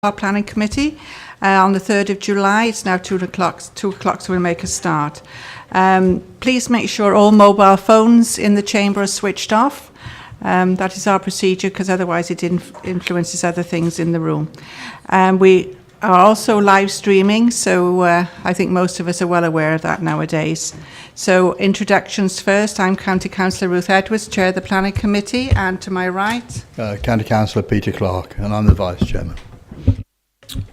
our planning committee on the 3rd of July. It's now 2 o'clock, so we'll make a start. Please make sure all mobile phones in the chamber are switched off. That is our procedure, because otherwise it influences other things in the room. We are also live streaming, so I think most of us are well aware of that nowadays. So introductions first. I'm County Councillor Ruth Edwards, Chair of the Planning Committee, and to my right... County Councillor Peter Clark, and I'm the Vice Chairman.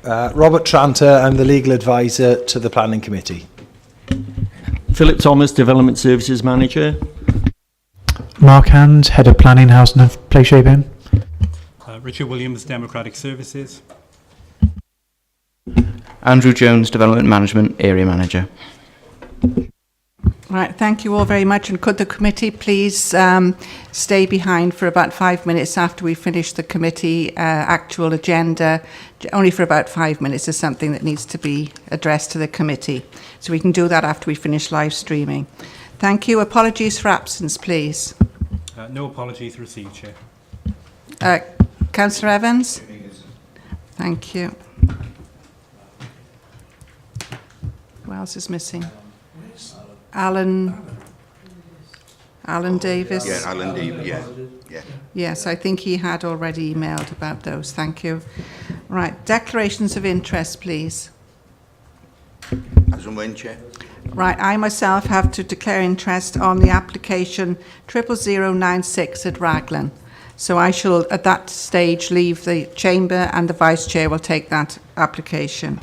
Robert Tranter, I'm the Legal Advisor to the Planning Committee. Philip Thomas, Development Services Manager. Mark Hand, Head of Planning, Housing and Place Shaping. Richard Williams, Democratic Services. Andrew Jones, Development Management Area Manager. Right, thank you all very much. And could the committee please stay behind for about 5 minutes after we finish the committee actual agenda, only for about 5 minutes. There's something that needs to be addressed to the committee. So we can do that after we finish live streaming. Thank you. Apologies for absence, please. No apologies received, Chair. Councillor Evans? Thank you. Who else is missing? Alan Davis? Yeah, Alan Davis, yeah. Yes, I think he had already emailed about those. Thank you. Right, declarations of interest, please. As and when, Chair. Right, I myself have to declare interest on the application 00096 at Raglan. So I shall, at that stage, leave the chamber and the Vice Chair will take that application.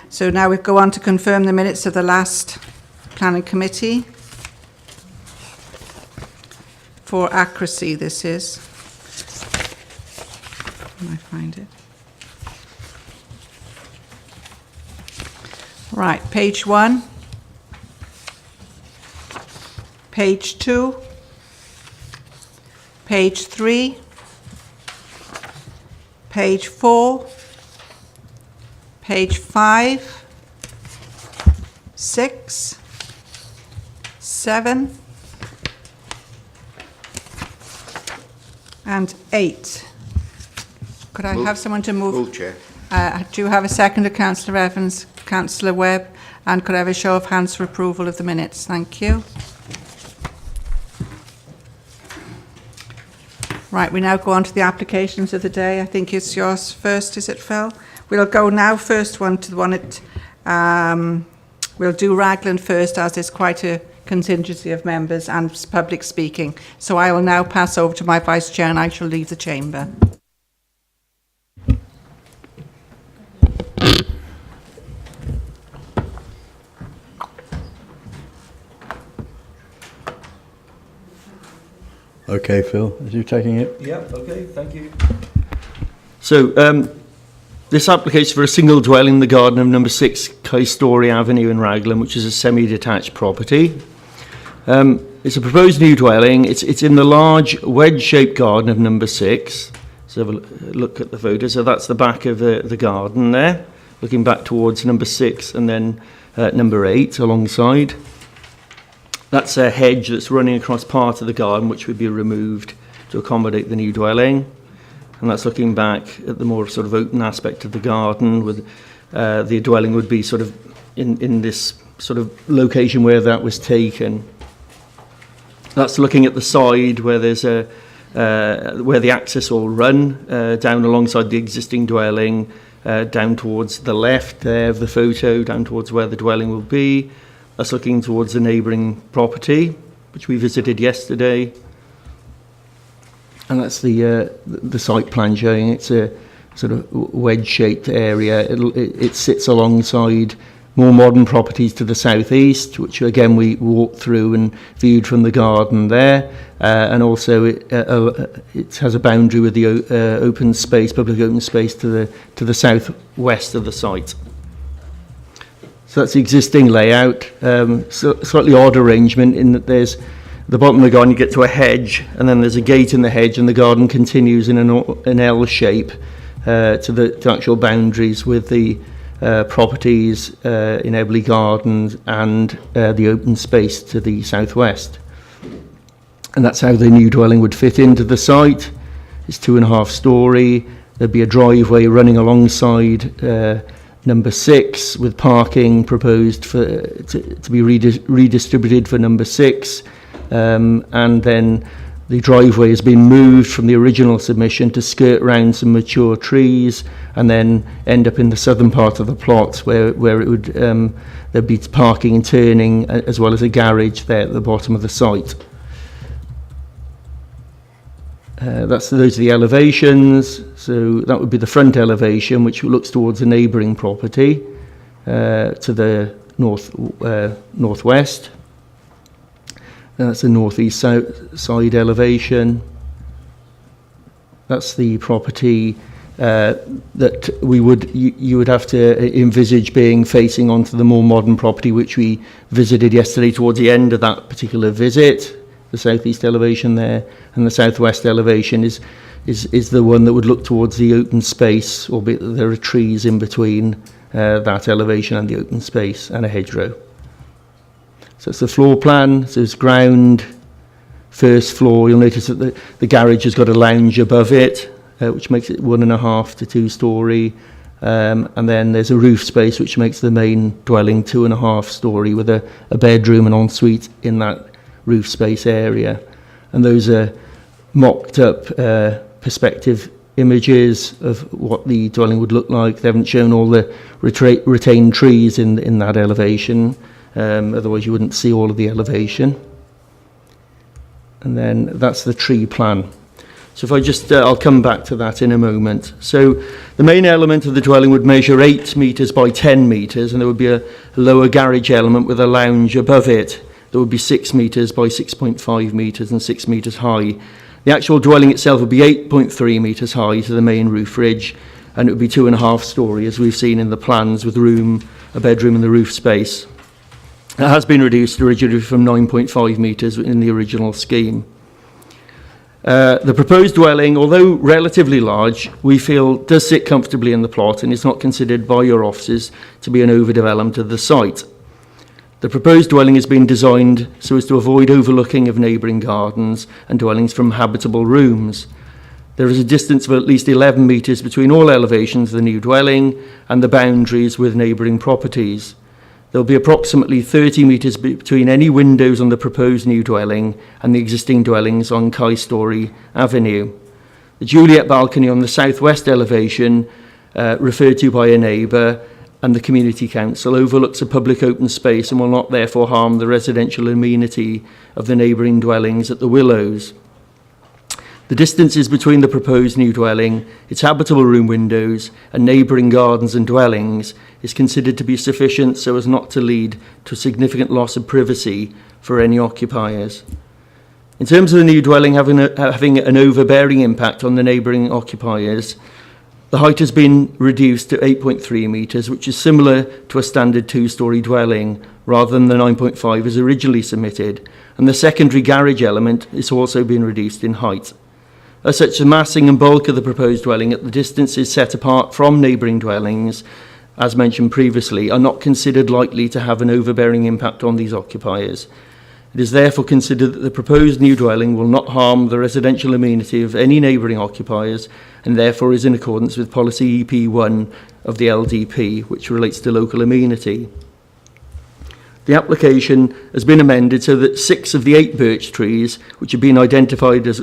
So now we go on to confirm the minutes of the last Planning Committee. For accuracy, this is. Can I find it? Right, page 1. Page 2. Page 3. Page 4. Page 5, 6, 7, and 8. Could I have someone to move? Move, Chair. Do you have a seconder, Councillor Evans, Councillor Webb? And could I have a show of hands for approval of the minutes? Thank you. Right, we now go on to the applications of the day. I think it's yours first, is it, Phil? We'll go now first one to the one at, we'll do Raglan first, as there's quite a contingency of members and public speaking. So I will now pass over to my Vice Chair and I shall leave the chamber. Okay, Phil, are you taking it? Yeah, okay, thank you. So, this application for a single dwelling in the garden of number 6 Kaistory Avenue in Raglan, which is a semi-detached property. It's a proposed new dwelling. It's in the large wedge-shaped garden of number 6. So have a look at the photo. So that's the back of the garden there, looking back towards number 6 and then number 8 alongside. That's a hedge that's running across part of the garden, which would be removed to accommodate the new dwelling. And that's looking back at the more sort of open aspect of the garden, with the dwelling would be sort of in this sort of location where that was taken. That's looking at the side where there's where the access will run down alongside the existing dwelling, down towards the left there of the photo, down towards where the dwelling will be. That's looking towards the neighbouring property, which we visited yesterday. And that's the site plan showing it's a sort of wedge-shaped area. It sits alongside more modern properties to the southeast, which again we walked through and viewed from the garden there. And also it has a boundary with the open space, public open space to the southwest of the site. So that's the existing layout. Slightly odd arrangement in that there's the bottom of the garden, you get to a hedge, and then there's a gate in the hedge, and the garden continues in an L shape to the actual boundaries with the properties in Eberley Gardens and the open space to the southwest. And that's how the new dwelling would fit into the site. It's 2.5 storey, There'd be a driveway running alongside number 6 with parking proposed to be redistributed for number 6. And then the driveway has been moved from the original submission to skirt round some mature trees and then end up in the southern part of the plot where it would there'd be parking and turning as well as a garage there at the bottom of the site. Those are the elevations. So that would be the front elevation, which looks towards a neighbouring property to the northwest. That's the northeast side elevation. That's the property that you would have to envisage being facing onto the more modern property which we visited yesterday towards the end of that particular visit. The southeast elevation there, and the southwest elevation is the one that would look towards the open space, albeit that there are trees in between that elevation and the open space and a hedgerow. So it's the floor plan. So it's ground, first floor. You'll notice that the garage has got a lounge above it, which makes it 1.5 to 2 story. And then there's a roof space, which makes the main dwelling 2.5 story with a bedroom and ensuite in that roof space area. And those are mocked up perspective images of what the dwelling would look like. They haven't shown all the retained trees in that elevation, otherwise you wouldn't see all of the elevation. And then that's the tree plan. So if I just, I'll come back to that in a moment. So the main element of the dwelling would measure 8 metres by 10 metres, and there would be a lower garage element with a lounge above it. That would be 6 metres by 6.5 metres and 6 metres high. The actual dwelling itself would be 8.3 metres high to the main roof ridge, and it would be 2.5 storey, as we've seen in the plans, with a bedroom in the roof space. It has been reduced originally from 9.5 metres in the original scheme. The proposed dwelling, although relatively large, we feel does sit comfortably in the plot and is not considered by your officers to be an overdevelopment of the site. The proposed dwelling has been designed so as to avoid overlooking of neighbouring gardens and dwellings from habitable rooms. There is a distance of at least 11 metres between all elevations of the new dwelling and the boundaries with neighbouring properties. There will be approximately 30 metres between any windows on the proposed new dwelling and the existing dwellings on Kai-Story Avenue. The Juliet balcony on the southwest elevation, referred to by a neighbour, and the Community Council overlooks a public open space and will not therefore harm the residential amenity of the neighbouring dwellings at the Willows. The distances between the proposed new dwelling, its habitable room windows and neighbouring gardens and dwellings is considered to be sufficient so as not to lead to a significant loss of privacy for any occupiers. In terms of the new dwelling having an overbearing impact on the neighbouring occupiers, the height has been reduced to 8.3 metres, which is similar to a standard 2-storey dwelling, rather than the 9.5 as originally submitted, and the secondary garage element is also been reduced in height. As such, the massing and bulk of the proposed dwelling at the distances set apart from neighbouring dwellings, as mentioned previously, are not considered likely to have an overbearing impact on these occupiers. It is therefore considered that the proposed new dwelling will not harm the residential amenity of any neighbouring occupiers and therefore is in accordance with policy EP1 of the LDP, which relates to local amenity. The application has been amended so that 6 of the 8 birch trees, which have been identified as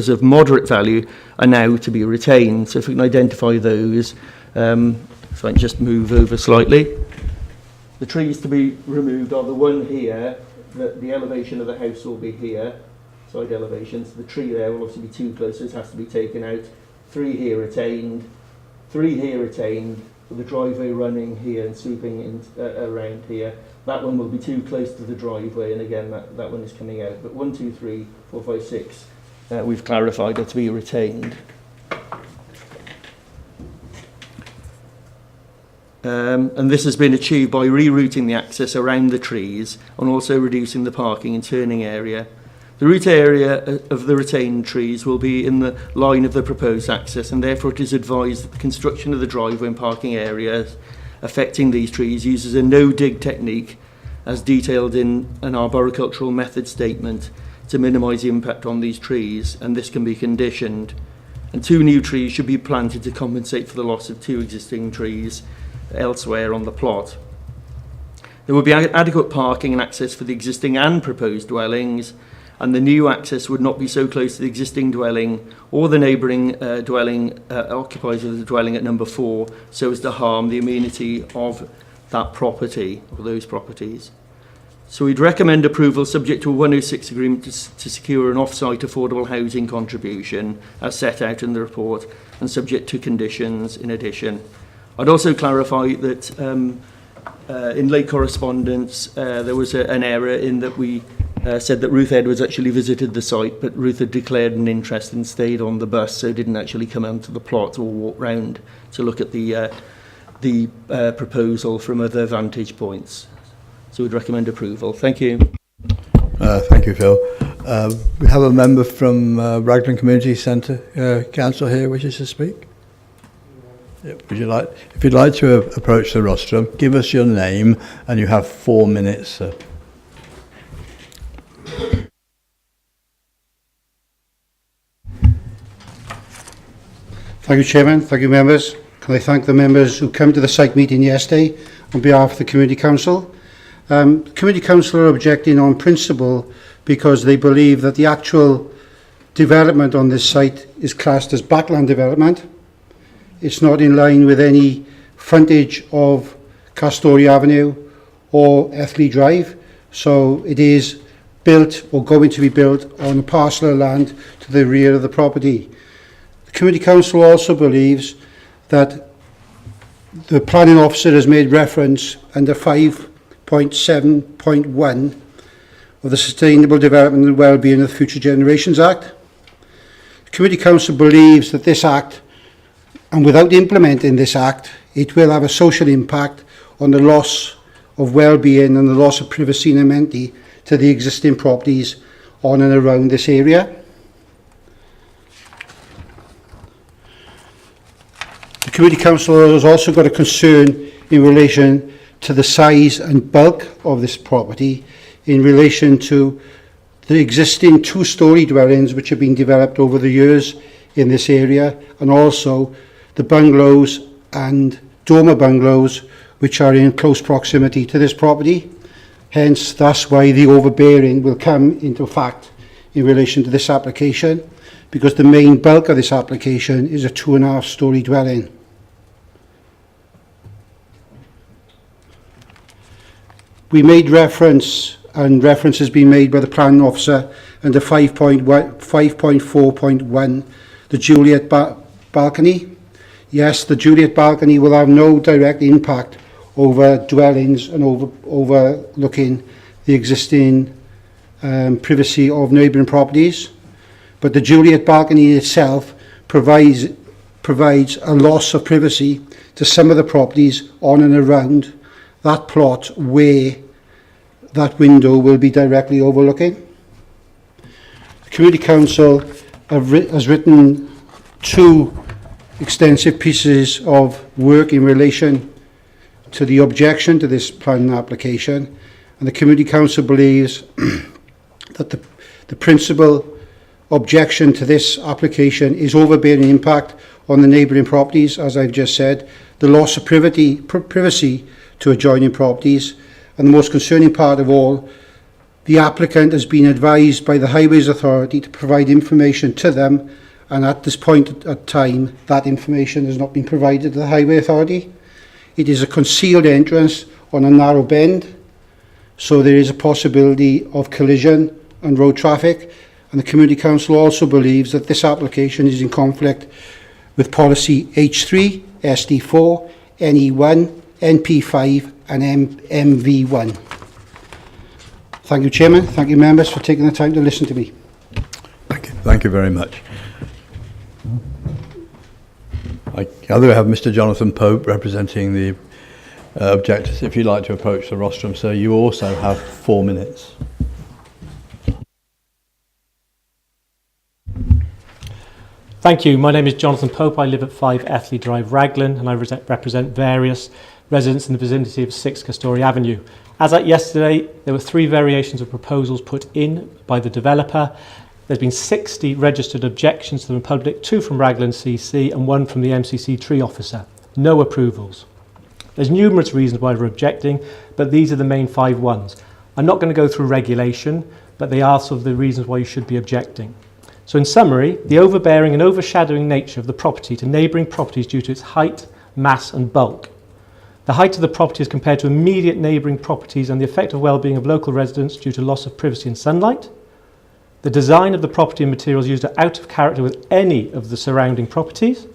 of moderate value, are now to be retained. So if we can identify those, if I can just move over slightly. The trees to be removed are the one here. The elevation of the house will be here, side elevations. The tree there will obviously be too close, so it has to be taken out. 3 here retained, 3 here retained, with the driveway running here and sweeping in, around here. That one will be too close to the driveway, and again, that one is coming out. But 1, 2, 3, 4, 5, 6, we've clarified are to be retained. And this has been achieved by rerouting the access around the trees and also reducing the parking and turning area. The route area of the retained trees will be in the line of the proposed access, and therefore it is advised that the construction of the driveway and parking areas affecting these trees uses a no-dig technique as detailed in an arboricultural method statement to minimise the impact on these trees, and this can be conditioned. and 2 new trees should be planted to compensate for the loss of 2 existing trees elsewhere on the plot. There will be adequate parking and access for the existing and proposed dwellings, and the new access would not be so close to the existing dwelling or the neighbouring dwelling occupiers of the dwelling at number 4, so as to harm the amenity of that property or those properties. So we'd recommend approval subject to a 106 agreement to secure an off-site affordable housing contribution as set out in the report, and subject to conditions in addition. I'd also clarify that in late correspondence there was an error in that we said that Ruth Edwards actually visited the site, but Ruth had declared an interest and stayed on the bus, so didn't actually come onto the plot or walk round to look at the proposal from other vantage points. So we'd recommend approval. Thank you. Thank you, Phil. We have a member from Raglan Community Centre Council here wishes to speak. Yep. Would you like, if you'd like to approach the rostrum, give us your name, and you have 4 minutes, sir. Thank you, Chairman. Thank you, members. Can I thank the members who came to the site meeting yesterday on behalf of the Community Council. The Community Council are objecting on principle because they believe that the actual development on this site is classed as backland development. It's not in line with any frontage of Castoria Avenue or Ethley Drive, so it is built or going to be built on a parcel of land to the rear of the property. The Community Council also believes that the planning officer has made reference under 5.7.1 of the Sustainable Development and Wellbeing of Future Generations Act. The Community Council believes that this Act, and without implementing this Act, it will have a social impact on the loss of well-being and the loss of privacy and amenity to the existing properties on and around this area. The Community Council has also got a concern in relation to the size and bulk of this property in relation to the existing 2-storey dwellings which have been developed over the years in this area, and also the bungalows and dormer bungalows which are in close proximity to this property. Hence, that's why the overbearing will come into fact in relation to this application, because the main bulk of this application is a 2.5-storey dwelling. We made reference, and reference has been made by the planning officer under 5.4.1, the Juliet balcony. Yes, the Juliet balcony will have no direct impact over dwellings and overlooking the existing privacy of neighbouring properties. But the Juliet balcony itself provides a loss of privacy to some of the properties on and around that plot where that window will be directly overlooking. The Community Council has written 2 extensive pieces of work in relation to the objection to this planning application, and the Community Council believes that the principal objection to this application is overbearing impact on the neighbouring properties, as I've just said, the loss of privacy to adjoining properties, and the most concerning part of all, the applicant has been advised by the Highways Authority to provide information to them, and at this point at time that information has not been provided to the Highway Authority. It is a concealed entrance on a narrow bend, so there is a possibility of collision and road traffic, and the Community Council also believes that this application is in conflict with policy H3, SD4, NE1, NP5 and MV1. Thank you, Chairman. Thank you, members, for taking the time to listen to me. Thank you very much. I gather we have Mr. Jonathan Pope representing the objectors. If you'd like to approach the rostrum, sir, you also have 4 minutes. Thank you. My name is Jonathan Pope. I live at 5 Ethley Drive, Raglan, and I represent various residents in the vicinity of 6 Castoria Avenue. As at yesterday, there were 3 variations of proposals put in by the developer, There's been 60 registered objections to the public, 2 from Raglan CC and 1 from the MCC tree officer. No approvals. There's numerous reasons why we're objecting, but these are the main 5 ones. I'm not going to go through regulation, but they are sort of the reasons why you should be objecting. So in summary, the overbearing and overshadowing nature of the property to neighbouring properties due to its height, mass and bulk. The height of the property is compared to immediate neighbouring properties and the effect of well-being of local residents due to loss of privacy and sunlight. The design of the property and materials used are out of character with any of the surrounding properties.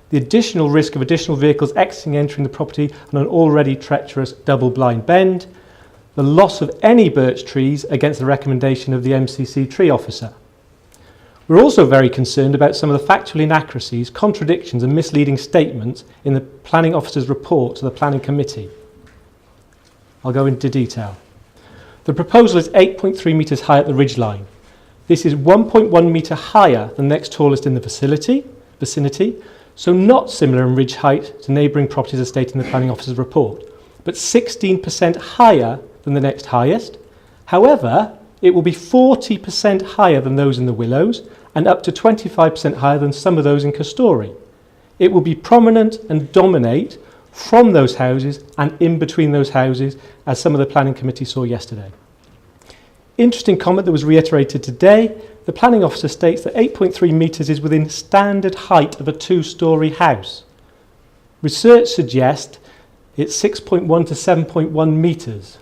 The additional risk of additional vehicles exiting and entering the property on an already treacherous double-blind bend. The loss of any birch trees against the recommendation of the MCC tree officer. We're also very concerned about some of the factual inaccuracies, contradictions and misleading statements in the planning officer's report to the planning committee. I'll go into detail. The proposal is 8.3 metres high at the ridgeline. This is 1.1 metre higher than the next tallest in the vicinity, so not similar in ridge height to neighbouring properties as stated in the planning officer's report, but 16% higher than the next highest. However, it will be 40% higher than those in the Willows and up to 25% higher than some of those in Castori. It will be prominent and dominate from those houses and in between those houses, as some of the planning committee saw yesterday. Interesting comment that was reiterated today. The planning officer states that 8.3 metres is within standard height of a 2-storey house. Research suggests it's 6.1 to 7.1 metres.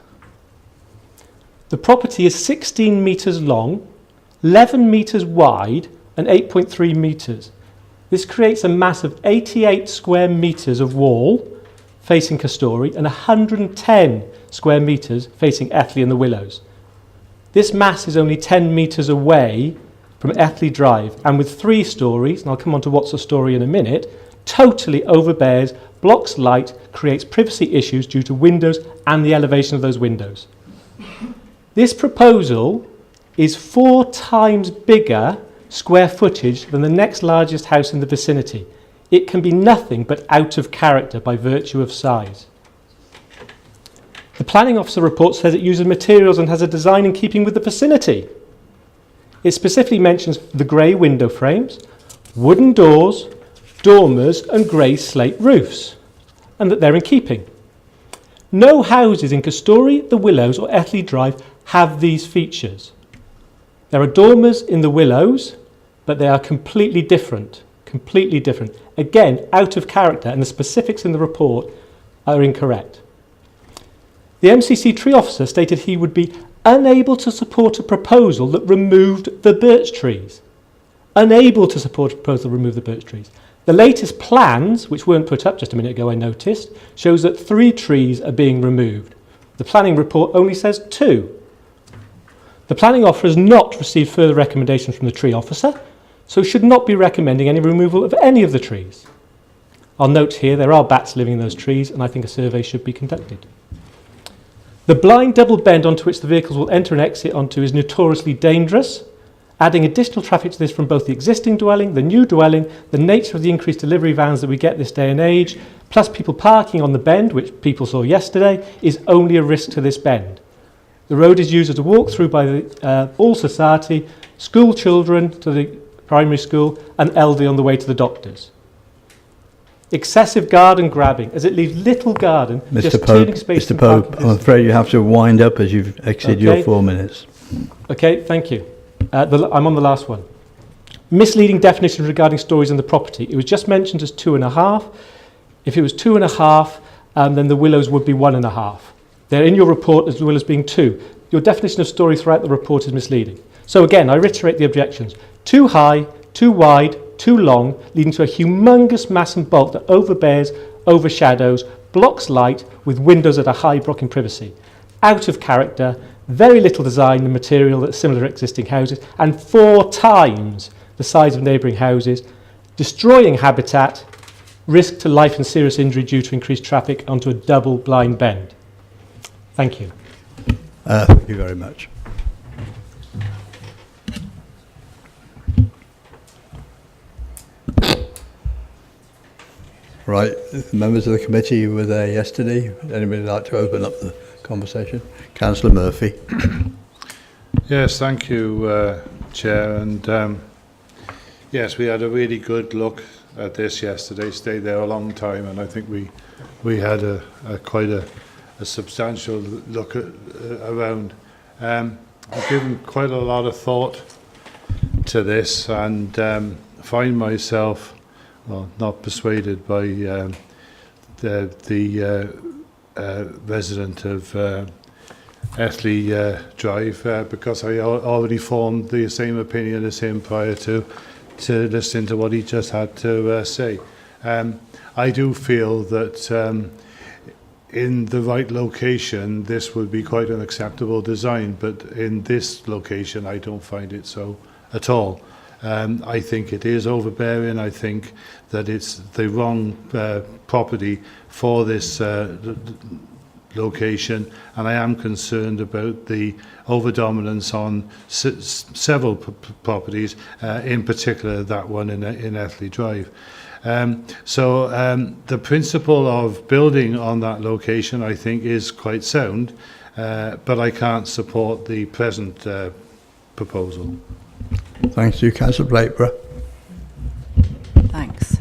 The property is 16 metres long, 11 metres wide and 8.3 metres. This creates a mass of 88 square metres of wall facing Castori and 110 square metres facing Ethley and the Willows. This mass is only 10 metres away from Ethley Drive and with 3 stories, and I'll come on to what's a story in a minute, totally overbears, blocks light, creates privacy issues due to windows and the elevation of those windows. This proposal is 4 times bigger square footage than the next largest house in the vicinity. It can be nothing but out of character by virtue of size. The planning officer report says it uses materials and has a design in keeping with the vicinity. It specifically mentions the grey window frames, wooden doors, dormers and grey slate roofs, and that they're in keeping. No houses in Castori, the Willows or Ethley Drive have these features. There are dormers in the Willows, but they are completely different. Again, out of character, and the specifics in the report are incorrect. The MCC tree officer stated he would be unable to support a proposal that removed the birch trees. Unable to support a proposal to remove the birch trees. The latest plans, which weren't put up just a minute ago, I noticed, shows that 3 trees are being removed. The planning report only says 2. The planning officer has not received further recommendations from the tree officer, so should not be recommending any removal of any of the trees. I'll note here there are bats living in those trees, and I think a survey should be conducted. The blind double bend onto which the vehicles will enter and exit onto is notoriously dangerous. Adding additional traffic to this from both the existing dwelling, the new dwelling, the nature of the increased delivery vans that we get this day and age, plus people parking on the bend, which people saw yesterday, is only a risk to this bend. The road is used as a walk-through by all society, school children to the primary school, and elderly on the way to the doctors. Excessive garden grabbing, as it leaves little garden, just turning space. Mr. Pope, I'm afraid you have to wind up as you've exceeded your 4 minutes. Okay, thank you. I'm on the last one. Misleading definitions regarding stories in the property. It was just mentioned as 2.5. If it was 2.5, then the Willows would be 1.5. They're in your report as well as being 2. Your definition of story throughout the report is misleading. So again, I reiterate the objections. Too high, too wide, too long, leading to a humongous mass and bulk that overbears, overshadows, blocks light with windows that are high, blocking privacy. Out of character, very little design and material that's similar to existing houses, and 4 times the size of neighbouring houses, destroying habitat, risk to life and serious injury due to increased traffic onto a double blind bend. Thank you. Thank you very much. Right, members of the committee were there yesterday. Anybody like to open up the conversation? Councillor Murphy. Yes, thank you, Chair, and yes, we had a really good look at this yesterday. Stayed there a long time, and I think we had a quite a substantial look at, around. I've given quite a lot of thought to this, and find myself, well, not persuaded by the resident of Ethley Drive, because I already formed the same opinion as him prior to listening to what he just had to say. I do feel that in the right location, this would be quite an acceptable design, but in this location, I don't find it so at all. I think it is overbearing. I think that it's the wrong property for this location, and I am concerned about the overdominance on several properties, in particular that one in Ethley Drive. So the principle of building on that location, I think, is quite sound, but I can't support the present proposal. Thanks to you, Councillor Blakeborough. Thanks.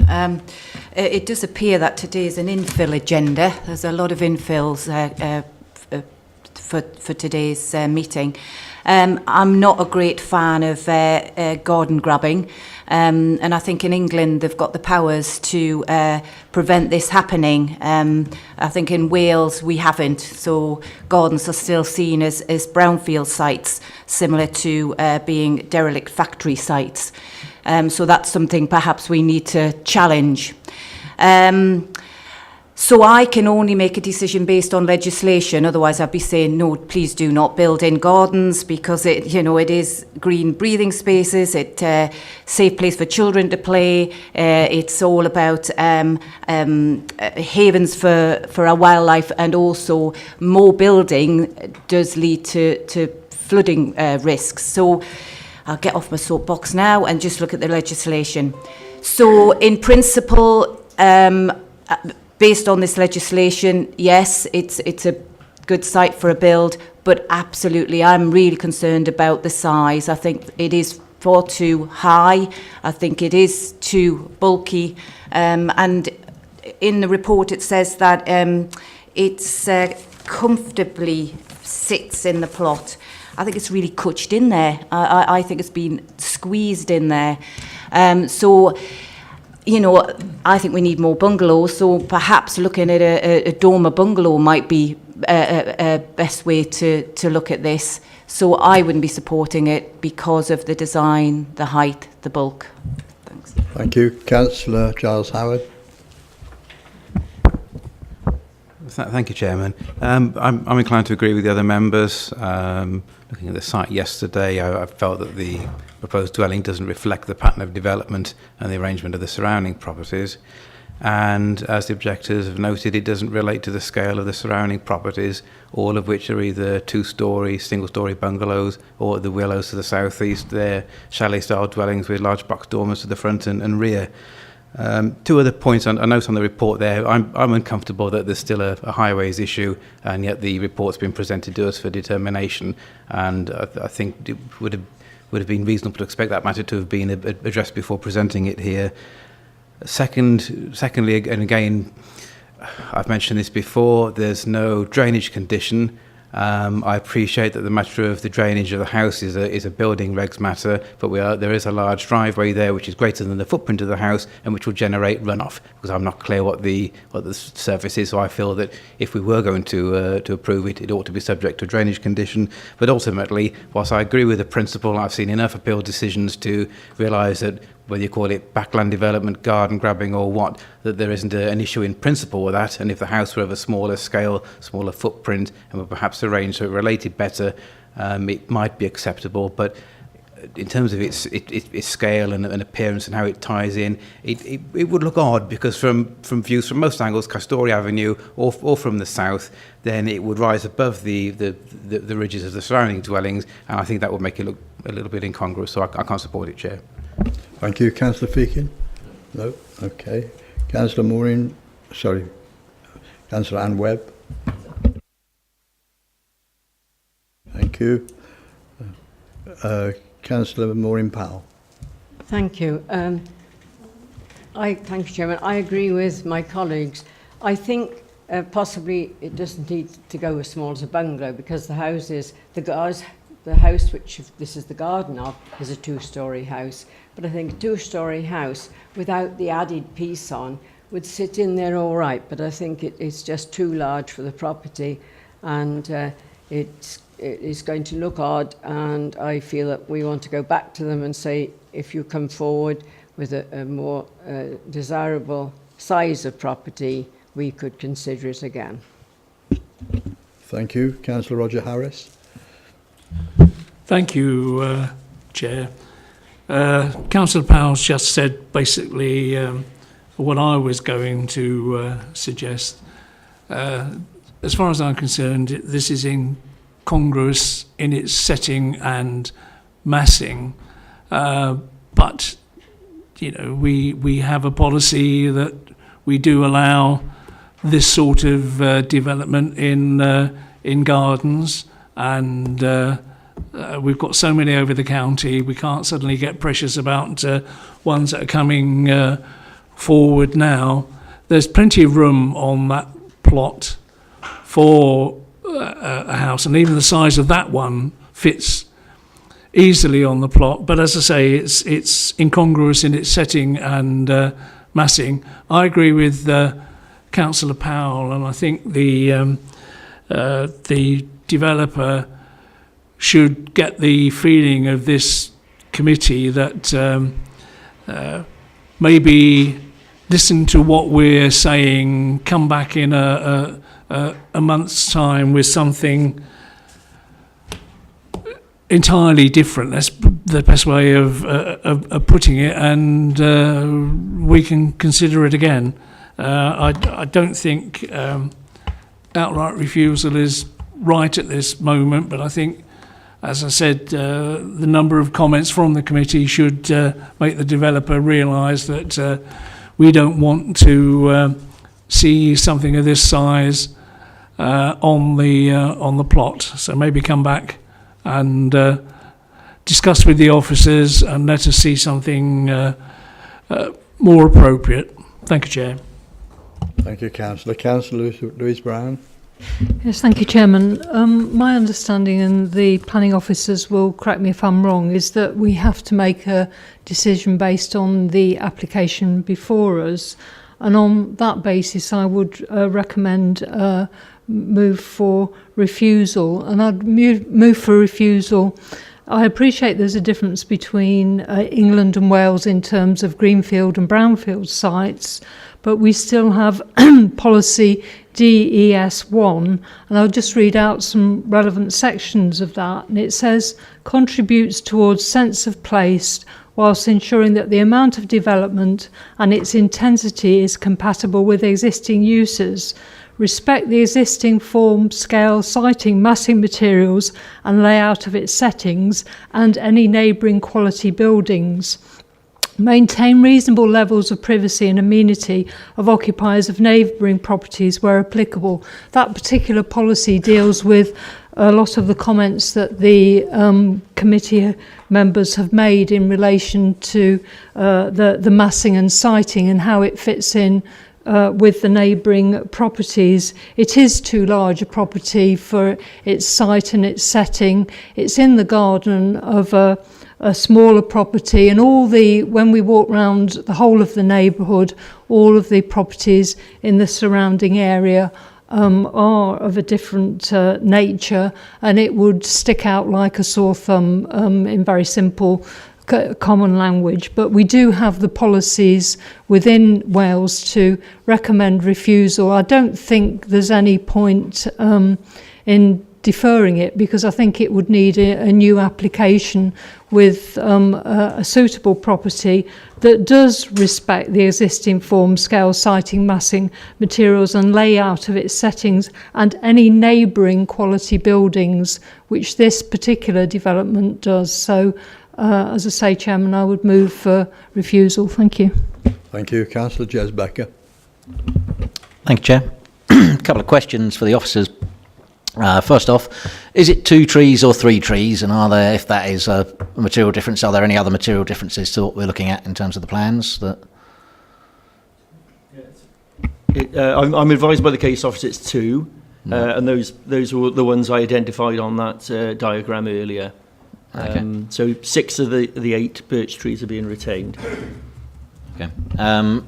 It does appear that today is an infill agenda. There's a lot of infills for today's meeting. I'm not a great fan of garden grabbing, and I think in England they've got the powers to prevent this happening. I think in Wales we haven't, so gardens are still seen as brownfield sites, similar to being derelict factory sites. So that's something perhaps we need to challenge. So I can only make a decision based on legislation. Otherwise, I'd be saying, no, please do not build in gardens, because it is green breathing spaces. It's a safe place for children to play. It's all about havens for our wildlife, and also more building does lead to flooding risks. So I'll get off my soapbox now and just look at the legislation. So in principle, based on this legislation, yes, it's a good site for a build, but absolutely, I'm really concerned about the size. I think it is far too high. I think it is too bulky. And in the report, it says that it's comfortably sits in the plot. I think it's really cutched in there. I think it's been squeezed in there. So, I think we need more bungalows, so perhaps looking at a dormer bungalow might be a best way to look at this. So I wouldn't be supporting it because of the design, the height, the bulk. Thanks. Thank you. Councillor Giles Howard. Thank you, Chairman. I'm inclined to agree with the other members. Looking at the site yesterday, I felt that the proposed dwelling doesn't reflect the pattern of development and the arrangement of the surrounding properties. And as the objectors have noted, it doesn't relate to the scale of the surrounding properties, all of which are either two-storey, single-storey bungalows, or the Willows to the southeast. They're chalet-style dwellings with large box dormers to the front and rear. Two other points I note on the report there. I'm uncomfortable that there's still a highways issue, and yet the report's been presented to us for determination. And I think it would have been reasonable to expect that matter to have been addressed before presenting it here. Secondly, and again, I've mentioned this before, there's no drainage condition. I appreciate that the matter of the drainage of the house is a building regs matter, but there is a large driveway there which is greater than the footprint of the house and which will generate runoff, because I'm not clear what the surface is. So I feel that if we were going to approve it, it ought to be subject to a drainage condition. But ultimately, whilst I agree with the principle, I've seen enough appeal decisions to realise that whether you call it backland development, garden grabbing or what, that there isn't an issue in principle with that. And if the house were of a smaller scale, smaller footprint, and were perhaps arranged so it related better, it might be acceptable. But in terms of its scale and appearance and how it ties in, it would look odd, because from views from most angles, Castoria Avenue or from the south, then it would rise above the ridges of the surrounding dwellings, and I think that would make it look a little bit incongruous. So I can't support it, Chair. Thank you. Councillor Feakin? No? Okay. Councillor Maureen, sorry. Councillor Anne Webb? Thank you. Councillor Maureen Powell. Thank you. Thank you, Chairman. I agree with my colleagues. I think possibly it doesn't need to go as small as a bungalow, because the house, which this is the garden of, is a 2-storey house. But I think a 2-storey house without the added piece on would sit in there all right. But I think it's just too large for the property, and it is going to look odd. And I feel that we want to go back to them and say, if you come forward with a more desirable size of property, we could consider it again. Thank you. Councillor Roger Harris. Thank you, Chair. Councillor Powell's just said basically what I was going to suggest. As far as I'm concerned, this is incongruous in its setting and massing, but we have a policy that we do allow this sort of development in gardens, and we've got so many over the county. We can't suddenly get precious about ones that are coming forward now. There's plenty of room on that plot for a house, and even the size of that one fits easily on the plot. But as I say, it's incongruous in its setting and massing. I agree with Councillor Powell, and I think the developer should get the feeling of this committee that maybe listen to what we're saying, come back in a month's time with something entirely different. That's the best way of putting it, and we can consider it again. I don't think outright refusal is right at this moment, but I think, as I said, the number of comments from the committee should make the developer realise that we don't want to see something of this size on the plot. So maybe come back and discuss with the officers and let us see something more appropriate. Thank you, Chair. Thank you, Councillor. Councillor Louise Brown. Yes, thank you, Chairman. My understanding, and the planning officers will correct me if I'm wrong, is that we have to make a decision based on the application before us, and on that basis I would recommend move for refusal, and I'd move for refusal. I appreciate there's a difference between England and Wales in terms of greenfield and brownfield sites, but we still have policy DES1, and I'll just read out some relevant sections of that. And it says, contributes towards sense of place whilst ensuring that the amount of development and its intensity is compatible with existing uses. Respect the existing form, scale, siting, massing materials and layout of its settings and any neighbouring quality buildings. Maintain reasonable levels of privacy and amenity of occupiers of neighbouring properties where applicable. That particular policy deals with a lot of the comments that the committee members have made in relation to the massing and siting and how it fits in with the neighbouring properties. It is too large a property for its site and its setting. It's in the garden of a smaller property, and when we walk round the whole of the neighbourhood, all of the properties in the surrounding area are of a different nature, and it would stick out like a sore thumb in very simple common language. But we do have the policies within Wales to recommend refusal. I don't think there's any point in deferring it, because I think it would need a new application with a suitable property that does respect the existing form, scale, siting, massing, materials and layout of its settings and any neighbouring quality buildings, which this particular development does. So, as I say, Chairman, I would move for refusal. Thank you. Thank you. Councillor Jez Becker. Thank you, Chair. A couple of questions for the officers. First off, is it 2 trees or 3 trees? And are there, if that is a material difference, are there any other material differences to what we're looking at in terms of the plans? That I'm advised by the case officer it's 2, and those were the ones I identified on that diagram earlier. Okay. So 6 of the 8 birch trees are being retained. Okay.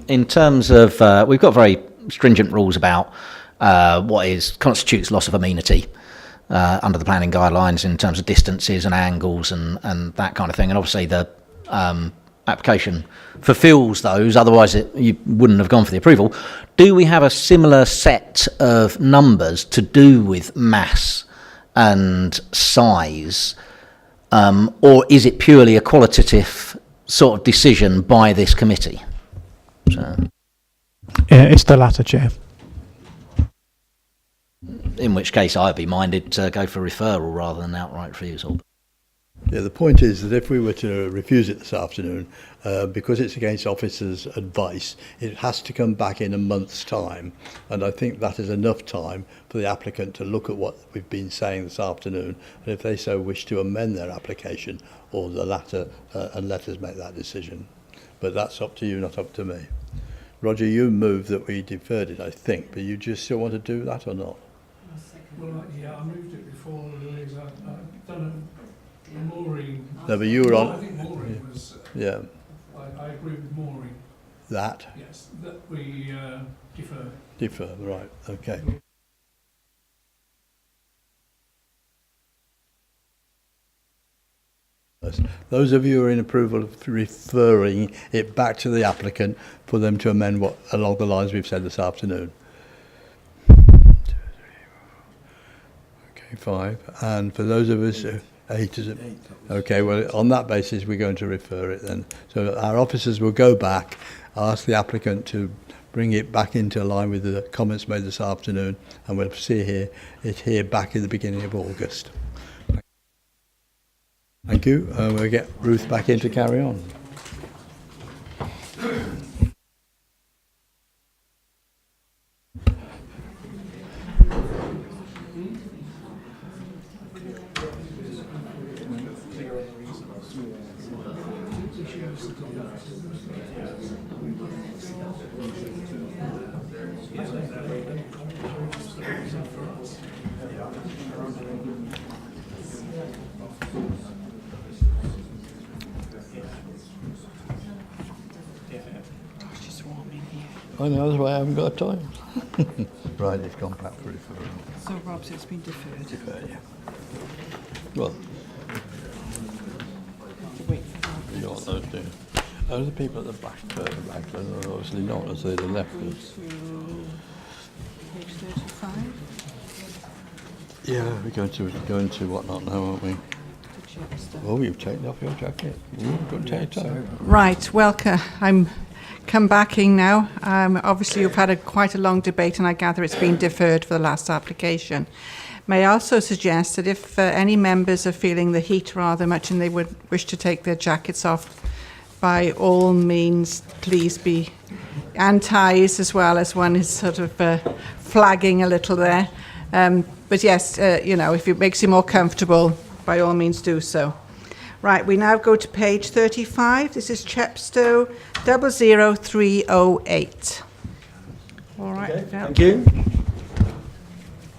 In terms of, we've got very stringent rules about what constitutes loss of amenity under the planning guidelines in terms of distances and angles and that kind of thing. And obviously the application fulfills those, otherwise you wouldn't have gone for the approval. Do we have a similar set of numbers to do with mass and size, or is it purely a qualitative sort of decision by this committee? So, It's the latter, Chair. in which case I'd be minded to go for referral rather than outright refusal. Yeah, the point is that if we were to refuse it this afternoon, because it's against officers' advice, it has to come back in a month's time. And I think that is enough time for the applicant to look at what we've been saying this afternoon. And if they so wish to amend their application or the latter, and let us make that decision. But that's up to you, not up to me. Roger, you moved that we deferred it, I think, but you just still want to do that or not? Well, yeah, I moved it before Louise. I've done a Maureen. No, but you were on. I think Maureen was. Yeah. I agree with Maureen. That? Yes, that we defer. Defer, right, okay. Those of you who are in approval of referring it back to the applicant for them to amend what along the lines we've said this afternoon. 2, 3, 4. Okay, 5. And for those of us, 8 is it? 8. Okay, well, on that basis, we're going to refer it then. So our officers will go back, ask the applicant to bring it back into line with the comments made this afternoon, and we'll see it here back in the beginning of August. Thank you. We'll get Ruth back in to carry on. I know, that's why I haven't got time. Right, it's gone back for referral. So, Rob, it's been deferred. Deferred, yeah. Well, you know what those do. Those are the people at the back, Raglan, are obviously not, as they the left. Page 35. Yeah, we're going to whatnot now, aren't we? Oh, you've taken off your jacket. Don't take it off. Right, welcome. I'm come back in now. Obviously, you've had quite a long debate, and I gather it's been deferred for the last application. May I also suggest that if any members are feeling the heat rather much and they would wish to take their jackets off, by all means, please be, and ties as well, as one is sort of flagging a little there. But yes, you know, if it makes you more comfortable, by all means do so. Right, we now go to page 35. This is Chepstow 00308. All right. Okay, thank you.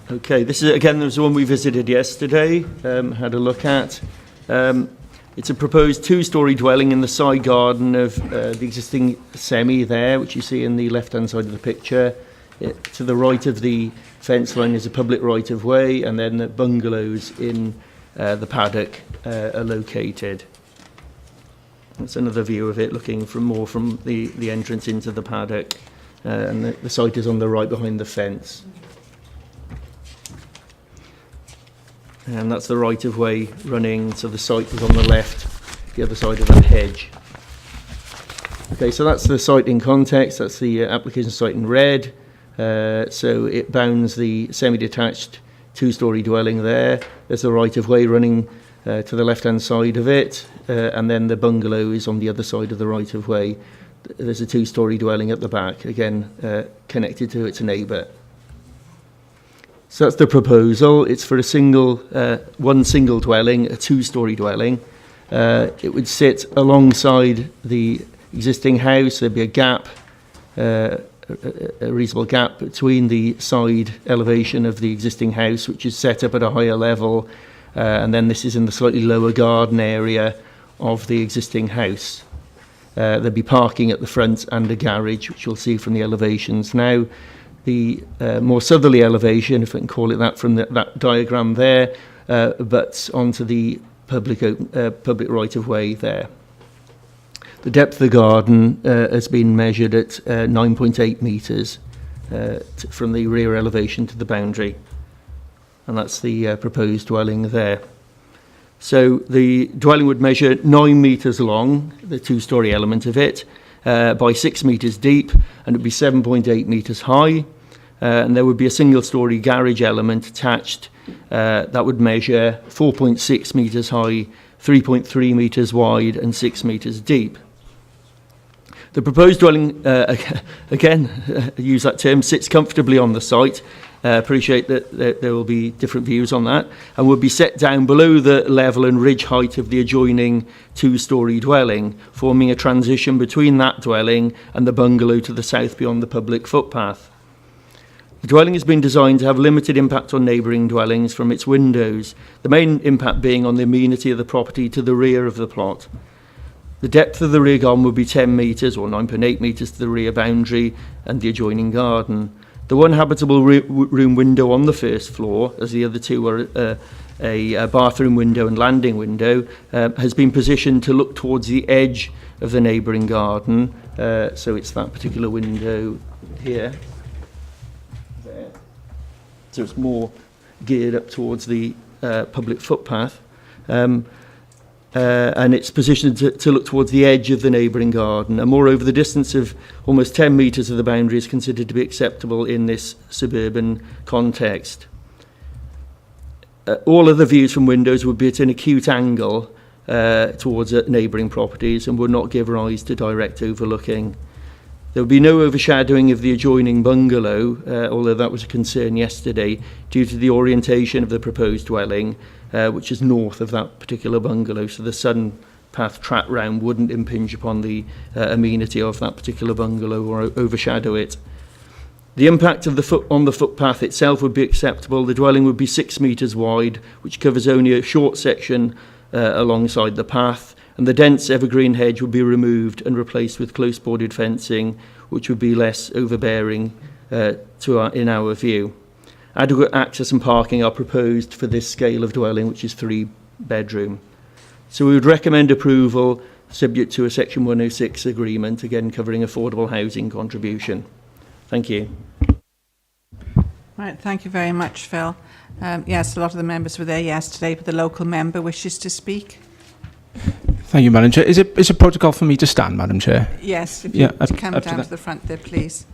Okay, this is again, there was the one we visited yesterday, had a look at. It's a proposed 2-storey dwelling in the side garden of the existing semi there, which you see in the left-hand side of the picture. To the right of the fence line is a public right-of-way, and then the bungalows in the paddock are located. That's another view of it, looking from the entrance into the paddock, and the site is on the right behind the fence. And that's the right-of-way running, so the site is on the left, the other side of that hedge. Okay, so that's the site in context. That's the application site in red. So it bounds the semi-detached 2-storey dwelling there. There's the right-of-way running to the left-hand side of it, and then the bungalow is on the other side of the right-of-way. There's a 2-storey dwelling at the back, again connected to its neighbour. So that's the proposal. It's for one single dwelling, a two-storey dwelling. It would sit alongside the existing house. There'd be a gap, a reasonable gap between the side elevation of the existing house, which is set up at a higher level, and then this is in the slightly lower garden area of the existing house. There'd be parking at the front and a garage, which you'll see from the elevations. Now, the more southerly elevation, if I can call it that, from that diagram there, but onto the public right-of-way there. The depth of the garden has been measured at 9.8 metres from the rear elevation to the boundary, and that's the proposed dwelling there. So the dwelling would measure 9 metres long, the two-storey element of it, by 6 metres deep, and it would be 7.8 metres high. And there would be a single-storey garage element attached that would measure 4.6 metres high, 3.3 metres wide, and 6 metres deep. The proposed dwelling, again, use that term, sits comfortably on the site. Appreciate that there will be different views on that, and will be set down below the level and ridge height of the adjoining two-storey dwelling, forming a transition between that dwelling and the bungalow to the south beyond the public footpath. The dwelling has been designed to have limited impact on neighbouring dwellings from its windows, the main impact being on the amenity of the property to the rear of the plot. The depth of the rear garden would be 10 metres or 9.8 metres to the rear boundary and the adjoining garden. The one habitable room window on the first floor, as the other two are a bathroom window and landing window, has been positioned to look towards the edge of the neighbouring garden. So it's that particular window here. There. So it's more geared up towards the public footpath. And it's positioned to look towards the edge of the neighbouring garden. And moreover, the distance of almost 10 metres of the boundary is considered to be acceptable in this suburban context. All other views from windows would be at an acute angle towards neighbouring properties and would not give rise to direct overlooking. There would be no overshadowing of the adjoining bungalow, although that was a concern yesterday, due to the orientation of the proposed dwelling, which is north of that particular bungalow, so the sun path track round wouldn't impinge upon the amenity of that particular bungalow or overshadow it. The impact of on the footpath itself would be acceptable. The dwelling would be 6 metres wide, which covers only a short section alongside the path, and the dense evergreen hedge would be removed and replaced with close bordered fencing, which would be less overbearing in our view. Adequate access and parking are proposed for this scale of dwelling, which is 3 bedroom. So we would recommend approval subject to a Section 106 agreement, again covering affordable housing contribution. Thank you. Right, thank you very much, Phil. Yes, a lot of the members were there yesterday, but the local member wishes to speak. Thank you, Madam Chair. Is it protocol for me to stand, Madam Chair? Yes, if you come up down to the front there, please.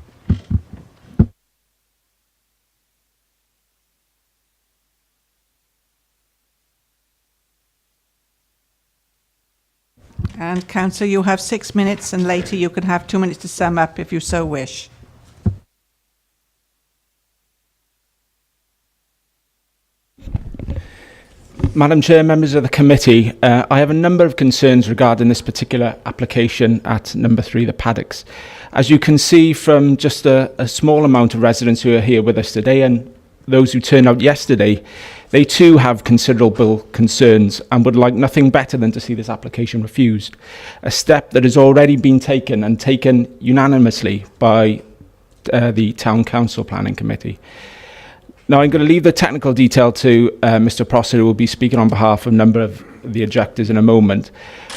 And Councillor, you have 6 minutes, and later you can have 2 minutes to sum up if you so wish. Madam Chair, members of the committee, I have a number of concerns regarding this particular application at number 3, the Paddocks. As you can see from just a small amount of residents who are here with us today and those who turned out yesterday, they too have considerable concerns and would like nothing better than to see this application refused, a step that has already been taken and taken unanimously by the Town Council Planning Committee. Now, I'm going to leave the technical detail to Mr. Prosser, who will be speaking on behalf of a number of the objectors in a moment.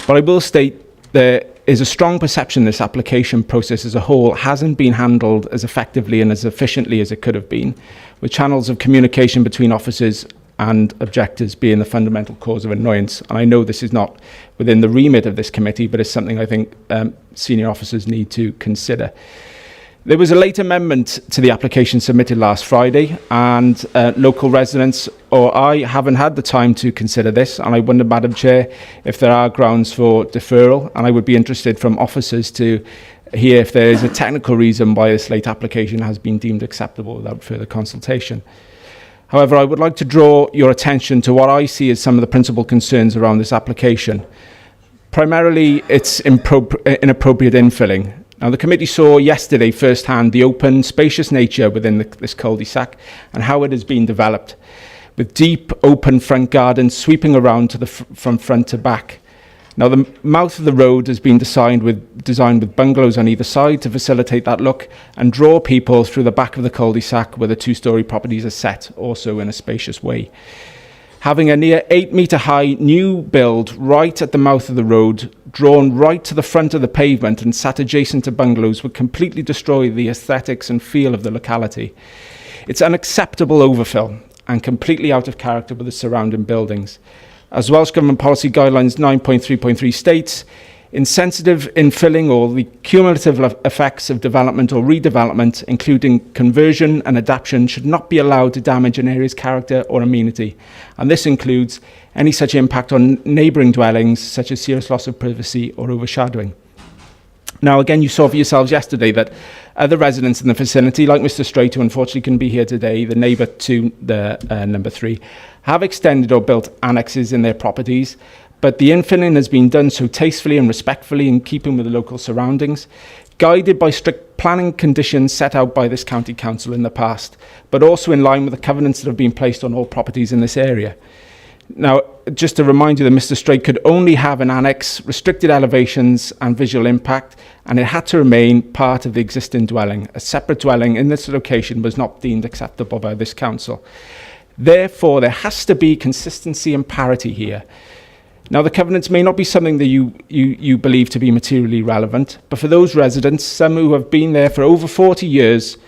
But I will state there is a strong perception this application process as a whole hasn't been handled as effectively and as efficiently as it could have been, with channels of communication between officers and objectors being the fundamental cause of annoyance. And I know this is not within the remit of this committee, but it's something I think senior officers need to consider. There was a late amendment to the application submitted last Friday, and local residents or I haven't had the time to consider this, and I wonder, Madam Chair, if there are grounds for deferral, and I would be interested from officers to hear if there is a technical reason why this late application has been deemed acceptable without further consultation. However, I would like to draw your attention to what I see as some of the principal concerns around this application. Primarily, it's inappropriate infilling. Now, the committee saw yesterday firsthand the open, spacious nature within this cul-de-sac and how it has been developed, with deep, open front gardens sweeping around from front to back. Now, the mouth of the road has been designed with bungalows on either side to facilitate that look and draw people through the back of the cul-de-sac where the two-storey properties are set, also in a spacious way. Having a near 8-metre high new build right at the mouth of the road, drawn right to the front of the pavement and sat adjacent to bungalows, would completely destroy the aesthetics and feel of the locality. It's unacceptable overfill and completely out of character with the surrounding buildings. As Welsh Government Policy Guidelines 9.3.3 states, insensitive infilling or the cumulative effects of development or redevelopment, including conversion and adaptation, should not be allowed to damage an area's character or amenity. And this includes any such impact on neighbouring dwellings, such as serious loss of privacy or overshadowing. Now, again, you saw for yourselves yesterday that other residents in the vicinity, like Mr. Straight, who unfortunately couldn't be here today, the neighbour to the number 3, have extended or built annexes in their properties, but the infilling has been done so tastefully and respectfully in keeping with the local surroundings, guided by strict planning conditions set out by this county council in the past, but also in line with the covenants that have been placed on all properties in this area. Now, just to remind you that Mr. Straight could only have an annex, restricted elevations and visual impact, and it had to remain part of the existing dwelling. A separate dwelling in this location was not deemed acceptable by this council. Therefore, there has to be consistency and parity here. Now, the covenants may not be something that you believe to be materially relevant, but for those residents, some who have been there for over 40 years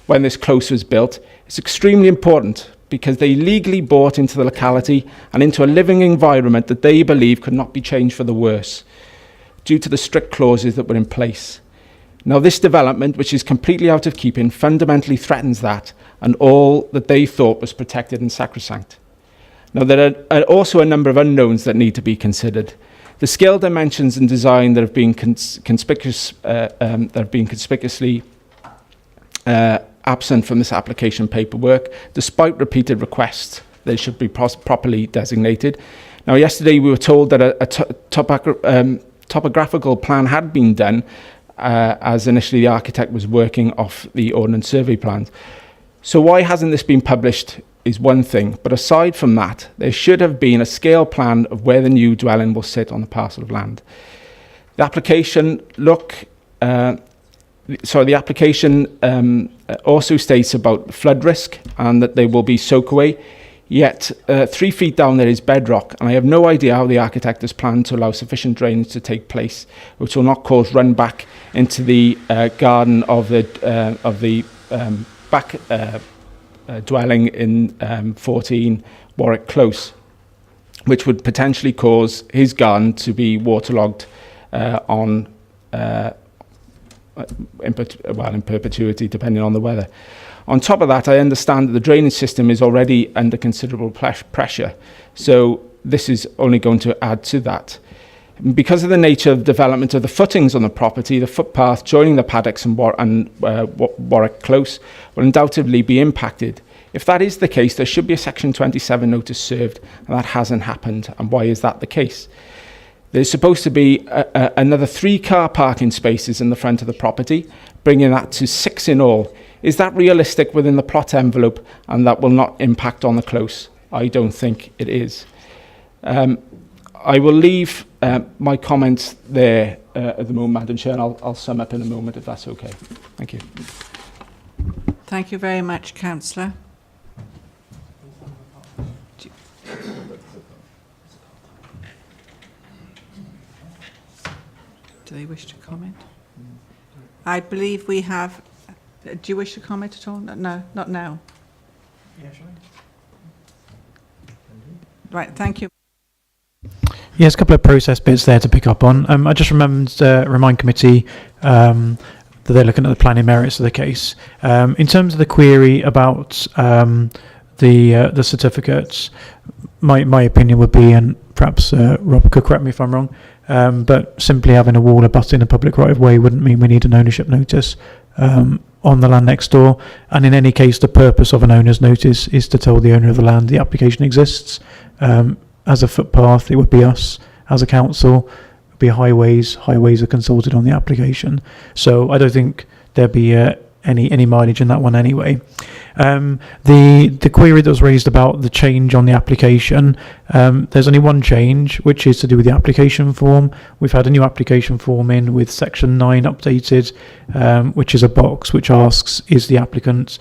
when this close was built, it's extremely important because they legally bought into the locality and into a living environment that they believe could not be changed for the worse due to the strict clauses that were in place. Now, this development, which is completely out of keeping, fundamentally threatens that and all that they thought was protected and sacrosanct. Now, there are also a number of unknowns that need to be considered. The scale dimensions and design that have been conspicuously absent from this application paperwork, despite repeated requests, they should be properly designated. Now, yesterday we were told that a topographical plan had been done, as initially the architect was working off the ordnance survey plans. So why hasn't this been published is one thing, but aside from that, there should have been a scale plan of where the new dwelling will sit on the parcel of land. The application also states about flood risk and that there will be soak away, yet 3 feet down there is bedrock, and I have no idea how the architect has planned to allow sufficient drainage to take place, which will not cause run back into the garden of the back dwelling in 14 Warwick Close, which would potentially cause his garden to be waterlogged in perpetuity, depending on the weather. On top of that, I understand that the drainage system is already under considerable pressure, so this is only going to add to that. Because of the nature of development of the footings on the property, the footpath joining the paddocks and Warwick Close will undoubtedly be impacted. If that is the case, there should be a Section 27 notice served, and that hasn't happened. And why is that the case? There's supposed to be another 3 car parking spaces in the front of the property, bringing that to 6 in all. Is that realistic within the plot envelope, and that will not impact on the close? I don't think it is. I will leave my comments there at the moment, Madam Chair, and I'll sum up in a moment if that's okay. Thank you. Thank you very much, Councillor. Do they wish to comment? I believe we have... do you wish to comment at all? No, not now. Yeah, sure. Right, thank you. Yes, a couple of process bits there to pick up on. I just remembered to remind committee that they're looking at the planning merits of the case. In terms of the query about the certificates, my opinion would be, and perhaps Rob could correct me if I'm wrong, but simply having a wall abutting a public right of way wouldn't mean we need an ownership notice on the land next door, and in any case the purpose of an owner's notice is to tell the owner of the land the application exists. As a footpath, it would be us as a council, it would be highways are consulted on the application, so I don't think there'd be any mileage in that one anyway. The query that was raised about the change on the application, there's only one change, which is to do with the application form. We've had a new application form in with section 9 updated, which is a box which asks, is the applicant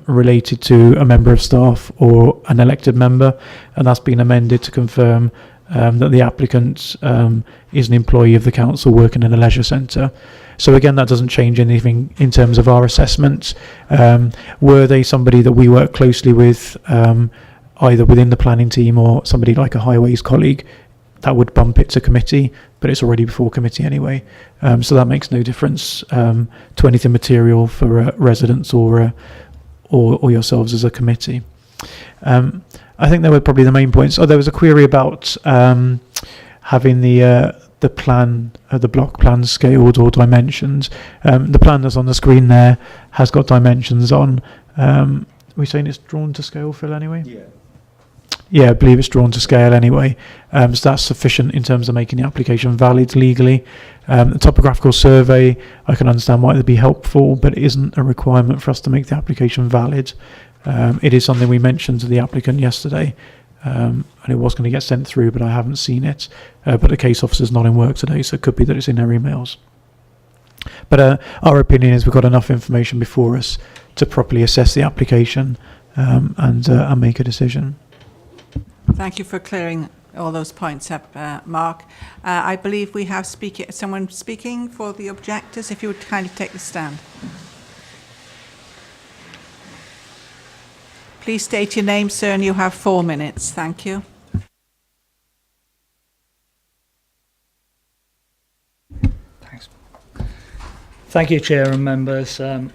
related to a member of staff or an elected member, and that's been amended to confirm that the applicant is an employee of the council working in a leisure centre. So again, that doesn't change anything in terms of our assessment. Were they somebody that we work closely with, either within the planning team or somebody like a highways colleague, that would bump it to committee, but it's already before committee anyway. So that makes no difference to anything material for residents or yourselves as a committee. I think they were probably the main points. Oh, there was a query about having the plan, the block plan scaled or dimensions. The plan that's on the screen there has got dimensions on. Are we saying it's drawn to scale, Phil, anyway? Yeah, I believe it's drawn to scale anyway. So that's sufficient in terms of making the application valid legally. The topographical survey, I can understand why it would be helpful, but it isn't a requirement for us to make the application valid. It is something we mentioned to the applicant yesterday, and it was going to get sent through, but I haven't seen it. But the case officer's not in work today, so it could be that it's in their emails. But our opinion is we've got enough information before us to properly assess the application and make a decision. Thank you for clearing all those points up, Mark. I believe we have someone speaking for the objectors. If you would kindly take the stand. Please state your name, sir, and you have 4 minutes. Thank you. Thanks. Thank you, Chair and members. I'm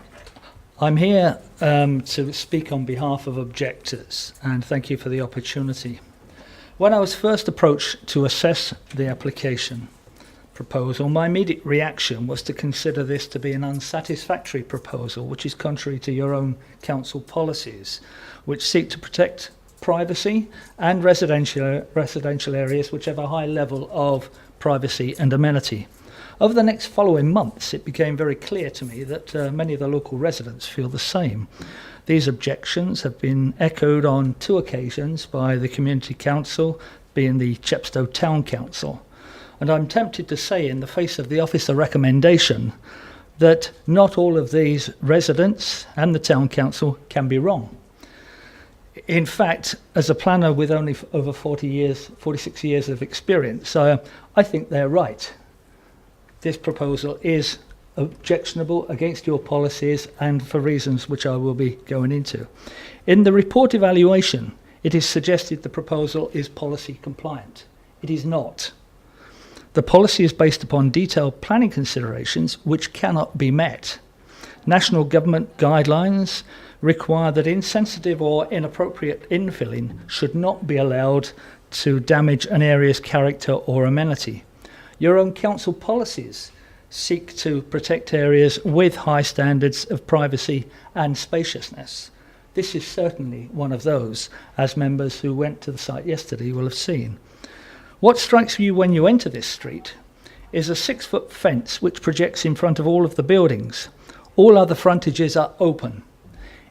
here to speak on behalf of objectors, and thank you for the opportunity. When I was first approached to assess the application proposal, my immediate reaction was to consider this to be an unsatisfactory proposal, which is contrary to your own council policies, which seek to protect privacy and residential areas which have a high level of privacy and amenity. Over the next following months, it became very clear to me that many of the local residents feel the same. These objections have been echoed on 2 occasions by the Community Council, being the Chepstow Town Council. And I'm tempted to say, in the face of the officer recommendation, that not all of these residents and the Town Council can be wrong. In fact, as a planner with only over 46 years of experience, I think they're right. This proposal is objectionable against your policies and for reasons which I will be going into. In the report evaluation, it is suggested the proposal is policy compliant. It is not. The policy is based upon detailed planning considerations which cannot be met. National government guidelines require that insensitive or inappropriate infilling should not be allowed to damage an area's character or amenity. Your own council policies seek to protect areas with high standards of privacy and spaciousness. This is certainly one of those, as members who went to the site yesterday will have seen. What strikes you when you enter this street is a 6-foot fence which projects in front of all of the buildings. All other frontages are open.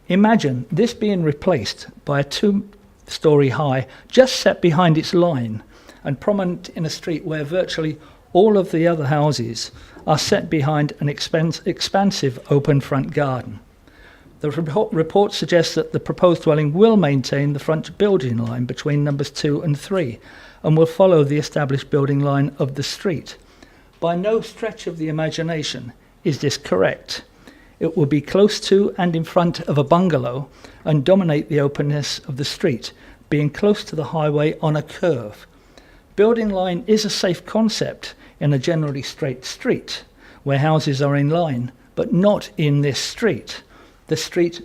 Imagine this being replaced by a 2-storey high just set behind its line and prominent in a street where virtually all of the other houses are set behind an expansive open front garden. The report suggests that the proposed dwelling will maintain the front building line between numbers 2 and 3 and will follow the established building line of the street. By no stretch of the imagination is this correct. It will be close to and in front of a bungalow and dominate the openness of the street, being close to the highway on a curve. Building line is a safe concept in a generally straight street where houses are in line, but not in this street. The street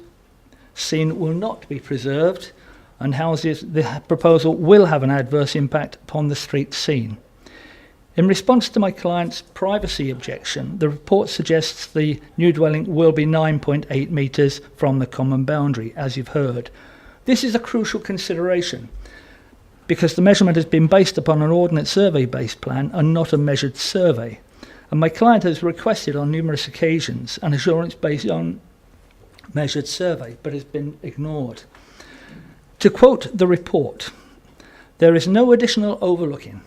scene will not be preserved, and the proposal will have an adverse impact upon the street scene. In response to my client's privacy objection, the report suggests the new dwelling will be 9.8 metres from the common boundary, as you've heard. This is a crucial consideration because the measurement has been based upon an Ordnance Survey-based plan and not a measured survey. And my client has requested on numerous occasions an assurance based on measured survey, but has been ignored. To quote the report, there is no additional overlooking.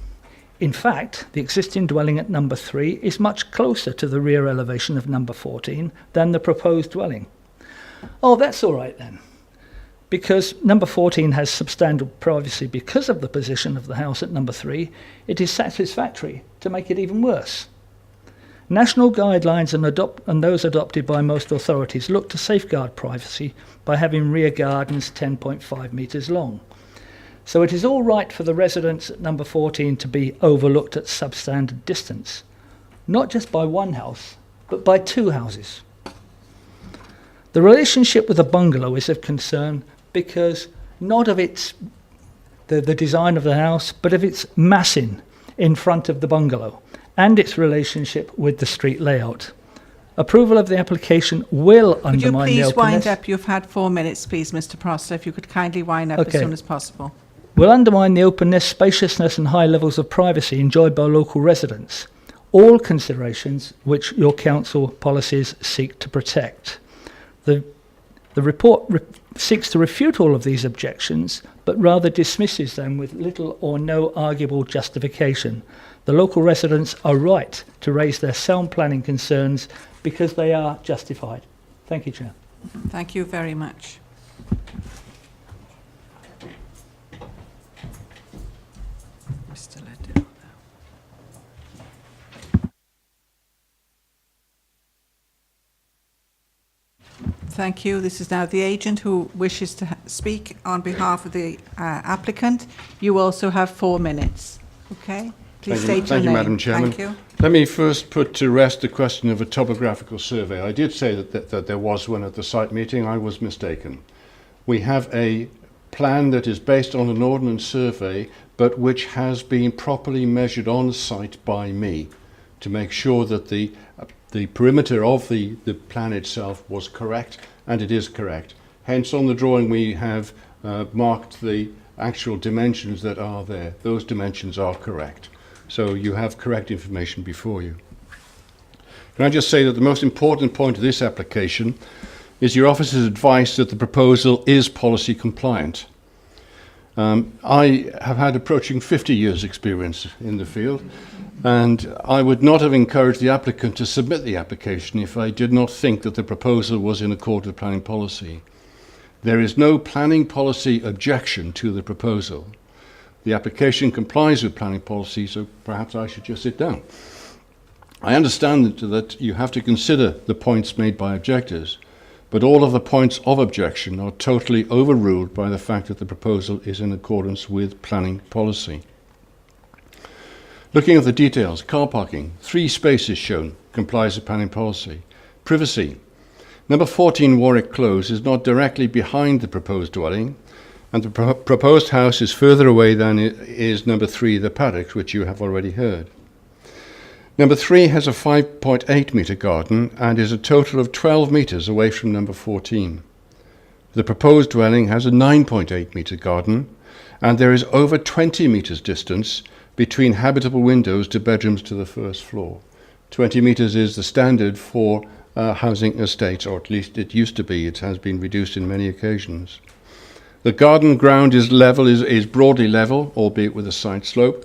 In fact, the existing dwelling at number 3 is much closer to the rear elevation of number 14 than the proposed dwelling. Oh, that's all right then, because number 14 has substantial privacy because of the position of the house at number 3, it is satisfactory to make it even worse. National guidelines and those adopted by most authorities look to safeguard privacy by having rear gardens 10.5 metres long. So it is all right for the residents at number 14 to be overlooked at substandard distance, not just by one house, but by 2 houses. The relationship with the bungalow is of concern because not of its the design of the house, but of its massing in front of the bungalow and its relationship with the street layout. Approval of the application will undermine the openness. Could you please wind up? You've had 4 minutes, please, Mr. Prosser. If you could kindly wind up as soon as possible. Will undermine the openness, spaciousness and high levels of privacy enjoyed by local residents, all considerations which your council policies seek to protect. The report seeks to refute all of these objections, but rather dismisses them with little or no arguable justification. The local residents are right to raise their sound planning concerns because they are justified. Thank you, Chair. Thank you very much. Mr. Liddell. Thank you. This is now the agent who wishes to speak on behalf of the applicant. You also have 4 minutes. Okay? Please state your name. Thank you, Madam Chairman. Thank you. Let me first put to rest the question of a topographical survey. I did say that there was one at the site meeting. I was mistaken. We have a plan that is based on an ordnance survey, but which has been properly measured on site by me to make sure that the perimeter of the plan itself was correct, and it is correct. Hence, on the drawing we have marked the actual dimensions that are there. Those dimensions are correct. So you have correct information before you. Can I just say that the most important point of this application is your office's advice that the proposal is policy compliant. I have had approaching 50 years experience in the field, and I would not have encouraged the applicant to submit the application if I did not think that the proposal was in accord with planning policy. There is no planning policy objection to the proposal. The application complies with planning policy, so perhaps I should just sit down. I understand that you have to consider the points made by objectors, but all of the points of objection are totally overruled by the fact that the proposal is in accordance with planning policy. Looking at the details, car parking, 3 spaces shown, complies with planning policy. Privacy. Number 14 Warwick Close is not directly behind the proposed dwelling, and the proposed house is further away than is number 3, the Paddocks, which you have already heard. Number 3 has a 5.8 metre garden and is a total of 12 metres away from number 14. The proposed dwelling has a 9.8 metre garden, and there is over 20 metres distance between habitable windows to bedrooms to the first floor. 20 metres is the standard for housing estates, or at least it used to be. It has been reduced in many occasions. The garden ground is broadly level, albeit with a side slope.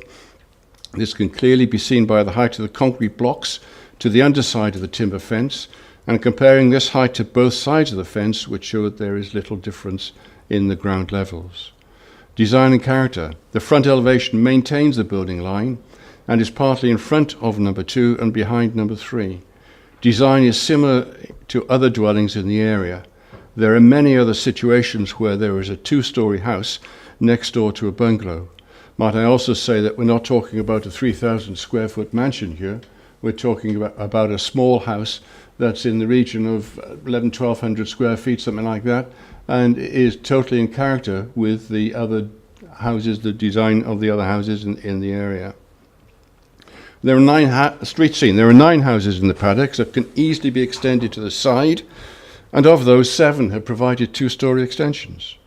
This can clearly be seen by the height of the concrete blocks to the underside of the timber fence, and comparing this height to both sides of the fence would show that there is little difference in the ground levels. Design and character. The front elevation maintains the building line and is partly in front of number 2 and behind number 3. Design is similar to other dwellings in the area. There are many other situations where there is a 2-storey house next door to a bungalow. Might I also say that we're not talking about a 3,000 square foot mansion here. We're talking about a small house that's in the region of 1,100-1,200 square feet, something like that, and is totally in character with the other houses, the design of the other houses in the area. There are 9 street scene. There are 9 houses in the paddocks that can easily be extended to the side, and of those, 7 have provided 2-storey extensions.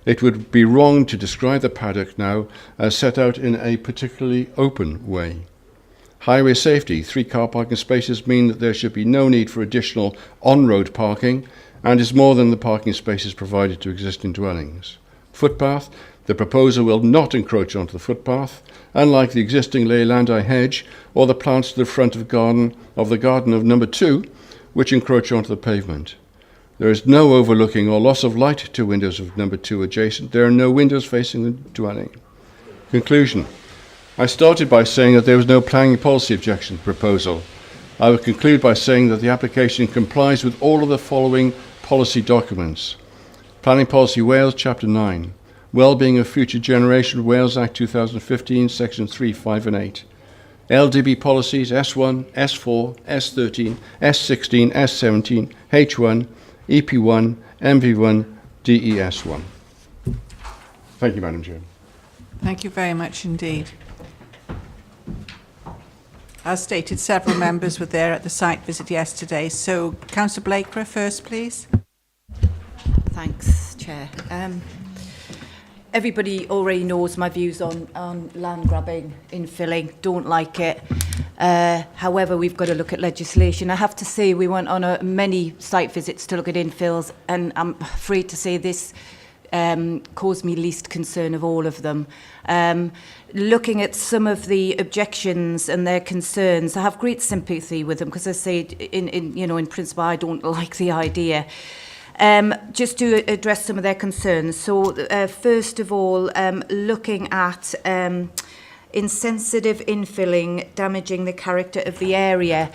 It would be wrong to describe the paddock now as set out in a particularly open way. Highway safety, 3 car parking spaces mean that there should be no need for additional on-road parking and is more than the parking spaces provided to existing dwellings. Footpath, the proposal will not encroach onto the footpath, unlike the existing Leylandii hedge or the plants to the front of the garden of number 2, which encroach onto the pavement. There is no overlooking or loss of light to windows of number 2 adjacent. There are no windows facing the dwelling. Conclusion. I started by saying that there was no planning policy objection to the proposal. I will conclude by saying that the application complies with all of the following policy documents. Planning Policy Wales, Chapter 9. Wellbeing of Future Generation, Wales Act 2015, Sections 3, 5 and 8. LDB policies S1, S4, S13, S16, S17, H1, EP1, MV1, DES1. Thank you, Madam Chair. Thank you very much indeed. As stated, several members were there at the site visit yesterday. So, Councillor Blakeborough first, please. Thanks, Chair. Everybody already knows my views on land grabbing, infilling, don't like it. However, we've got to look at legislation. I have to say we went on many site visits to look at infills, and I'm afraid to say this caused me least concern of all of them. Looking at some of the objections and their concerns, I have great sympathy with them because I say, in principle, I don't like the idea. Just to address some of their concerns. So, first of all, looking at insensitive infilling damaging the character of the area.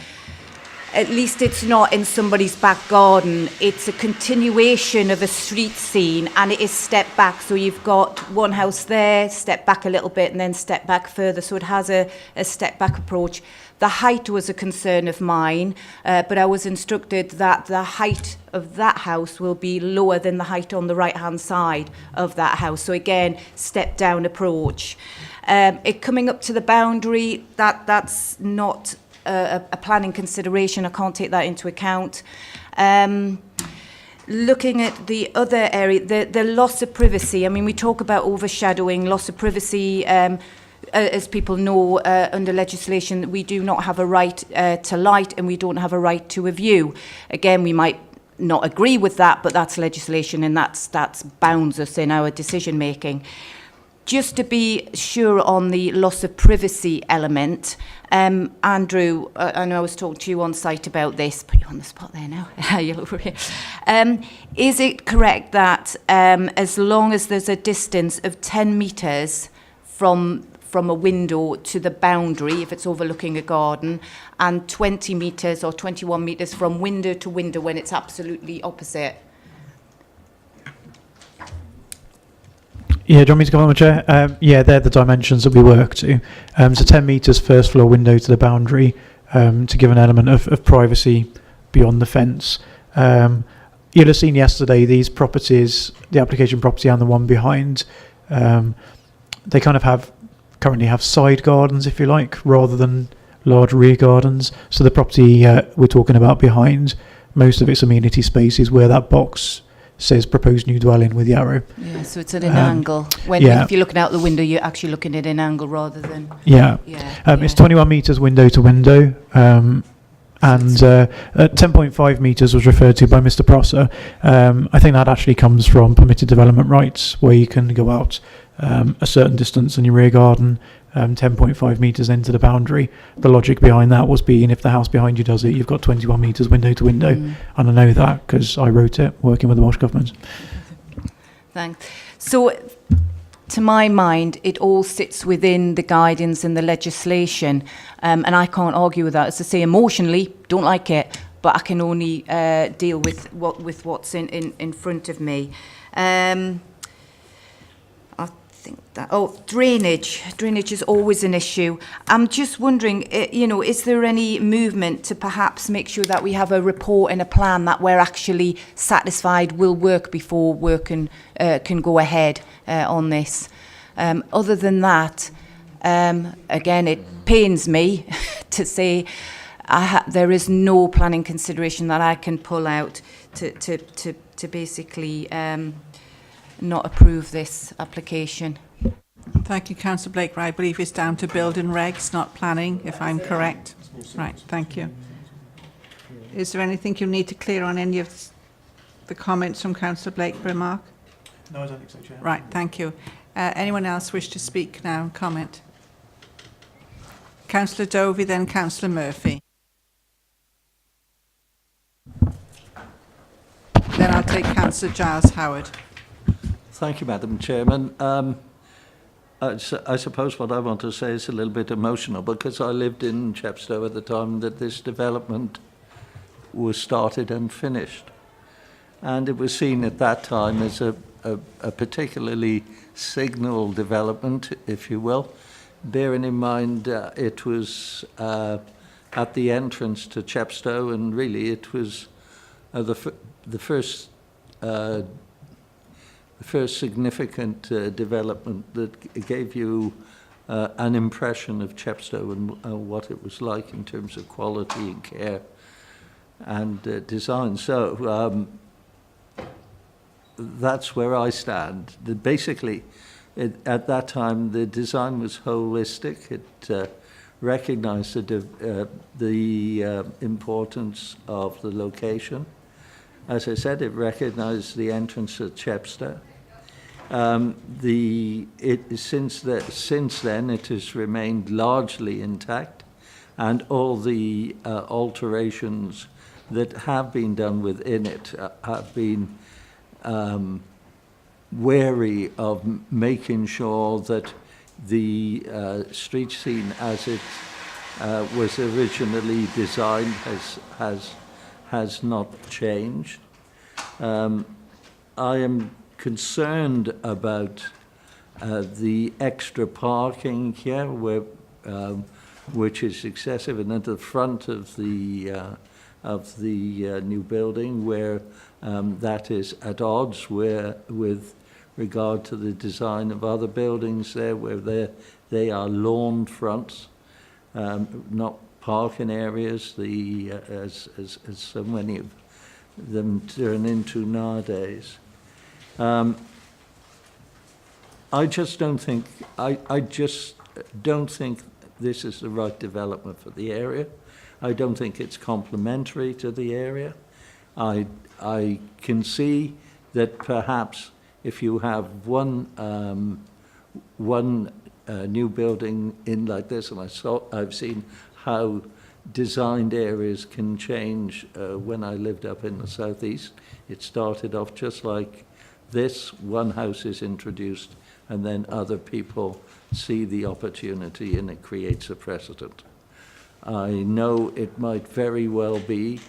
At least it's not in somebody's back garden. It's a continuation of a street scene, and it is step back. So you've got one house there, step back a little bit, and then step back further. So it has a step back approach. The height was a concern of mine, but I was instructed that the height of that house will be lower than the height on the right-hand side of that house. So again, step down approach. It coming up to the boundary, that's not a planning consideration. I can't take that into account. Looking at the other area, the loss of privacy. I mean, we talk about overshadowing, loss of privacy. As people know, under legislation, we do not have a right to light, and we don't have a right to a view. Again, we might not agree with that, but that's legislation, and that's bounds us in our decision making. Just to be sure on the loss of privacy element, Andrew, I know I was talking to you on site about this. Put you on the spot there now. You're over here. Is it correct that as long as there's a distance of 10 metres from a window to the boundary, if it's overlooking a garden, and 20 metres or 21 metres from window to window when it's absolutely opposite? Yeah, do you want me to come on, Chair? Yeah, they're the dimensions that we work to. So 10 metres first floor window to the boundary to give an element of privacy beyond the fence. You'll have seen yesterday these properties, the application property and the one behind, they kind of currently have side gardens, if you like, rather than large rear gardens. So the property we're talking about behind, most of its amenity space is where that box says proposed new dwelling with the arrow. Yeah, so it's at an angle. If you're looking out the window, you're actually looking at an angle rather than... It's 21 metres window to window, and 10.5 metres was referred to by Mr Prosser. I think that actually comes from permitted development rights, where you can go out a certain distance in your rear garden, 10.5 metres into the boundary. The logic behind that was being if the house behind you does it, you've got 21 metres window to window. And I know that because I wrote it working with the Welsh Government. Thanks. So, to my mind, it all sits within the guidance and the legislation, and I can't argue with that. As I say, emotionally, don't like it, but I can only deal with what's in front of me. Drainage. Drainage is always an issue. I'm just wondering, is there any movement to perhaps make sure that we have a report and a plan that we're actually satisfied will work before work can go ahead on this? Other than that, Again, it pains me to say there is no planning consideration that I can pull out to basically not approve this application. Thank you, Councillor Blake. I believe it's down to building regs, not planning, if I'm correct. Right, thank you. Is there anything you need to clear on any of the comments from Councillor Blake, Brimark? No, I don't think so, Chair. Right, thank you. Anyone else wish to speak now and comment? Councillor Dovey, then Councillor Murphy. Then I'll take Councillor Giles Howard. Thank you, Madam Chairman. I suppose what I want to say is a little bit emotional because I lived in Chepstow at the time that this development was started and finished. And it was seen at that time as a particularly signal development, if you will. Bearing in mind it was at the entrance to Chepstow, and really it was the first significant development that gave you an impression of Chepstow and what it was like in terms of quality and care and design. So that's where I stand. Basically, at that time, the design was holistic. It recognized the importance of the location. As I said, it recognized the entrance at Chepstow. Since then, it has remained largely intact, and all the alterations that have been done within it have been wary of making sure that the street scene as it was originally designed has not changed. I am concerned about the extra parking here, which is excessive, and at the front of the new building, where that is at odds with regard to the design of other buildings there, where they are lawn fronts, not parking areas, as so many of them turn into nowadays. I just don't think this is the right development for the area. I don't think it's complementary to the area. I can see that perhaps if you have one new building in like this, and I've seen how designed areas can change. When I lived up in the southeast, it started off just like this. One house is introduced, and then other people see the opportunity, and it creates a precedent. I know it might very well be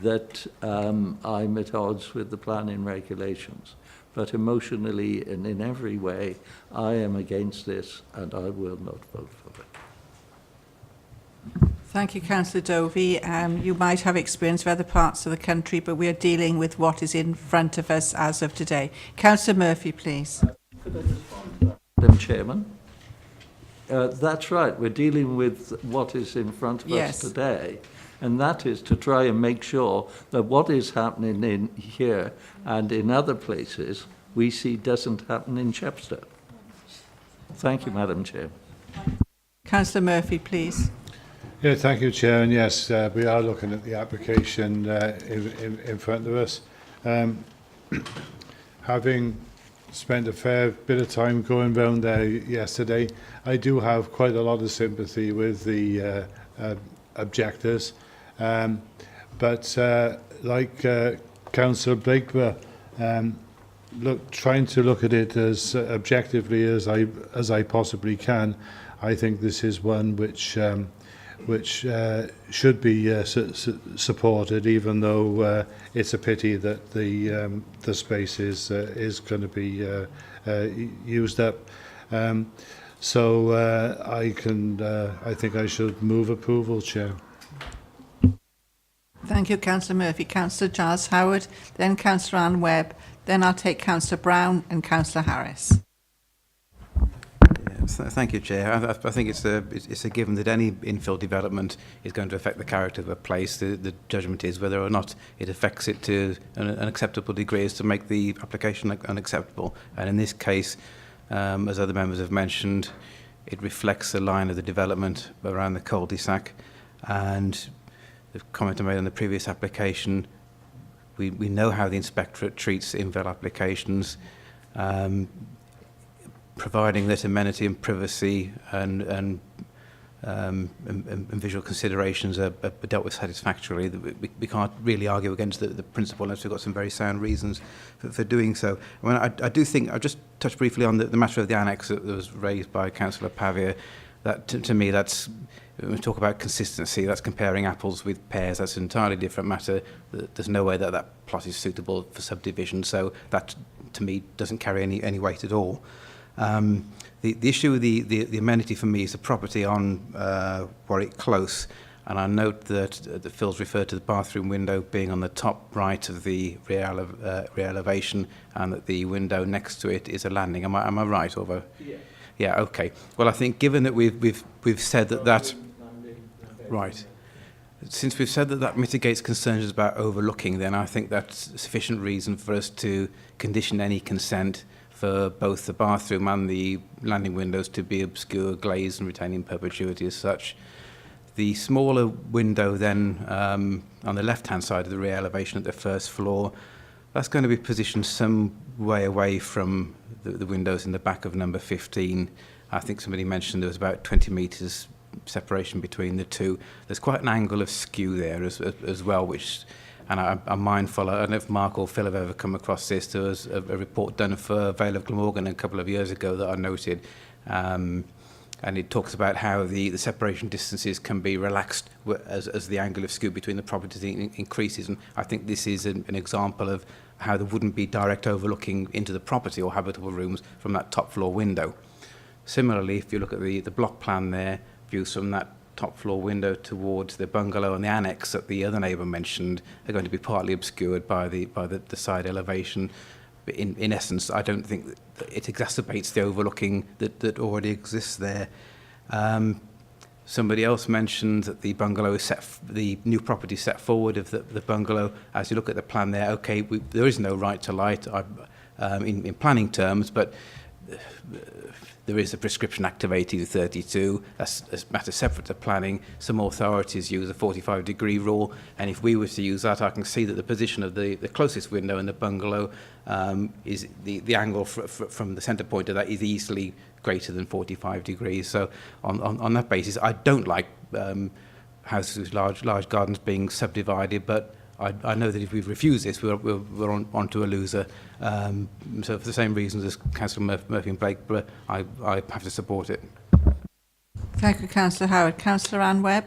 that I'm at odds with the planning regulations, but emotionally and in every way, I am against this, and I will not vote for it. Thank you, Councillor Dovey. You might have experience of other parts of the country, but we are dealing with what is in front of us as of today. Councillor Murphy, please. Madam Chairman, that's right. We're dealing with what is in front of us today, and that is to try and make sure that what is happening in here and in other places we see doesn't happen in Chepstow. Thank you, Madam Chair. Councillor Murphy, please. Yeah, thank you, Chair. And yes, we are looking at the application in front of us. Having spent a fair bit of time going round there yesterday, I do have quite a lot of sympathy with the objectors. But like Councillor Blakeborough, trying to look at it as objectively as I possibly can, I think this is one which should be supported, even though it's a pity that the space is going to be used up. So I think I should move approval, Chair. Thank you, Councillor Murphy. Councillor Giles Howard, then Councillor Anne Webb, then I'll take Councillor Brown and Councillor Harris. Thank you, Chair. I think it's a given that any infill development is going to affect the character of a place. The judgment is whether or not it affects it to an acceptable degree as to make the application unacceptable. And in this case, as other members have mentioned, it reflects the line of the development around the cul-de-sac. And the comment I made on the previous application, we know how the inspectorate treats infill applications. Providing that amenity and privacy and visual considerations are dealt with satisfactorily, we can't really argue against the principle unless we've got some very sound reasons for doing so. I mean, I do think, I'll just touch briefly on the matter of the annex that was raised by Councillor Pavia. That, to me, that's, when we talk about consistency, that's comparing apples with pears. That's an entirely different matter. There's no way that plot is suitable for subdivision, so that, to me, doesn't carry any weight at all. The issue with the amenity for me is the property on Warwick Close, and I note that Phil's referred to the bathroom window being on the top right of the rear elevation, and that the window next to it is a landing. Am I right, Orvo? Yeah. Yeah. Okay. Well, I think given that we've said that right. Since we've said that mitigates concerns about overlooking, then I think that's sufficient reason for us to condition any consent for both the bathroom and the landing windows to be obscure, glazed and retaining perpetuity as such. The smaller window then on the left-hand side of the rear elevation at the first floor, that's going to be positioned some way away from the windows in the back of number 15. I think somebody mentioned there was about 20 metres separation between the two. There's quite an angle of skew there as well, which... And I'm mindful, I don't know if Mark or Phil have ever come across this. There was a report done for Vale of Glamorgan a couple of years ago that I noted. And it talks about how the separation distances can be relaxed as the angle of skew between the properties increases. And I think this is an example of how there wouldn't be direct overlooking into the property or habitable rooms from that top floor window. Similarly, if you look at the block plan there, views from that top floor window towards the bungalow and the annex that the other neighbour mentioned are going to be partly obscured by the side elevation. But in essence, I don't think that it exacerbates the overlooking that already exists there. Somebody else mentioned that the bungalow is the new property set forward of the bungalow. As you look at the plan there, okay, there is no right to light in planning terms, but there is a Prescription Act of 1832. That's a matter separate to planning. Some authorities use a 45-degree rule, and if we were to use that, I can see that the position of the closest window in the bungalow is the angle from the centre point of that is easily greater than 45 degrees. So on that basis, I don't like houses with large gardens being subdivided, but I know that if we refuse this, we're on to a loser. So for the same reasons as Councillor Murphy and Blake, but I have to support it. Thank you, Councillor Howard. Councillor Anne Webb.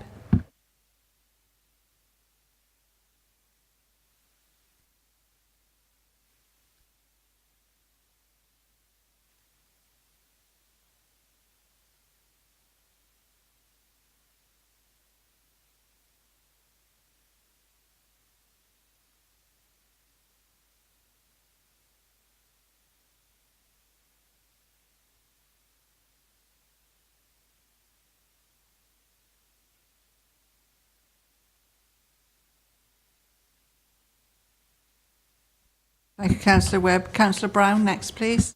Thank you, Councillor Webb. Councillor Brown, next, please.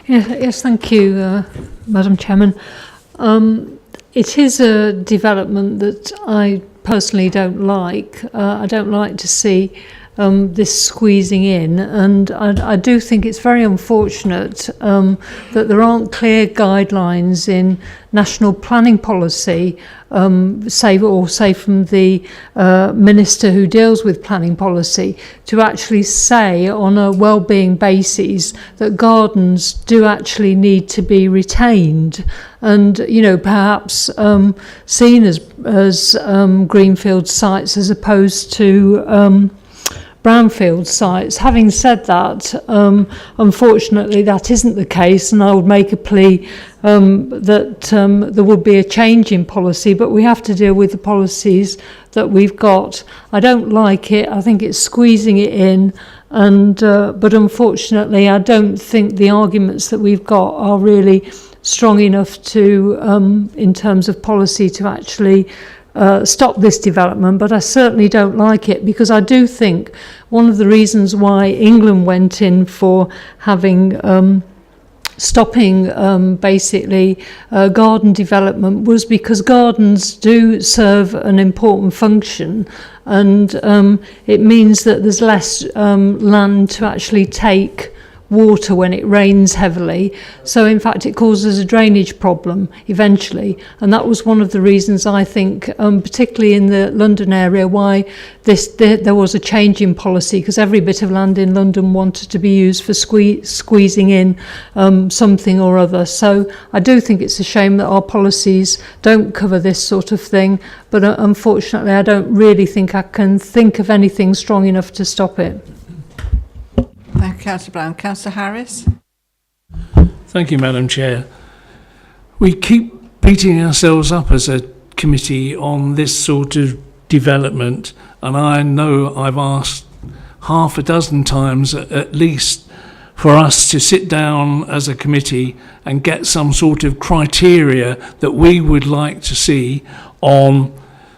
Yes, thank you, Madam Chairman. It is a development that I personally don't like. I don't like to see this squeezing in, and I do think it's very unfortunate that there aren't clear guidelines in national planning policy, say from the minister who deals with planning policy, to actually say on a well-being basis that gardens do actually need to be retained and, you know, perhaps seen as greenfield sites as opposed to brownfield sites. Having said that, unfortunately that isn't the case, and I would make a plea that there would be a change in policy, but we have to deal with the policies that we've got. I don't like it. I think it's squeezing it in, and but unfortunately I don't think the arguments that we've got are really strong enough to, in terms of policy, to actually stop this development, but I certainly don't like it, because I do think one of the reasons why England went in for having stopping basically garden development was because gardens do serve an important function, and it means that there's less land to actually take water when it rains heavily. So in fact it causes a drainage problem eventually, and that was one of the reasons I think, particularly in the London area, why there was a change in policy, because every bit of land in London wanted to be used for squeezing in something or other. So I do think it's a shame that our policies don't cover this sort of thing, but unfortunately I don't really think I can think of anything strong enough to stop it. Thank you, Councillor Brown. Councillor Harris? Thank you, Madam Chair. We keep beating ourselves up as a committee on this sort of development, and I know I've asked half a dozen times at least for us to sit down as a committee and get some sort of criteria that we would like to see on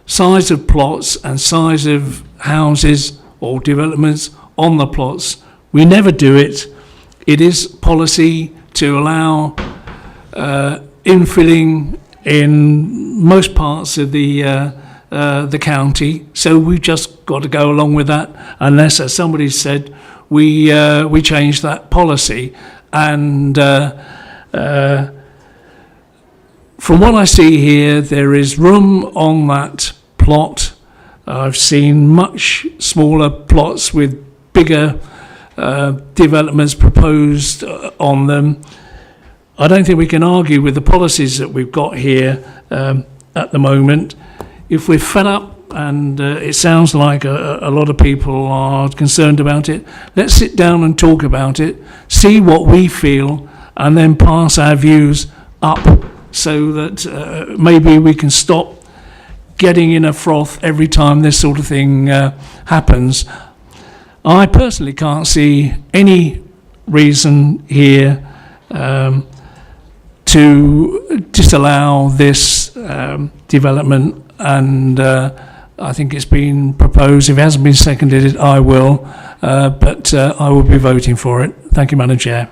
size of plots and size of houses or developments on the plots. We never do it. It is policy to allow infilling in most parts of the county, so we've just got to go along with that, unless, as somebody said, we change that policy. And from what I see here, there is room on that plot. I've seen much smaller plots with bigger developments proposed on them. I don't think we can argue with the policies that we've got here at the moment. If we're fed up, and it sounds like a lot of people are concerned about it, let's sit down and talk about it, see what we feel, and then pass our views up, so that maybe we can stop getting in a froth every time this sort of thing happens. I personally can't see any reason here to disallow this development, and I think it's been proposed. If it hasn't been seconded, I will, but I will be voting for it. Thank you, Madam Chair.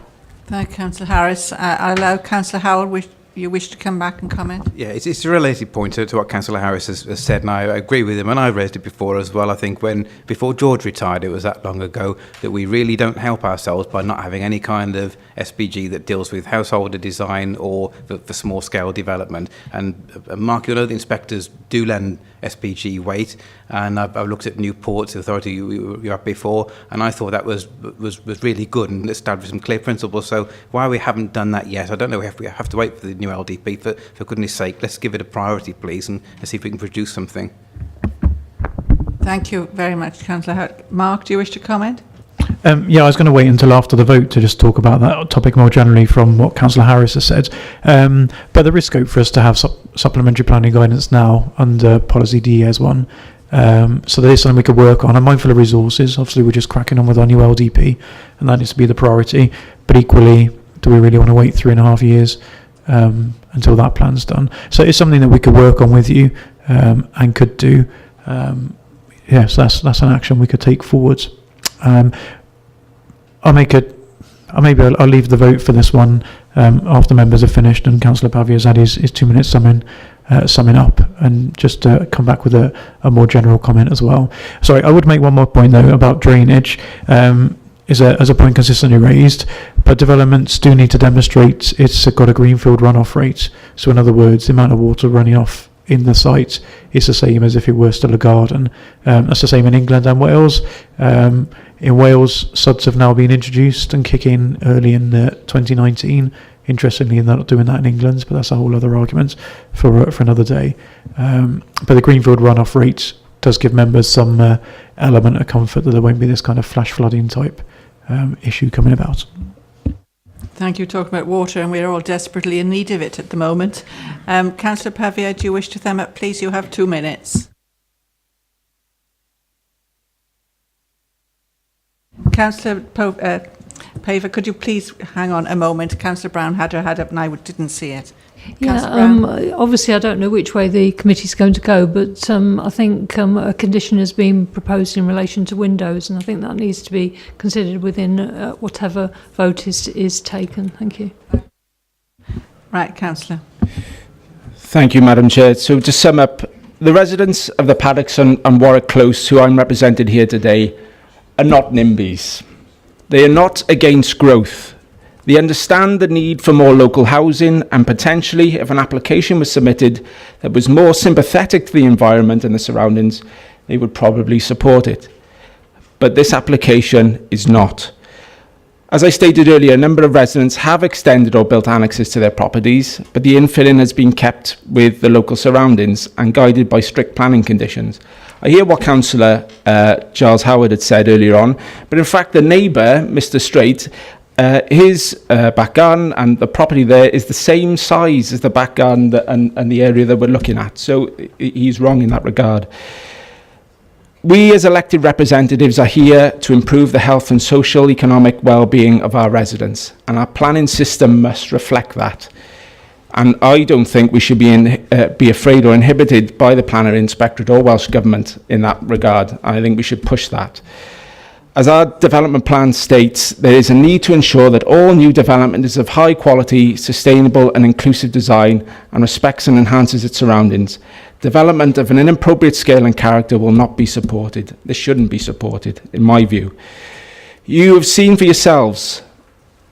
Thank you, Councillor Harris. I allow Councillor Howell, you wish to come back and comment? Yeah, it's a related point to what Councillor Harris has said, and I agree with him, and I raised it before as well. I think before George retired, it was that long ago, that we really don't help ourselves by not having any kind of SPG that deals with householder design or for small scale development. And Mark, you know the inspectors do lend SPG weight, and I've looked at Newport's authority you were at before, and I thought that was really good and established some clear principles. So why we haven't done that yet, I don't know. We have to wait for the new LDP. For goodness sake, let's give it a priority, please, and see if we can produce something. Thank you very much, Councillor Howell. Mark, do you wish to comment? Yeah, I was going to wait until after the vote to just talk about that topic more generally from what Councillor Harris has said. But there is scope for us to have supplementary planning guidance now under policy DES 1. So there is something we could work on. I'm mindful of resources. Obviously, we're just cracking on with our new LDP, and that needs to be the priority. But equally, do we really want to wait 3.5 years until that plan's done? So it's something that we could work on with you and could do. Yes, that's an action we could take forwards. I'll leave the vote for this one after members have finished and Councillor Pavia's had his 2 minutes summing up, and just come back with a more general comment as well. Sorry, I would make one more point though about drainage. As a point consistently raised, but developments do need to demonstrate it's got a greenfield runoff rate. So in other words, the amount of water running off in the site is the same as if it were still a garden. That's the same in England and Wales. In Wales, SUDs have now been introduced and kick in early in 2019. Interestingly, they're not doing that in England, but that's a whole other argument for another day. But the greenfield runoff rate does give members some element of comfort that there won't be this kind of flash flooding type issue coming about. Thank you. Talking about water, and we're all desperately in need of it at the moment. Councillor Pavia, do you wish to thumb up, please? You have 2 minutes. Councillor Paver, could you please hang on a moment? Councillor Brown had her hand up and I didn't see it. Yeah, Councillor Brown? obviously I don't know which way the committee's going to go, but I think a condition has been proposed in relation to windows, and I think that needs to be considered within whatever vote is taken. Thank you. Right, Councillor. Thank you, Madam Chair. So to sum up, the residents of the Paddocks and Warwick Close, who I'm represented here today, are not NIMBYs. They are not against growth. They understand the need for more local housing, and potentially, if an application was submitted that was more sympathetic to the environment and the surroundings, they would probably support it. But this application is not. As I stated earlier, a number of residents have extended or built annexes to their properties, but the infilling has been kept with the local surroundings and guided by strict planning conditions. I hear what Councillor Giles Howard had said earlier on, but in fact the neighbour, Mr Straight, his back garden and the property there is the same size as the back garden and the area that we're looking at, so he's wrong in that regard. We as elected representatives are here to improve the health and social economic well-being of our residents, and our planning system must reflect that. And I don't think we should be afraid or inhibited by the Planning Inspectorate or Welsh Government in that regard. I think we should push that. As our development plan states, there is a need to ensure that all new development is of high quality, sustainable and inclusive design and respects and enhances its surroundings. Development of an inappropriate scale and character will not be supported. This shouldn't be supported, in my view. You have seen for yourselves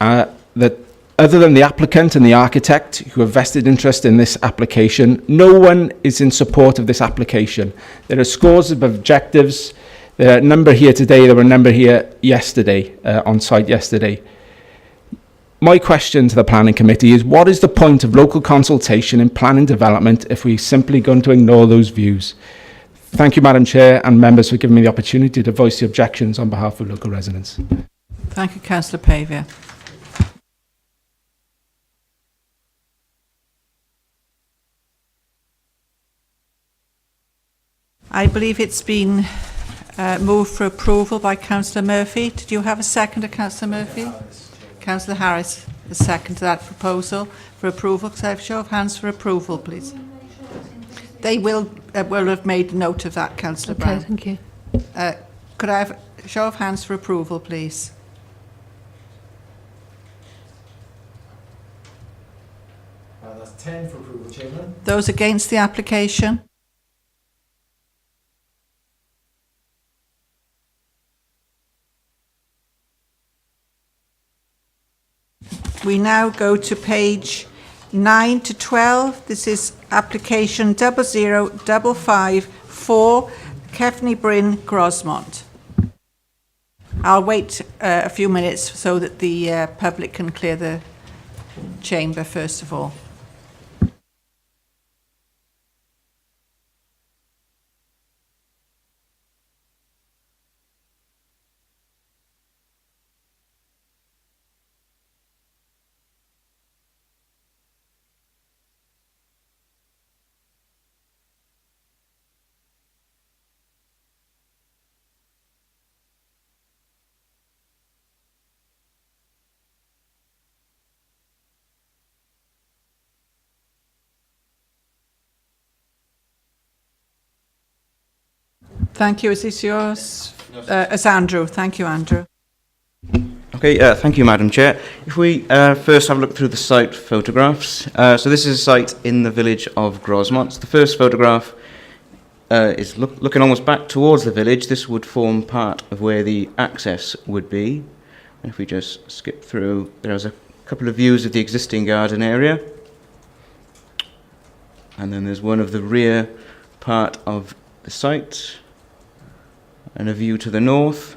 that other than the applicant and the architect who have vested interest in this application, no one is in support of this application. There are scores of objectives. There are a number here today, there were a number here yesterday, on site yesterday. My question to the Planning Committee is, what is the point of local consultation in planning development if we're simply going to ignore those views? Thank you, Madam Chair and members, for giving me the opportunity to voice the objections on behalf of local residents. Thank you, Councillor Pavia. I believe it's been moved for approval by Councillor Murphy. Did you have a second to Councillor Murphy? Councillor Harris, a second to that proposal for approval. Could I have a show of hands for approval, please? They will have made note of that, Councillor Brown. Okay, thank you. Could I have a show of hands for approval, please? That's 10 for approval, Chairman. Those against the application? We now go to page 9 to 12. This is application 00554, Kefney Bryn, Grosmont. I'll wait a few minutes so that the public can clear the chamber first of all. Thank you. Is this yours? It's Andrew. Thank you, Andrew. Okay, thank you, Madam Chair. If we first have a look through the site photographs. So this is a site in the village of Grosmont. So the first photograph is looking almost back towards the village. This would form part of where the access would be. And if we just skip through, there's a couple of views of the existing garden area. And then there's one of the rear part of the site. And a view to the north.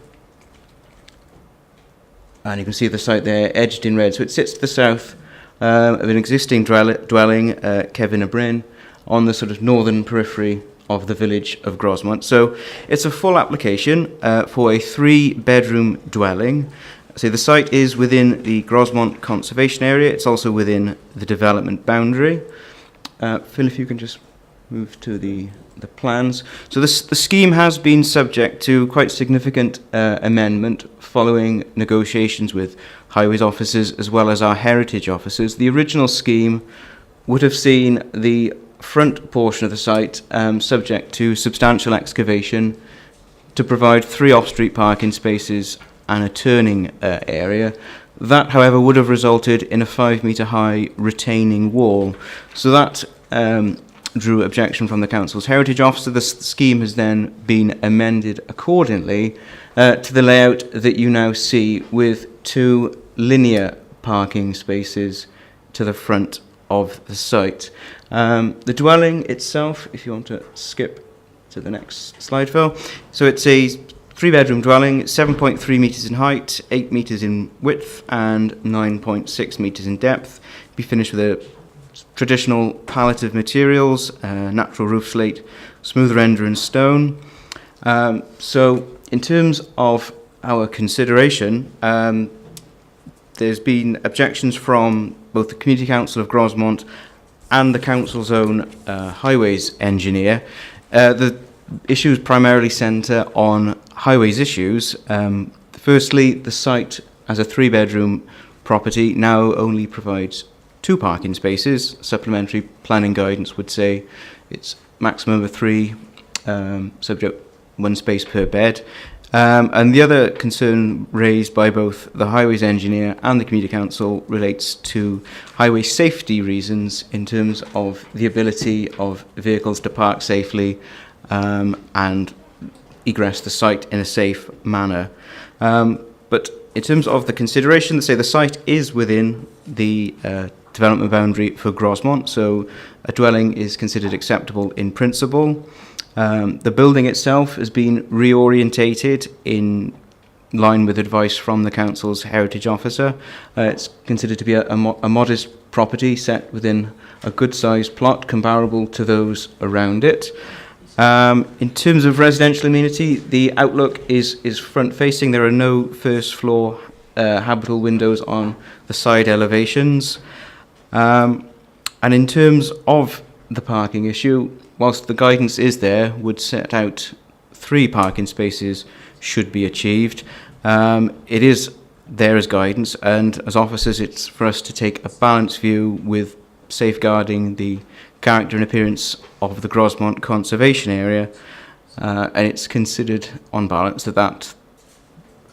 And you can see the site there edged in red. So it sits to the south of an existing dwelling, Kevin Bryn, on the sort of northern periphery of the village of Grosmont. So it's a full application for a 3-bedroom dwelling. So the site is within the Grosmont Conservation Area. It's also within the development boundary. Phil, if you can just move to the plans. So the scheme has been subject to quite significant amendment following negotiations with highways officers as well as our heritage officers. The original scheme would have seen the front portion of the site subject to substantial excavation to provide 3 off-street parking spaces and a turning area. That, however, would have resulted in a 5-metre high retaining wall. So that drew objection from the council's heritage officer. The scheme has then been amended accordingly to the layout that you now see, with 2 linear parking spaces to the front of the site. The dwelling itself, if you want to skip to the next slide, Phil. So it's a 3-bedroom dwelling, 7.3 metres in height, 8 metres in width, and 9.6 metres in depth. Be finished with a traditional palette of materials, natural roof slate, smooth render and stone. So in terms of our consideration, there's been objections from both the Community Council of Grosmont and the Council's own highways engineer. The issues primarily centre on highways issues. Firstly, the site as a 3-bedroom property now only provides 2 parking spaces. Supplementary planning guidance would say it's maximum of 3, subject 1 space per bed. And the other concern raised by both the highways engineer and the Community Council relates to highway safety reasons in terms of the ability of vehicles to park safely and egress the site in a safe manner. But in terms of the consideration, they say the site is within the development boundary for Grosmont, so a dwelling is considered acceptable in principle. The building itself has been reorientated in line with advice from the council's heritage officer. It's considered to be a modest property set within a good-sized plot comparable to those around it. In terms of residential amenity, the outlook is front-facing. There are no first-floor habitable windows on the side elevations. And in terms of the parking issue, whilst the guidance is there, would set out 3 parking spaces should be achieved. It is there as guidance, and as officers it's for us to take a balanced view with safeguarding the character and appearance of the Grosmont Conservation Area, and it's considered on balance that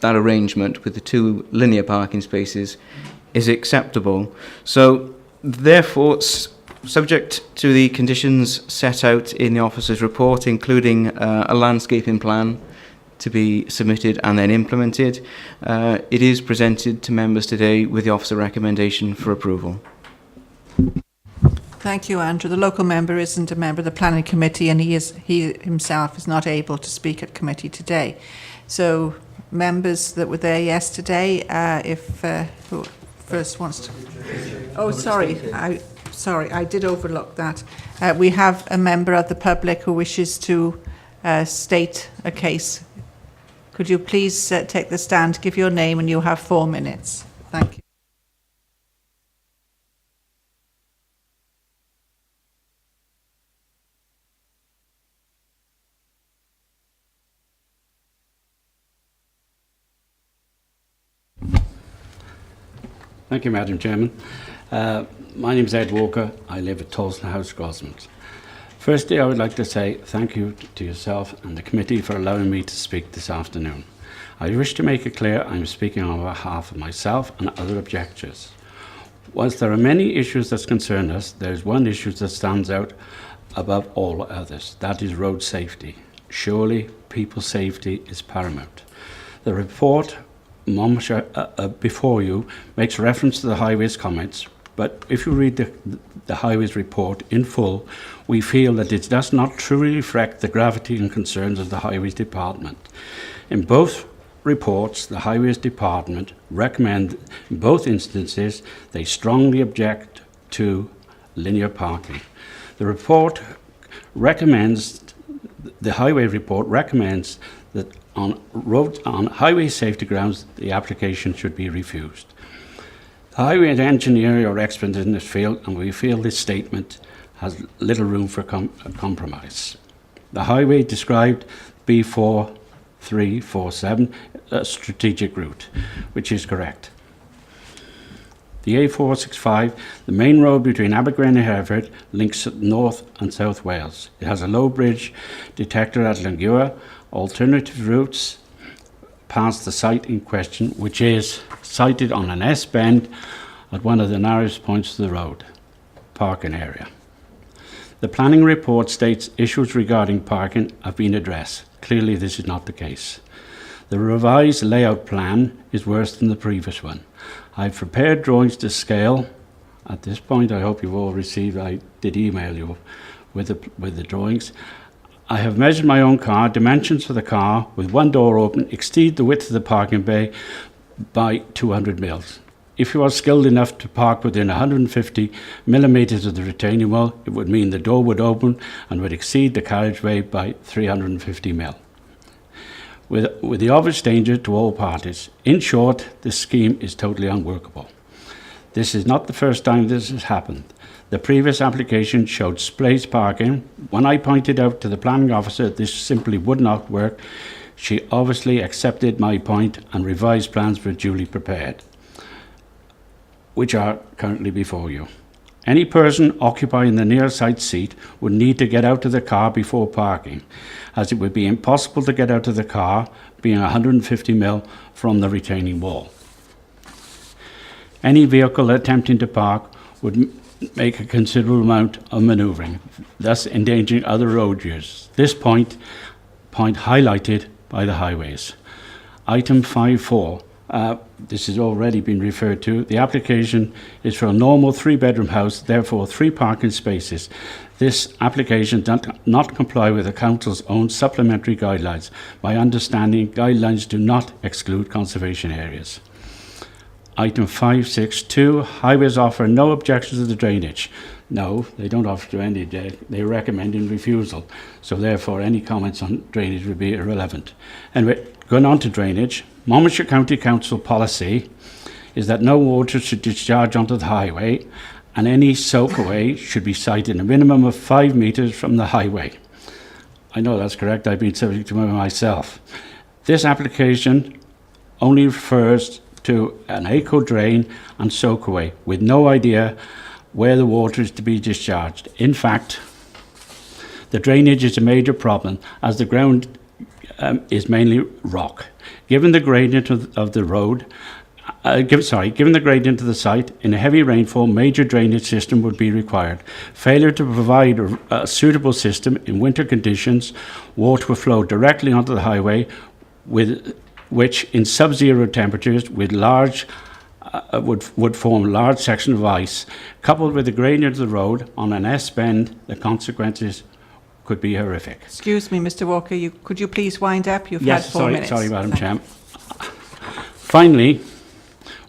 arrangement with the 2 linear parking spaces is acceptable. So therefore, subject to the conditions set out in the officer's report, including a landscaping plan to be submitted and then implemented, it is presented to members today with the officer recommendation for approval. Thank you, Andrew. The local member isn't a member of the planning committee, and he himself is not able to speak at committee today. So members that were there yesterday, who first wants to... Oh, sorry, I did overlook that. We have a member of the public who wishes to state a case. Could you please take the stand, give your name, and you'll have 4 minutes. Thank you. Thank you, Madam Chairman. My name is Ed Walker. I live at Tolson House, Grosmont. Firstly, I would like to say thank you to yourself and the committee for allowing me to speak this afternoon. I wish to make it clear I'm speaking on behalf of myself and other objectors. Whilst there are many issues that concern us, there is one issue that stands out above all others. That is road safety. Surely, people's safety is paramount. The report before you makes reference to the highways comments, but if you read the highways report in full, we feel that it does not truly reflect the gravity and concerns of the highways department. In both reports, the highways department recommend, in both instances, they strongly object to linear parking. The highway report recommends that on highway safety grounds, the application should be refused. The highway engineer or expert in this field, and we feel this statement has little room for compromise. The highway described B4347, a strategic route, which is correct. The A465, the main road between Abergwen and Hereford, links North and South Wales. It has a low bridge detector at Langua. Alternative routes past the site in question, which is sited on an S-bend at one of the narrowest points of the road, parking area. The planning report states issues regarding parking have been addressed. Clearly, this is not the case. The revised layout plan is worse than the previous one. I've prepared drawings to scale. At this point, I hope you've all received, I did email you with the drawings. I have measured my own car. Dimensions for the car with one door open exceed the width of the parking bay by 200 mils. If you are skilled enough to park within 150 millimetres of the retaining wall, it would mean the door would open and would exceed the carriageway by 350 mil. With the obvious danger to all parties. In short, this scheme is totally unworkable. This is not the first time this has happened. The previous application showed spaced parking. When I pointed out to the planning officer this simply would not work, she obviously accepted my point and revised plans were duly prepared, which are currently before you. Any person occupying the near side seat would need to get out of the car before parking, as it would be impossible to get out of the car being 150 mil from the retaining wall. Any vehicle attempting to park would make a considerable amount of manoeuvring, thus endangering other road users. This point highlighted by the highways. Item 5.4. This has already been referred to. The application is for a normal 3-bedroom house, therefore 3 parking spaces. This application does not comply with the Council's own supplementary guidelines. My understanding, guidelines do not exclude conservation areas. Item 5.6.2, highways offer no objections to the drainage. No, they don't offer any. They recommend in refusal. So therefore, any comments on drainage would be irrelevant. Anyway, going on to drainage, Monmouthshire County Council policy is that no water should discharge onto the highway, and any soak-away should be sited a minimum of 5 metres from the highway. I know that's correct. I've been subject to it myself. This application only refers to an eco drain and soak-away, with no idea where the water is to be discharged. In fact, the drainage is a major problem, as the ground is mainly rock. Given the gradient of the road, given the gradient of the site, in a heavy rainfall, major drainage system would be required. Failure to provide a suitable system in winter conditions, water will flow directly onto the highway, which in sub-zero temperatures would form a large section of ice. Coupled with the gradient of the road on an S-bend, the consequences could be horrific. Excuse me, Mr. Walker, could you please wind up? You've had 4 minutes. Sorry, Madam Chair. Finally,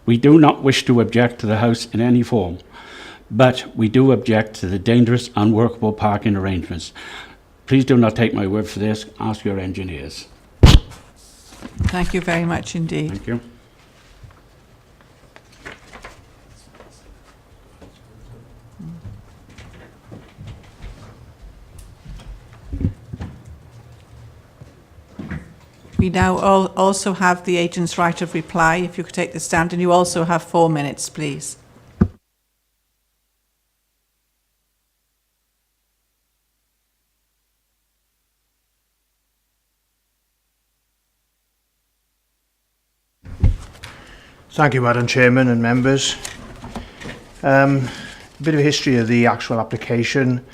we do not wish to object to the house in any form, but we do object to the dangerous, unworkable parking arrangements. Please do not take my word for this. Ask your engineers. Thank you very much indeed. Thank you. We now also have the agent's right of reply. If you could take the stand, and you also have 4 minutes, please. Thank you, Madam Chairman and members. A bit of a history of the actual application.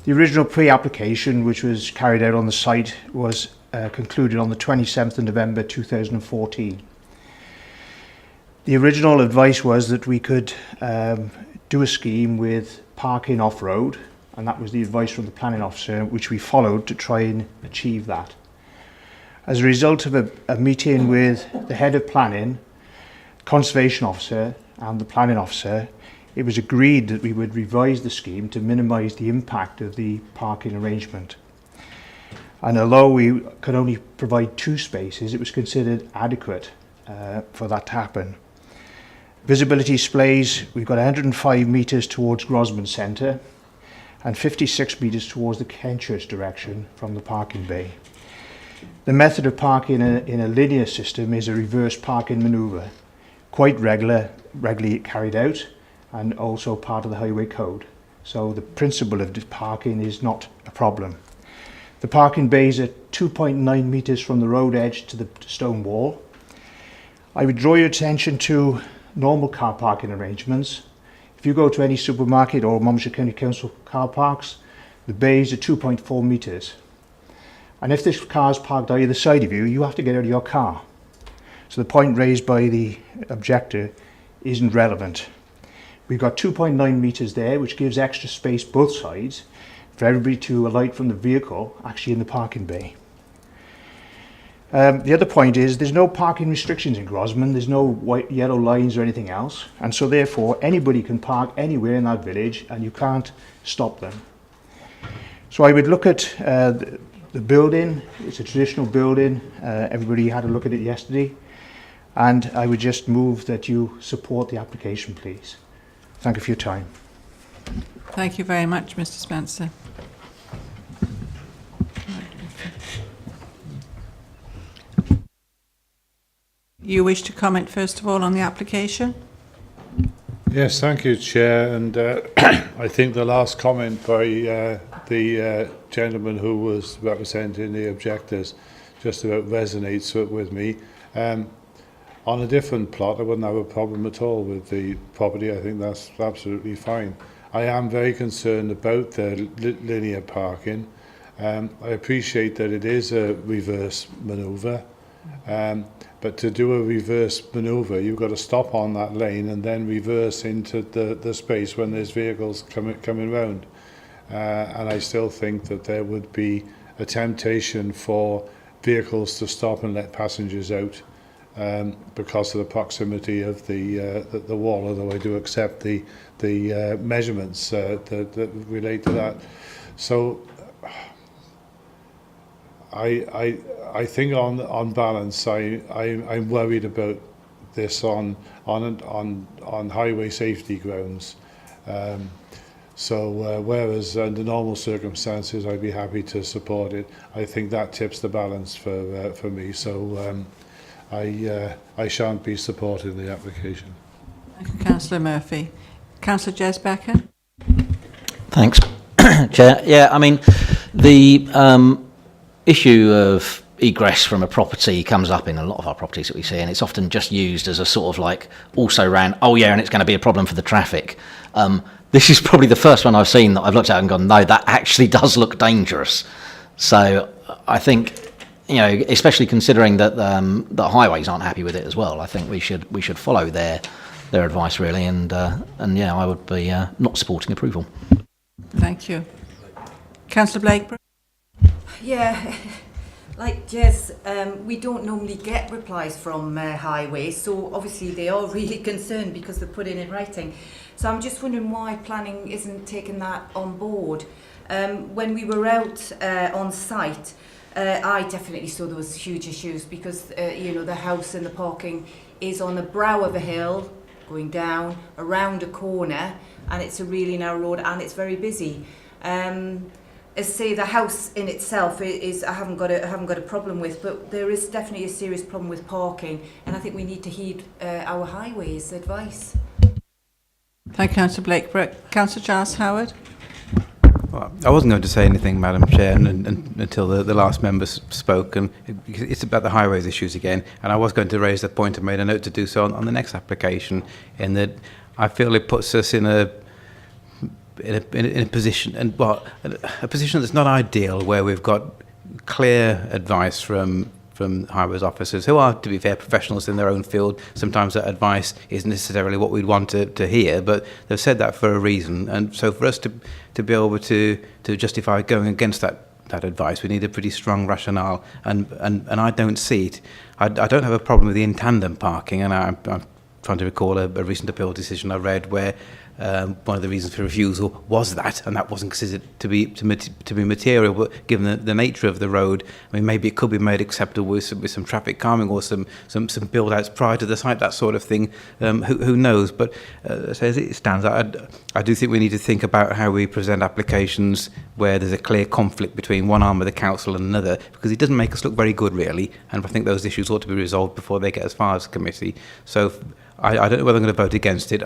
The original pre-application, which was carried out on the site, was concluded on the 27th of November 2014. The original advice was that we could do a scheme with parking off-road, and that was the advice from the planning officer, which we followed to try and achieve that. As a result of a meeting with the head of planning, conservation officer and the planning officer, it was agreed that we would revise the scheme to minimise the impact of the parking arrangement. And although we could only provide 2 spaces, it was considered adequate for that to happen. Visibility displays, we've got 105 metres towards Grosman Centre, and 56 metres towards the Kenchurch direction from the parking bay. The method of parking in a linear system is a reverse parking manoeuvre, quite regularly carried out, and also part of the highway code. So the principle of parking is not a problem. The parking bays are 2.9 metres from the road edge to the stone wall. I would draw your attention to normal car parking arrangements. If you go to any supermarket or Monmouthshire County Council car parks, the bays are 2.4 metres. And if this car is parked either side of you, you have to get out of your car. So the point raised by the objector isn't relevant. We've got 2.9 metres there, which gives extra space both sides for everybody to alight from the vehicle actually in the parking bay. The other point is there's no parking restrictions in Grosman. There's no white, yellow lines or anything else, and so therefore anybody can park anywhere in that village and you can't stop them. So I would look at the building. It's a traditional building. Everybody had a look at it yesterday, and I would just move that you support the application, please. Thank you for your time. Thank you very much, Mr. Spencer. You wish to comment first of all on the application? Yes, thank you, Chair. And I think the last comment by the gentleman who was representing the objectors just about resonates with me. On a different plot, I wouldn't have a problem at all with the property. I think that's absolutely fine. I am very concerned about the linear parking. I appreciate that it is a reverse manoeuvre. But to do a reverse manoeuvre, you've got to stop on that lane and then reverse into the space when there's vehicles coming round. And I still think that there would be a temptation for vehicles to stop and let passengers out because of the proximity of the wall, although I do accept the measurements that relate to that. So I think on balance, I'm worried about this on highway safety grounds. Whereas under normal circumstances I'd be happy to support it, I think that tips the balance for me. So I shan't be supporting the application. Thank you, Councillor Murphy. Councillor Jez Becker. Thanks, Chair. Yeah, I mean, the issue of egress from a property comes up in a lot of our properties that we see, and it's often just used as a sort of like also ran, oh yeah, and it's going to be a problem for the traffic. This is probably the first one I've seen that I've looked at and gone, no, that actually does look dangerous. So I think, you know, especially considering that that highways aren't happy with it as well, I think we should follow their advice really, and yeah, I would be not supporting approval. Thank you. Councillor Blakebrook. Yeah, like Jez, we don't normally get replies from highways, so obviously they are really concerned because they're put in writing. So I'm just wondering why planning isn't taking that on board. When we were out on site, I definitely saw there was huge issues because you know, the house and the parking is on the brow of a hill, going down around a corner, and it's a really narrow road and it's very busy. As say the house in itself is I haven't got a problem with, but there is definitely a serious problem with parking, and I think we need to heed our highways advice. Thank you, Councillor Blakebrook. Councillor Giles Howard. Well, I wasn't going to say anything, Madam Chair, until the last member spoke, and it's about the highways issues again, and I was going to raise the point and made a note to do so on the next application, in that I feel it puts us in a position, and well, a position that's not ideal, where we've got clear advice from highways officers who are, to be fair, professionals in their own field. Sometimes that advice isn't necessarily what we'd want to hear, but they've said that for a reason. And so for us to be able to justify going against that advice, we need a pretty strong rationale. And I don't see it. I don't have a problem with the in tandem parking, and I'm trying to recall a recent appeal decision I read where one of the reasons for refusal was that, and that wasn't considered to be material. But given the nature of the road, I mean, maybe it could be made acceptable with some traffic calming or some build outs prior to the site, that sort of thing. Who knows? But as it stands, I do think we need to think about how we present applications where there's a clear conflict between one arm of the council and another, because it doesn't make us look very good, really. And I think those issues ought to be resolved before they get as far as committee. So I don't know whether I'm going to vote against it.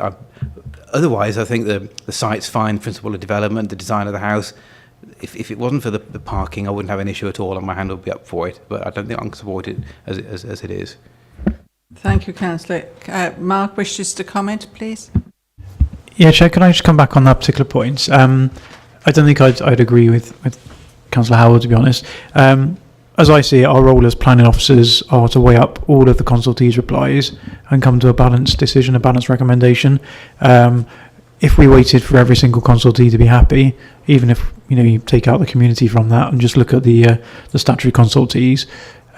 Otherwise, I think the site's fine, principle of development, the design of the house. If it wasn't for the parking, I wouldn't have an issue at all, and my hand would be up for it. But I don't think I can support it as it is. Thank you, Councillor. Mark wishes to comment, please. Yeah, Chair, can I just come back on that particular point? I don't think I'd agree with Councillor Howard, to be honest. As I see it, our role as planning officers are to weigh up all of the consultees' replies and come to a balanced decision, a balanced recommendation. If we waited for every single consultee to be happy, even if you take out the community from that and just look at the statutory consultees,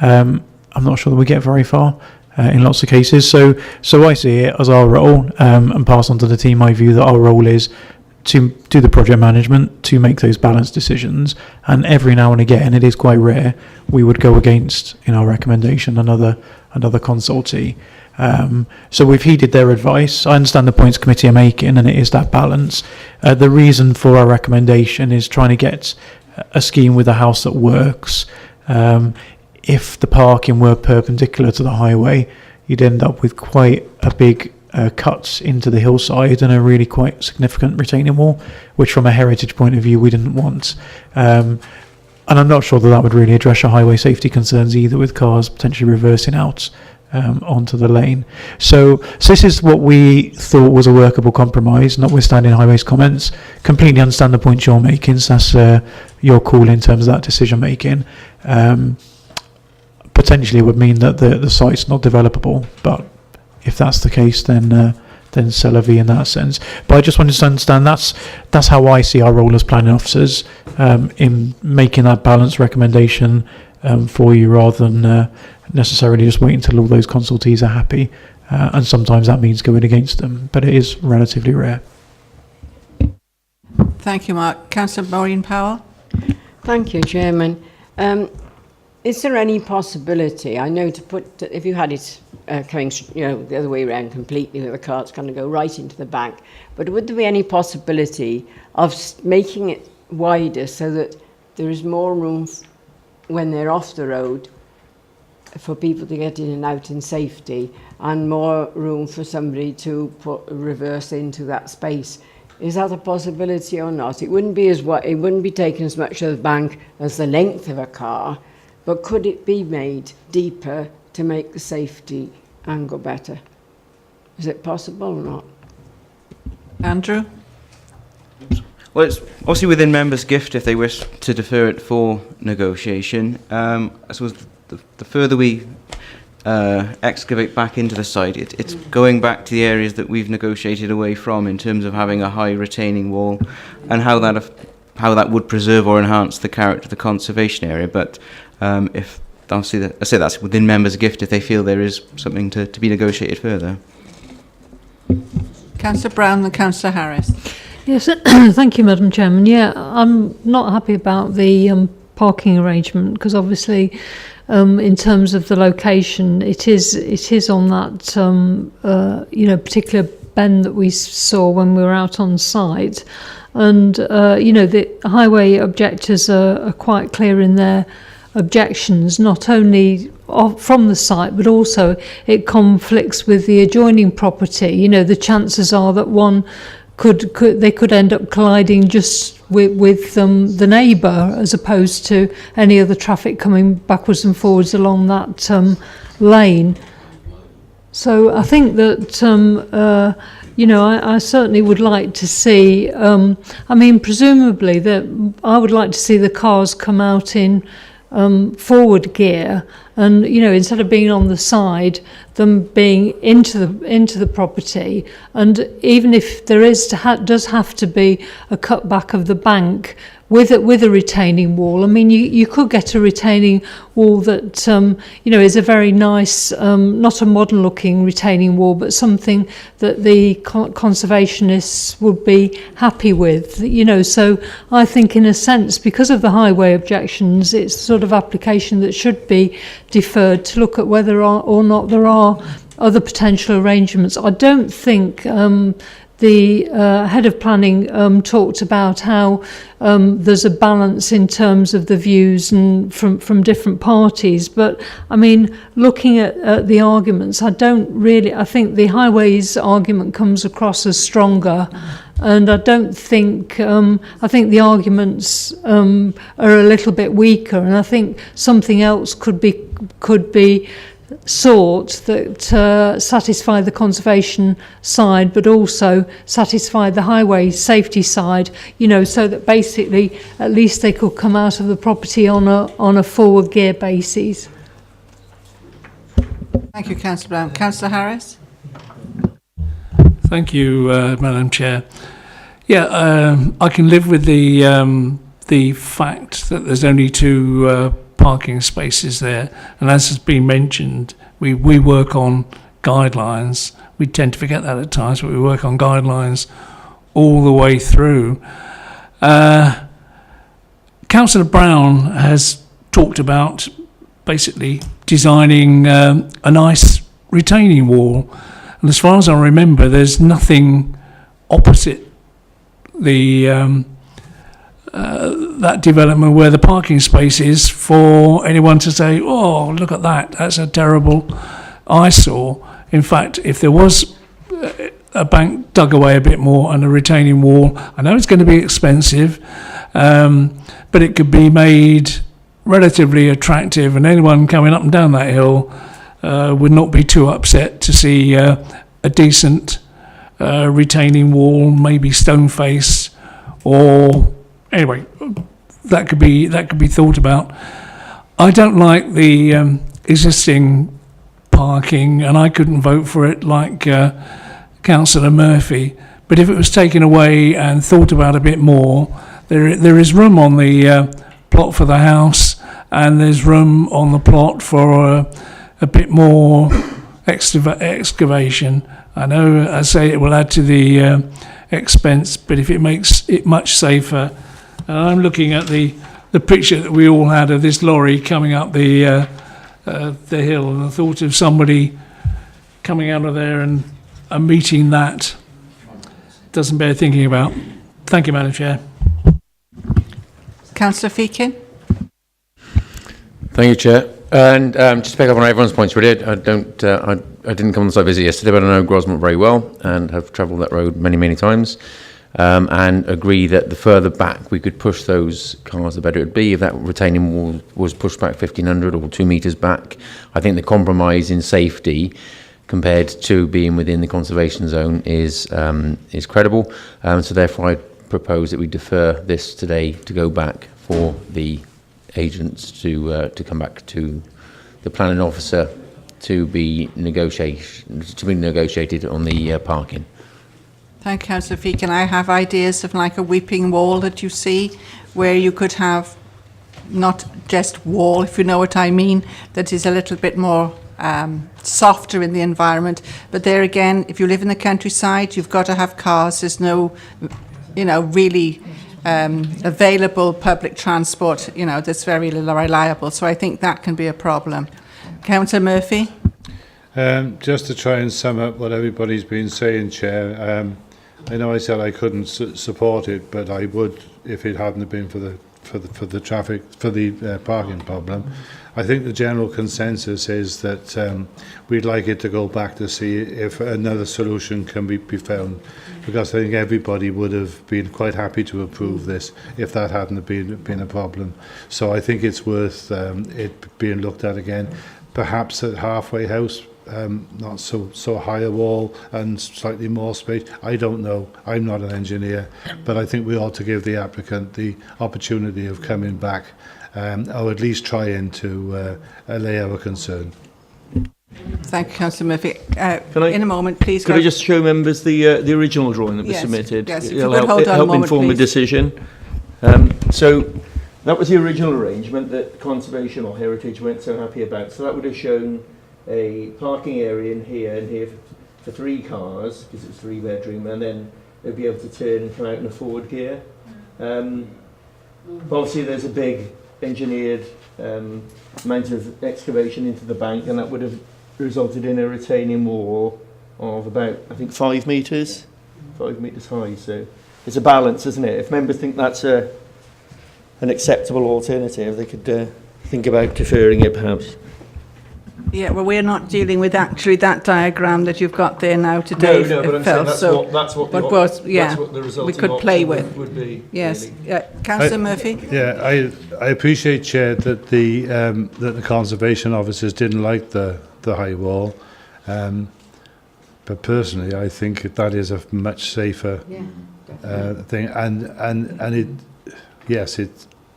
I'm not sure that we get very far in lots of cases. So I see it as our role, and pass on to the team my view that our role is to do the project management, to make those balanced decisions, and every now and again, it is quite rare, we would go against, in our recommendation, another consultee. So we've heeded their advice. I understand the points committee are making, and it is that balance. The reason for our recommendation is trying to get a scheme with a house that works. If the parking were perpendicular to the highway, you'd end up with quite a big cuts into the hillside and a really quite significant retaining wall, which from a heritage point of view we didn't want. And I'm not sure that would really address your highway safety concerns either, with cars potentially reversing out onto the lane. So this is what we thought was a workable compromise, notwithstanding Highways comments. Completely understand the point you're making, so that's your call in terms of that decision making. Potentially it would mean that the site's not developable, but if that's the case, then c'est la vie in that sense. But I just wanted to understand that's how I see our role as planning officers, in making that balanced recommendation for you, rather than necessarily just waiting until all those consultees are happy. And sometimes that means going against them, but it is relatively rare. Thank you, Mark. Councillor Maureen Powell. Thank you, Chairman. Is there any possibility, I know, to put, if you had it coming the other way around completely, where the cart's going to go right into the back, but would there be any possibility of making it wider so that there is more room when they're off the road for people to get in and out in safety, and more room for somebody to reverse into that space? Is that a possibility or not? It wouldn't be taking as much of the bank as the length of a car, but could it be made deeper to make the safety angle better? Is it possible or not? Andrew? Well, it's obviously within members' gift if they wish to defer it for negotiation. I suppose the further we excavate back into the site, it's going back to the areas that we've negotiated away from in terms of having a high retaining wall, and how that would preserve or enhance the character of the conservation area. But if obviously, I say that's within members' gift if they feel there is something to be negotiated further. Councillor Brown and Councillor Harris. Yes, thank you, Madam Chairman. Yeah, I'm not happy about the parking arrangement, because obviously, in terms of the location, it is on that particular bend that we saw when we were out on site, and the highway objectors are quite clear in their objections, not only from the site, but also it conflicts with the adjoining property. The chances are that one they could end up colliding just with the neighbour, as opposed to any other traffic coming backwards and forwards along that lane. So I think that I certainly would like to see, presumably that I would like to see the cars come out in forward gear, and instead of being on the side, them being into the property. And even if there does have to be a cutback of the bank with a retaining wall, I mean, you could get a retaining wall that is a very nice, not a modern looking retaining wall, but something that the conservationists would be happy with. So I think in a sense, because of the highway objections, it's the sort of application that should be deferred to look at whether or not there are other potential arrangements. I don't think the head of planning talked about how there's a balance in terms of the views and from different parties. But I mean, looking at the arguments, I think the highways argument comes across as stronger. And I don't think, I think the arguments are a little bit weaker, and I think something else could be sought that satisfy the conservation side, but also satisfy the highway safety side, so that basically at least they could come out of the property on a forward gear basis. Thank you, Councillor Brown. Councillor Harris? Thank you, Madam Chair. Yeah, I can live with the fact that there's only 2 parking spaces there, and as has been mentioned, we work on guidelines. We tend to forget that at times, but we work on guidelines all the way through. Councillor Brown has talked about basically designing a nice retaining wall, and as far as I remember, there's nothing opposite the that development where the parking space is for anyone to say, oh, look at that, that's a terrible eyesore. In fact, if there was a bank dug away a bit more and a retaining wall, I know it's going to be expensive, but it could be made relatively attractive, and anyone coming up and down that hill would not be too upset to see a decent retaining wall, maybe stone face, or anyway, that could be thought about. I don't like the existing parking, and I couldn't vote for it like Councillor Murphy. But if it was taken away and thought about a bit more, there is room on the plot for the house, and there's room on the plot for a bit more excavation. I know I say it will add to the expense, but if it makes it much safer. And I'm looking at the picture that we all had of this lorry coming up the hill, and the thought of somebody coming out of there and meeting that doesn't bear thinking about. Thank you, Madam Chair. Councillor Feakin? Thank you, Chair. And just to pick up on everyone's points, I didn't come on the site visit yesterday, but I know Grosmont very well and have travelled that road many, many times. And agree that the further back we could push those cars, the better it would be. If that retaining wall was pushed back 1,500 or 2 metres back, I think the compromise in safety compared to being within the conservation zone is credible. So therefore I propose that we defer this today to go back for the agents to come back to the planning officer to be negotiated on the parking. Thank you, Councillor Feakin. I have ideas of like a weeping wall that you see, where you could have not just wall, if you know what I mean, that is a little bit more softer in the environment. But there again, if you live in the countryside, you've got to have cars. There's no, really available public transport, that's very reliable. So I think that can be a problem. Councillor Murphy? Just to try and sum up what everybody's been saying, Chair, I know I said I couldn't support it, but I would if it hadn't been for the parking problem. I think the general consensus is that we'd like it to go back to see if another solution can be found, because I think everybody would have been quite happy to approve this if that hadn't been a problem. So I think it's worth it being looked at again. Perhaps at Halfway House, not so high a wall and slightly more space. I don't know. I'm not an engineer, but I think we ought to give the applicant the opportunity of coming back, or at least trying to allay our concern. Thank you, Councillor Murphy. Can I, in a moment, please. Could I just show members the original drawing that was Yes, submitted? yes, if you It'll could help, hold on a help moment, inform the please. decision. So that was the original arrangement that Conservation or Heritage weren't so happy about. So that would have shown a parking area in here for 3 cars, because it's 3-bedroom, and then they'd be able to turn and come out in a forward gear. But obviously there's a big engineered amount of excavation into the bank, and that would have resulted in a retaining wall of about, I think, 5 metres, 5 metres high. So it's a balance, isn't it? If members think that's an acceptable alternative, they could think about deferring it, perhaps. Yeah, well, we're not dealing with actually that diagram that you've got there now today, No, but I'm Phil, saying that's what the we resulting could play option with. would be. Yes, really. Councillor Murphy. Yeah, I appreciate, Chair, that the Conservation officers didn't like the high wall, but personally, I think that is a much safer thing. And it, yes,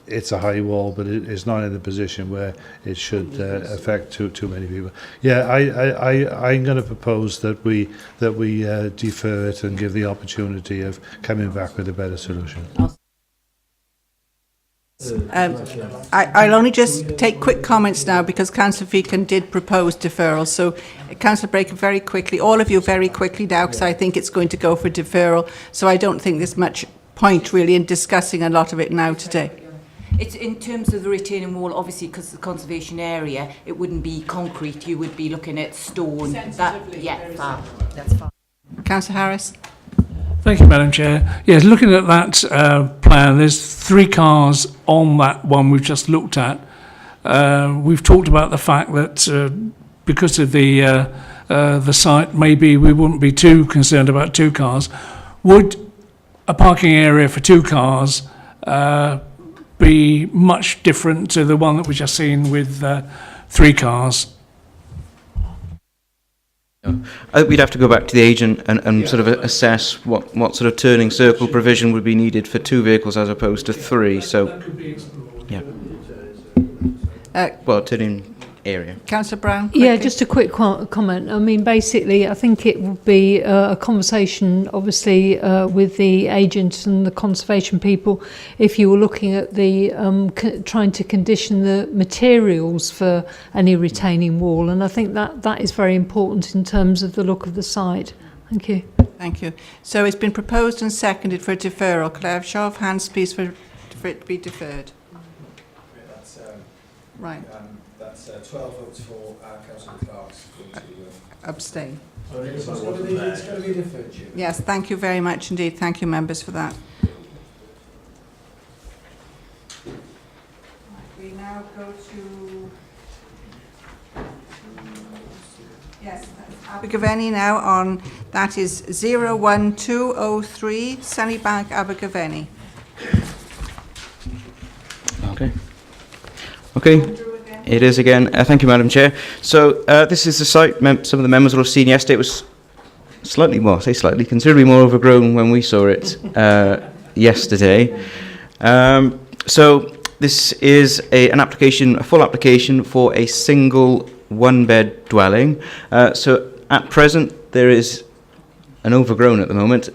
it's a high wall, but it's not in a position where it should affect too many people. Yeah, I'm going to propose that we defer it and give the opportunity of coming back with a better solution. I'll only just take quick comments now because Councillor Feakin did propose deferral. So, Councillor Breaker, very quickly, all of you very quickly now, because I think it's going to go for deferral. So I don't think there's much point really in discussing a lot of it now today. It's in terms of the retaining wall, obviously, because the conservation area, it wouldn't be concrete. You would be looking at stone. That's fine. Councillor Harris. Thank you, Madam Chair. Yes, looking at that plan, there's 3 cars on that one we've just looked at. We've talked about the fact that because of the site, maybe we wouldn't be too concerned about 2 cars. Would a parking area for 2 cars be much different to the one that we just seen with 3 cars? I think we'd have to go back to the agent and sort of assess what sort of turning circle provision would be needed for 2 vehicles as opposed to 3. So, yeah. Well, turning area. Councillor Brown? Yeah, quickly. just a quick comment. I mean, basically, I think it would be a conversation, obviously, with the agent and the conservation people, if you were looking at the trying to condition the materials for any retaining wall, and I think that is very important in terms of the look of the site. Thank you. Thank you. So it's been proposed and seconded for deferral. Could I have a show of hands, please, for it to be deferred? Right. That's 12 votes for Councillor Clark's going to abstain. It's going to be deferred. Yes, thank you very much indeed. Thank you, members, for that. We now go to yes, Abergavenny now on, that is 01203 Sunnybank, Abergavenny. Okay, it is again. Thank you, Madam Chair. So this is the site. Some of the members will have seen yesterday. It was considerably more overgrown when we saw it yesterday. So this is a full application for a single 1-bed dwelling. So at present there is an overgrown at the moment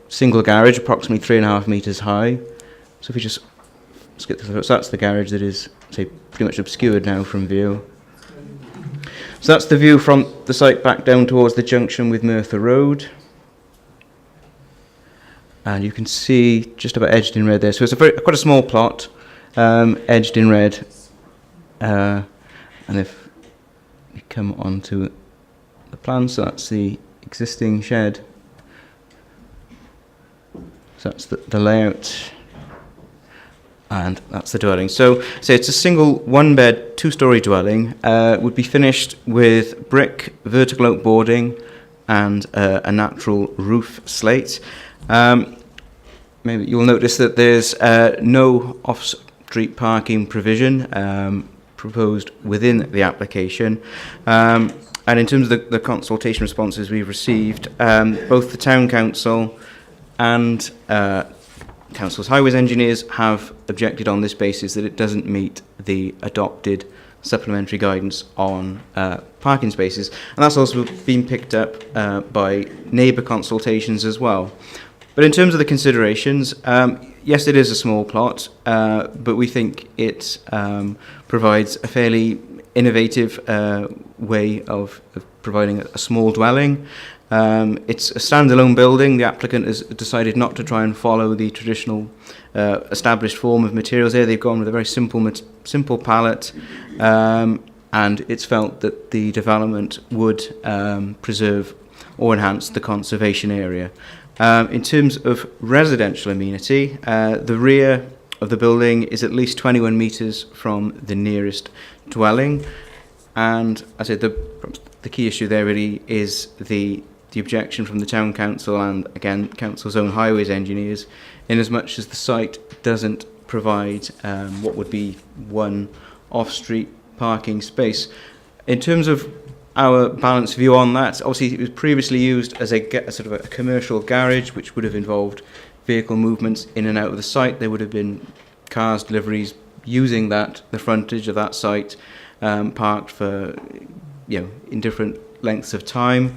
single garage, approximately 3.5 metres high. So if we just skip through, so that's the garage that is, say, pretty much obscured now from view. So that's the view from the site back down towards the junction with Merthyr Road. And you can see just about edged in red there. So it's quite a small plot, edged in red. And if we come onto the plan, so that's the existing shed. So that's the layout. And that's the dwelling. So it's a single 1-bed, 2-storey dwelling. Would be finished with brick, vertical oak boarding, and a natural roof slate. Maybe you'll notice that there's no off-street parking provision. proposed within the application. And in terms of the consultation responses we've received, both the Town Council and Council's Highways Engineers have objected on this basis that it doesn't meet the adopted supplementary guidance on parking spaces. And that's also been picked up by neighbour consultations as well. But in terms of the considerations, yes, it is a small plot, but we think it provides a fairly innovative way of providing a small dwelling. It's a standalone building. The applicant has decided not to try and follow the traditional established form of materials there. They've gone with a very simple palette, and it's felt that the development would preserve or enhance the conservation area. In terms of residential amenity, the rear of the building is at least 21 metres from the nearest dwelling, and I said the key issue there really is the objection from the Town Council and again Council's own highways engineers, in as much as the site doesn't provide what would be one off-street parking space. In terms of our balanced view on that, obviously it was previously used as a sort of a commercial garage, which would have involved vehicle movements in and out of the site. There would have been cars, deliveries using the frontage of that site, parked for, in different lengths of time.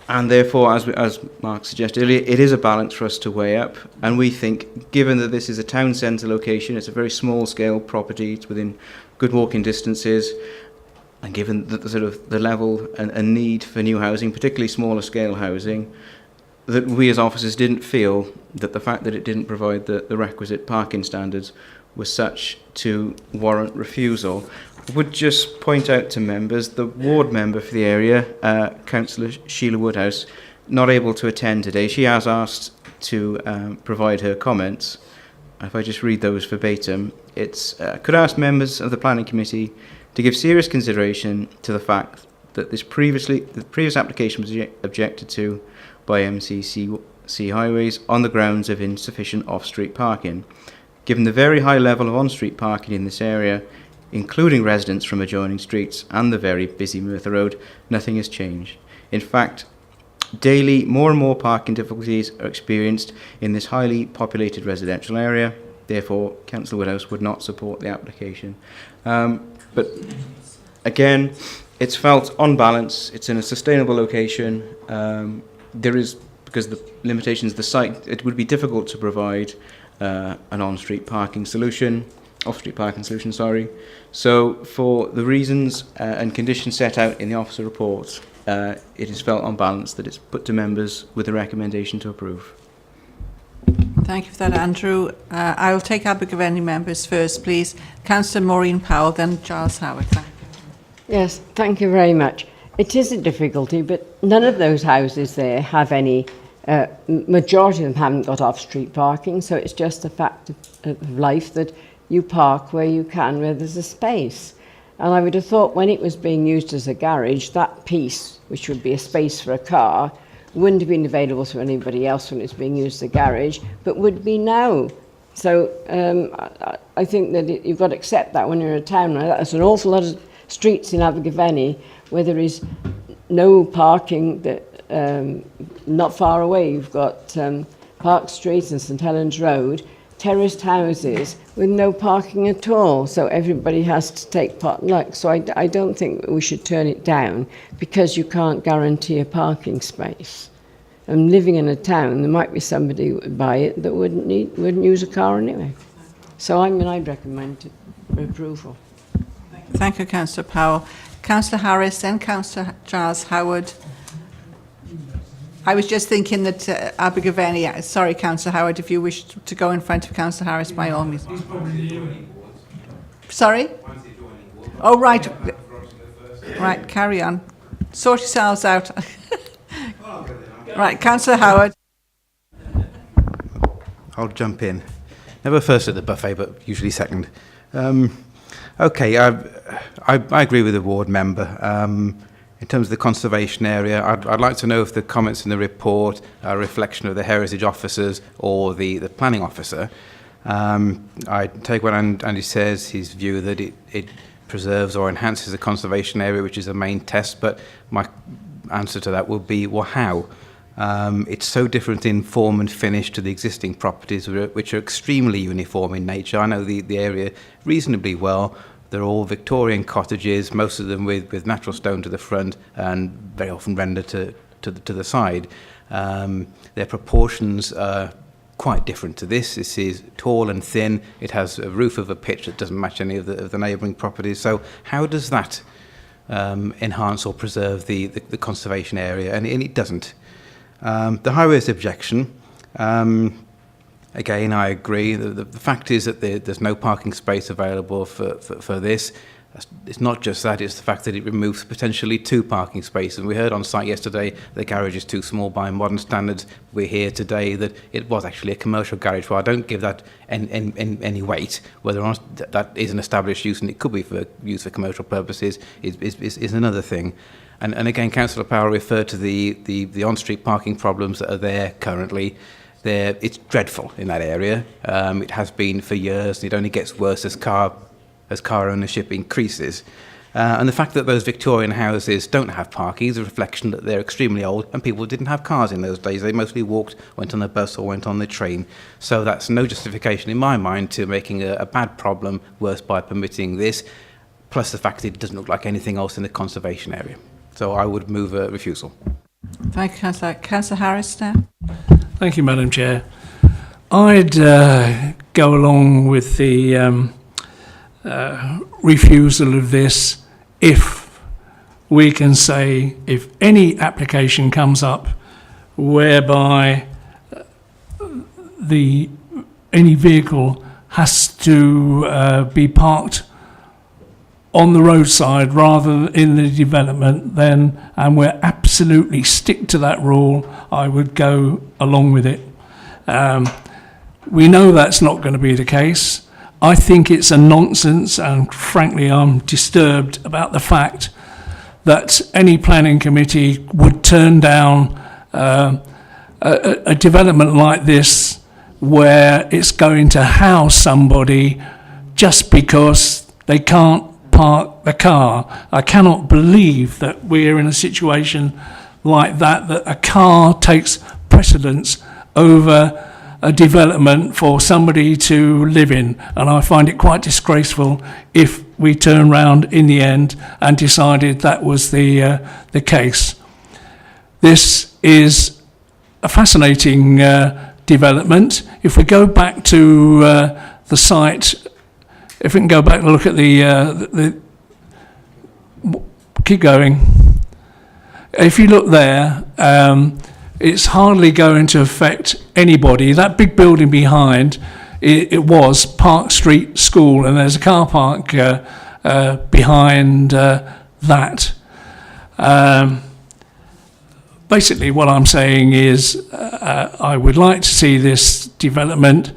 And therefore, as Mark suggested earlier, it is a balance for us to weigh up. And we think, given that this is a town centre location, it's a very small-scale property, it's within good walking distances, and given that the level and need for new housing, particularly smaller-scale housing, that we as officers didn't feel that the fact that it didn't provide the requisite parking standards was such to warrant refusal. I would just point out to members, the ward member for the area, Councillor Sheila Woodhouse, not able to attend today. She has asked to provide her comments. If I just read those verbatim, it's, could I ask members of the Planning Committee to give serious consideration to the fact that the previous application was objected to by MCC Highways on the grounds of insufficient off-street parking. Given the very high level of on-street parking in this area, including residents from adjoining streets and the very busy Merthyr Road, nothing has changed. In fact, daily more and more parking difficulties are experienced in this highly populated residential area. Therefore, Councillor Woodhouse would not support the application. But again, it's felt on balance, it's in a sustainable location. There is, because of the limitations of the site, it would be difficult to provide an on-street parking solution, off-street parking solution, sorry. So for the reasons and conditions set out in the officer report, it is felt on balance that it's put to members with a recommendation to approve. Thank you for that, Andrew. I will take Abergavenny members first, please. Councillor Maureen Powell, then Giles Howard. Thank you. Yes, thank you very much. It is a difficulty, but none of those houses there have any, majority of them haven't got off-street parking, so it's just a fact of life that you park where you can, where there's a space. And I would have thought when it was being used as a garage, that piece, which would be a space for a car, wouldn't have been available to anybody else when it's being used as a garage, but would be now. So I think that you've got to accept that when you're in a town. There's an awful lot of streets in Abergavenny where there is no parking, that not far away. You've got Park Street and St Helens Road, terraced houses with no parking at all, so everybody has to take potluck. So I don't think we should turn it down because you can't guarantee a parking space. And living in a town, there might be somebody who would buy it that wouldn't use a car anyway. So I'd recommend approval. Thank you, Councillor Powell. Councillor Harris, then Councillor Giles Howard. I was just thinking that Abergavenny, sorry, Councillor Howard, if you wish to go in front of Councillor Harris, by all means. Sorry? Oh, right. Right, carry on. Sort yourselves out. Right, Councillor Howard. I'll jump in. Never first at the buffet, but usually second. Okay, I agree with the ward member. In terms of the conservation area, I'd like to know if the comments in the report are a reflection of the heritage officers or the planning officer. I take what Andy says, his view that it preserves or enhances a conservation area, which is the main test, but my answer to that would be, well, how? It's so different in form and finish to the existing properties, which are extremely uniform in nature. I know the area reasonably well. They're all Victorian cottages, most of them with natural stone to the front and very often rendered to the side. Their proportions are quite different to this. This is tall and thin. It has a roof of a pitch that doesn't match any of the neighbouring properties. So how does that enhance or preserve the conservation area? And it doesn't. The high-risk objection, again, I agree. The fact is that there's no parking space available for this. It's not just that, it's the fact that it removes potentially 2 parking spaces. And we heard on site yesterday the garage is too small by modern standards. We're here today that it was actually a commercial garage. Well, I don't give that any weight. Whether or not that is an established use and it could be used for commercial purposes is another thing. And again, Councillor Powell referred to the on-street parking problems that are there currently. It's dreadful in that area. It has been for years. It only gets worse as car ownership increases. And the fact that those Victorian houses don't have parking is a reflection that they're extremely old and people didn't have cars in those days. They mostly walked, went on the bus or went on the train. So that's no justification in my mind to making a bad problem worse by permitting this, plus the fact that it doesn't look like anything else in the conservation area. So I would move a refusal. Thank you, Councillor. Councillor Harris now. Thank you, Madam Chair. I'd go along with the refusal of this if we can say if any application comes up whereby any vehicle has to be parked on the roadside rather than in the development, then, and we're absolutely stick to that rule, I would go along with it. We know that's not going to be the case. I think it's a nonsense, and frankly I'm disturbed about the fact that any planning committee would turn down a development like this where it's going to house somebody just because they can't park the car. I cannot believe that we're in a situation like that a car takes precedence over a development for somebody to live in, and I find it quite disgraceful if we turn round in the end and decided that was the case. This is a fascinating development. If we go back to the site, if we can go back and look at the keep going. If you look there, it's hardly going to affect anybody. That big building behind, it was Park Street School, and there's a car park behind that. Basically, what I'm saying is I would like to see this development.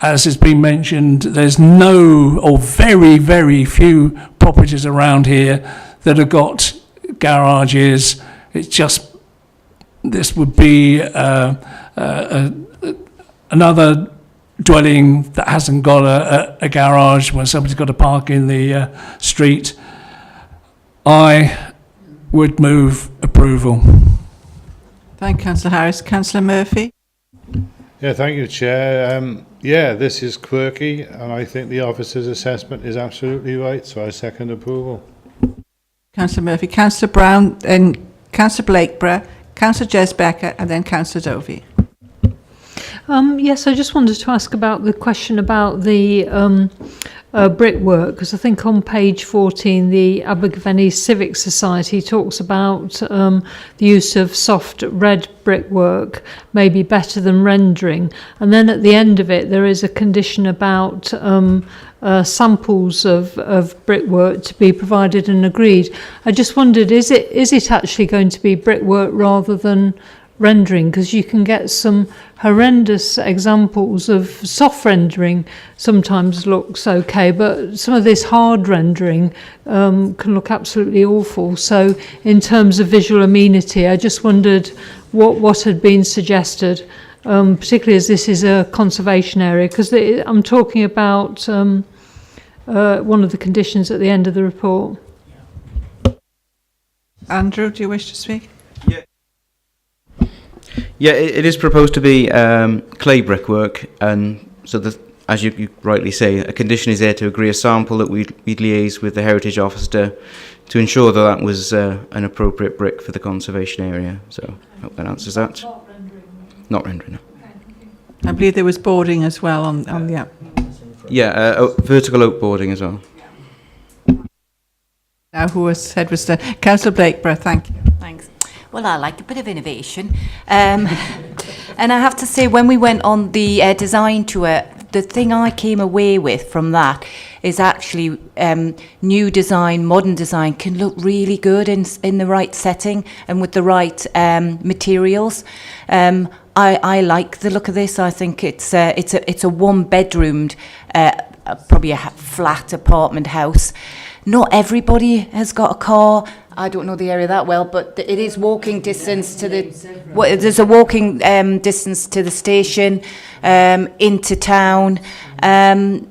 As has been mentioned, there's no or very, very few properties around here that have got garages. It's just this would be another dwelling that hasn't got a garage where somebody's got to park in the street. I would move approval. Thank you, Councillor Harris. Councillor Murphy. Yeah, thank you, Chair. Yeah, this is quirky, and I think the officer's assessment is absolutely right, so I second approval. Councillor Murphy, Councillor Brown, and Councillor Blakeborough, Councillor Jez Becker, and then Councillor Dovey. Yes, I just wanted to ask about the question about the brickwork, because I think on page 14 the Abergavenny Civic Society talks about the use of soft red brickwork may be better than rendering, and then at the end of it there is a condition about samples of brickwork to be provided and agreed. I just wondered, is it actually going to be brickwork rather than rendering? Because you can get some horrendous examples of soft rendering sometimes looks okay, but some of this hard rendering can look absolutely awful. So in terms of visual amenity, I just wondered what had been suggested particularly as this is a conservation area, because I'm talking about one of the conditions at the end of the report. Andrew, do you wish to speak? Yeah, it is proposed to be clay brickwork, and so as you rightly say, a condition is there to agree a sample that we'd liaise with the heritage officer to ensure that was an appropriate brick for the conservation area. So I hope that answers that. Not rendering. I believe there was boarding as well on the app. Yeah, vertical oak boarding as well. Now, who was said was Councillor Blakeborough, thank you. Thanks. Well, I like a bit of innovation. And I have to say, when we went on the design tour, the thing I came away with from that is actually new design, modern design can look really good in the right setting and with the right materials. I like the look of this. I think it's a one-bedroomed, probably a flat apartment house. Not everybody has got a car. I don't know the area that well, but it is walking distance to the. There's a walking distance to the station, into town.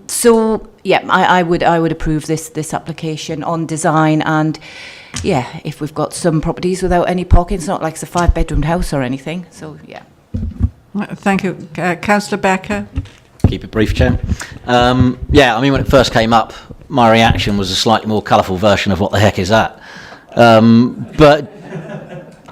So yeah, I would approve this application on design, and yeah, if we've got some properties without any parking, it's not like it's a 5-bedroom house or anything. So yeah. Thank you, Councillor Becker. Keep it brief, Chair. Yeah, I mean, when it first came up, my reaction was a slightly more colourful version of what the heck is that? But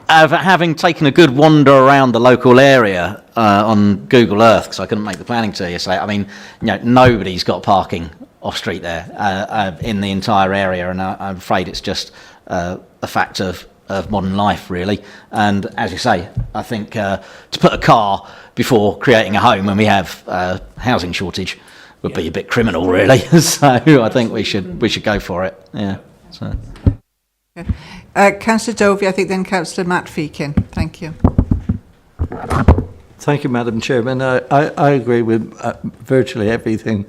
having taken a good wander around the local area on Google Earth, because I couldn't make the planning tour yesterday, I mean, nobody's got parking off street there in the entire area, and I'm afraid it's just a fact of modern life, really. And as you say, I think to put a car before creating a home when we have housing shortage would be a bit criminal, really. So I think we should go for it. Yeah. So. Councillor Dovey, I think then Councillor Matt Feakin. Thank you. Thank you, Madam Chairman. I agree with virtually everything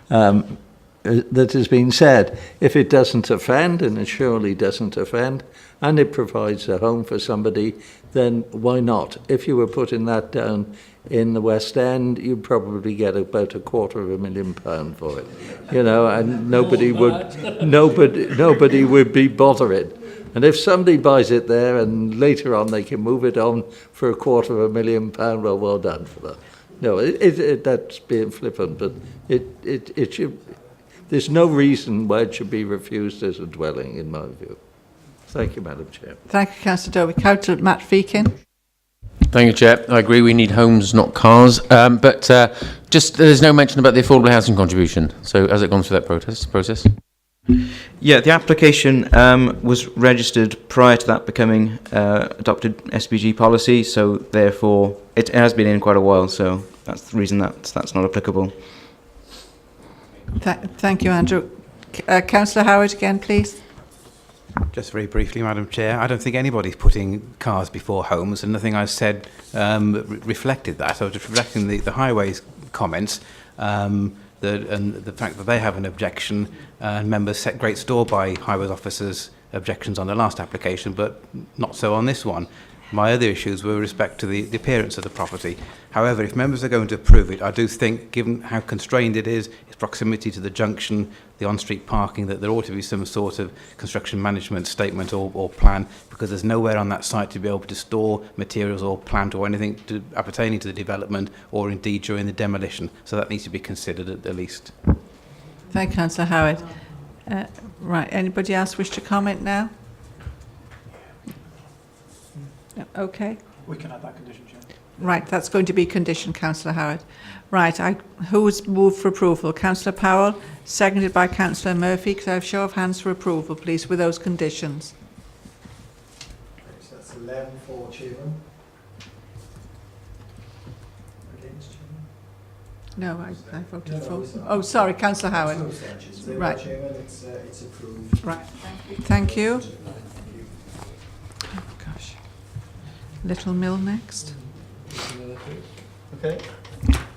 that has been said. If it doesn't offend, and it surely doesn't offend, and it provides a home for somebody, then why not? If you were putting that down in the West End, you'd probably get about £250,000 for it, and nobody would be bothering. And if somebody buys it there and later on they can move it on for £250,000, well done for that. No, that's being flippant, but it should. There's no reason why it should be refused as a dwelling, in my view. Thank you, Madam Chair. Thank you, Councillor Dovey. Councillor Matt Feakin. Thank you, Chair. I agree we need homes, not cars. But just there's no mention about the affordable housing contribution. So has it gone through that process? Yeah, the application was registered prior to that becoming adopted SPG policy, so therefore it has been in quite a while, so that's the reason that's not applicable. Thank you, Andrew. Councillor Howard again, please. Just very briefly, Madam Chair, I don't think anybody's putting cars before homes, and nothing I said reflected that. I was just reflecting the highways comments, and the fact that they have an objection, and members set great store by highways officers' objections on the last application, but not so on this one. My other issues were with respect to the appearance of the property. However, if members are going to approve it, I do think, given how constrained it is, its proximity to the junction, the on-street parking, that there ought to be some sort of construction management statement or plan, because there's nowhere on that site to be able to store materials or plant or anything appertaining to the development or indeed during the demolition. So that needs to be considered at the least. Thank you, Councillor Howard. Right, anybody else wish to comment now? Okay. We can add that condition, Chair. Right, that's going to be conditioned, Councillor Howard. Right, who's moved for approval? Councillor Powell, seconded by Councillor Murphy. Could I have a show of hands for approval, please, with those conditions? So that's 11 for Chairman. Against Chairman? No, I voted for. Oh, sorry, Councillor Howard. Right. Chairman, it's approved. Right, thank you. Oh, gosh. Little Mill next. Okay.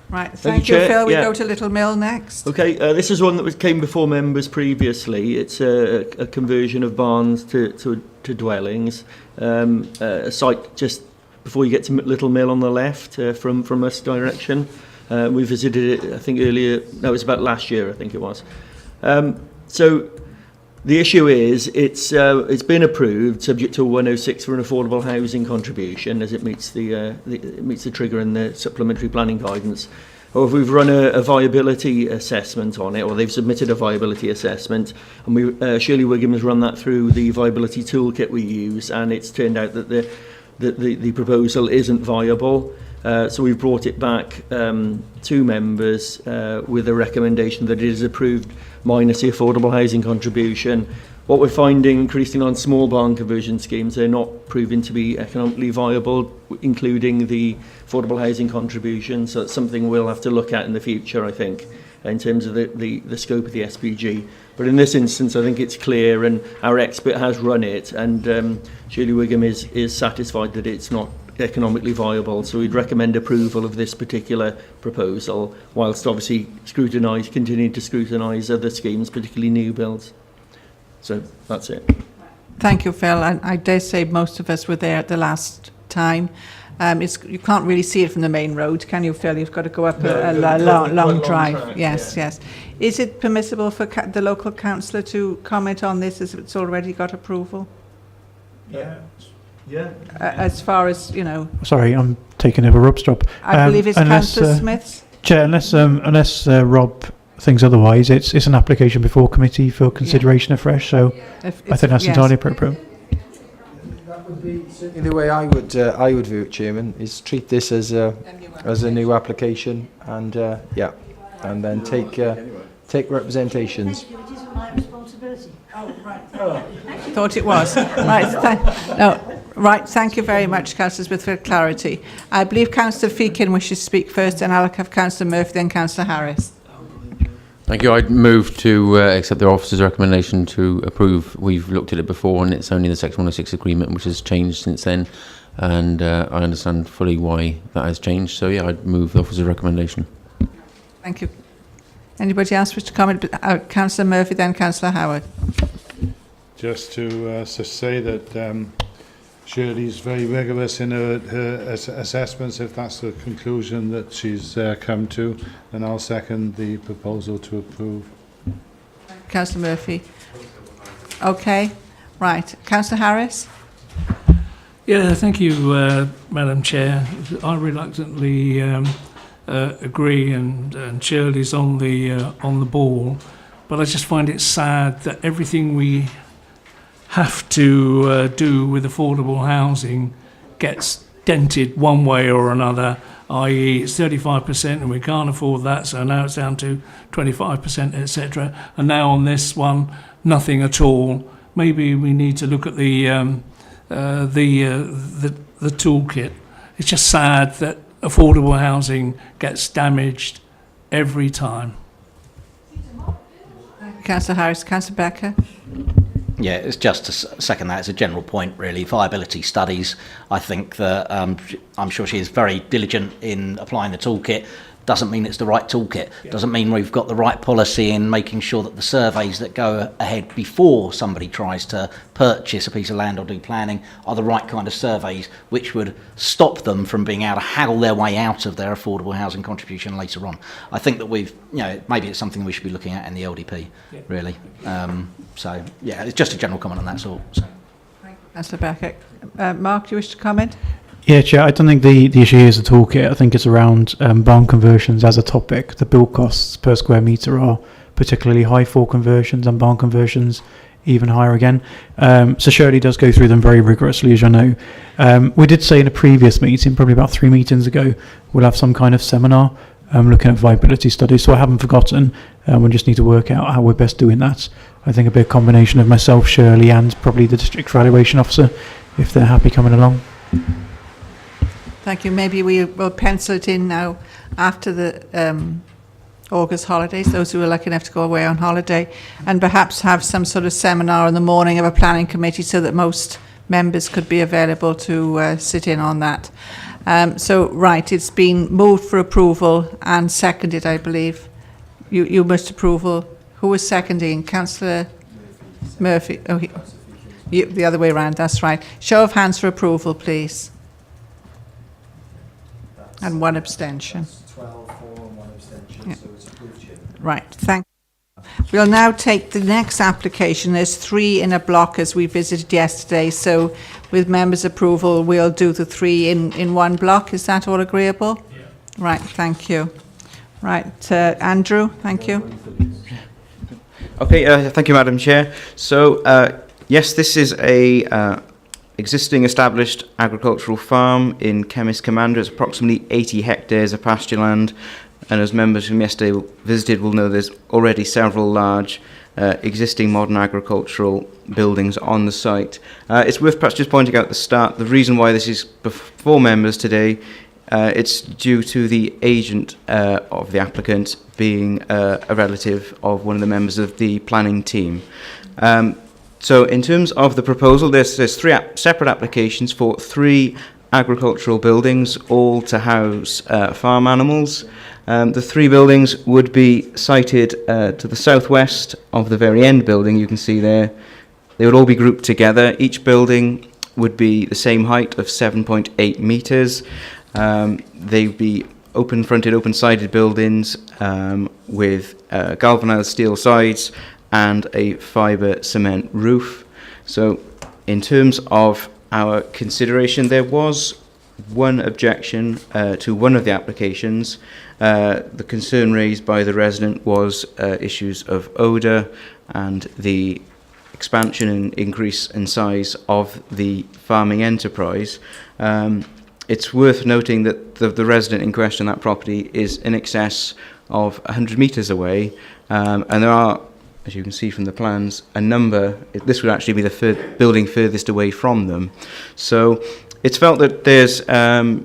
Right, thank you, Chair. Phil. We Yeah. go to Little Mill next. Okay, this is one that came before members previously. It's a conversion of barns to dwellings. A site just before you get to Little Mill on the left from us direction. We visited it, I think, earlier. No, it was about last year, I think it was. So the issue is it's been approved subject to 106 for an affordable housing contribution, as it meets the trigger in the supplementary planning guidance. However, we've run a viability assessment on it, or they've submitted a viability assessment, and Shirley Wigham has run that through the viability toolkit we use, and it's turned out that the proposal isn't viable. So we've brought it back to members with a recommendation that it is approved minus the affordable housing contribution. What we're finding, increasingly on small barn conversion schemes, they're not proving to be economically viable, including the affordable housing contribution. So it's something we'll have to look at in the future, I think, in terms of the scope of the SPG. But in this instance, I think it's clear, and our expert has run it, and Shirley Wigham is satisfied that it's not economically viable. So we'd recommend approval of this particular proposal, whilst obviously continuing to scrutinise other schemes, particularly new builds. So that's it. Thank you, Phil. I dare say most of us were there at the last time. You can't really see it from the main road, can you, Phil? You've got to go up a long drive. Track, yes. Is it permissible for the local councillor to comment on this as it's already got approval? Yeah. As far as, you know... Sorry, I'm taking over Rob's job. I believe it's Councillor Smith's. Chair, unless Rob thinks otherwise, it's an application before committee for consideration afresh, so I think that's entirely appropriate. That would be certainly the way I would view it, Chairman, is treat this as a new application, and and then take representations. It isn't my responsibility. Oh, right. Thought it was. Right, thank you very much, Councillor Smith, for clarity. I believe Councillor Feakin wishes to speak first, and I'll have Councillor Murphy, then Councillor Harris. Thank you. I'd move to accept the officer's recommendation to approve. We've looked at it before, and it's only the Section 106 agreement which has changed since then, and I understand fully why that has changed. So yeah, I'd move the officer's recommendation. Thank you. Anybody else wish to comment? Councillor Murphy, then Councillor Howard. Just to say that Shirley's very rigorous in her assessments. If that's the conclusion that she's come to, then I'll second the proposal to approve. Councillor Murphy. Okay, right. Councillor Harris. Yeah, thank you, Madam Chair. I reluctantly agree, and Shirley's on the ball, but I just find it sad that everything we have to do with affordable housing gets dented one way or another, i.e. it's 35% and we can't afford that, so now it's down to 25%, etc. And now on this one, nothing at all. Maybe we need to look at the toolkit. It's just sad that affordable housing gets damaged every time. Councillor Harris. Councillor Becker. Yeah, it's just to second that. It's a general point, really. Viability studies. I think that I'm sure she is very diligent in applying the toolkit. Doesn't mean it's the right toolkit. Doesn't mean we've got the right policy in making sure that the surveys that go ahead before somebody tries to purchase a piece of land or do planning are the right kind of surveys which would stop them from being able to haggle their way out of their affordable housing contribution later on. I think that maybe it's something we should be looking at in the LDP, really. So, yeah, it's just a general comment on that sort. So. Councillor Becker. Mark, do you wish to comment? Yeah, Chair, I don't think the issue is the toolkit. I think it's around barn conversions as a topic. The build costs per square metre are particularly high for conversions, and barn conversions even higher again. So Shirley does go through them very rigorously, as you know. We did say in a previous meeting, probably about 3 meetings ago, we'll have some kind of seminar looking at viability studies. So I haven't forgotten. We just need to work out how we're best doing that. I think it'll be a combination of myself, Shirley, and probably the District Valuation Officer, if they're happy coming along. Thank you. Maybe we will pencil it in now after the August holidays, those who are lucky enough to go away on holiday, and perhaps have some sort of seminar in the morning of a planning committee so that most members could be available to sit in on that. Right, it's been moved for approval and seconded, I believe. You must approval. Who was seconding? Councillor Murphy. Oh, the other way around, that's right. Show of hands for approval, please. And one abstention. 12, 4 and 1 abstention, Yeah. so it's approved, Chair. Right, thank you. We'll now take the next application. There's 3 in a block as we visited yesterday, so with members' approval, we'll do the 3 in one block. Is that all agreeable? Yeah. Right, thank you. Right, Andrew, thank you. Okay, thank you, Madam Chair. So, yes, this is a existing established agricultural farm in Chemist Commander. It's approximately 80 hectares of pasture land, and as members from yesterday visited will know, there's already several large existing modern agricultural buildings on the site. It's worth perhaps just pointing out at the start, the reason why this is before members today, it's due to the agent of the applicant being a relative of one of the members of the planning team. So in terms of the proposal, there's 3 separate applications for 3 agricultural buildings, all to house farm animals. The 3 buildings would be sited to the southwest of the very end building, you can see there. They would all be grouped together. Each building would be the same height of 7.8 metres. They'd be open-fronted, open-sided buildings with galvanised steel sides and a fibre cement roof. So in terms of our consideration, there was one objection to one of the applications. The concern raised by the resident was issues of odour and the expansion and increase in size of the farming enterprise. It's worth noting that the resident in question, that property, is in excess of 100 metres away, and there are, as you can see from the plans, a number. This would actually be the building furthest away from them. So it's felt that there's no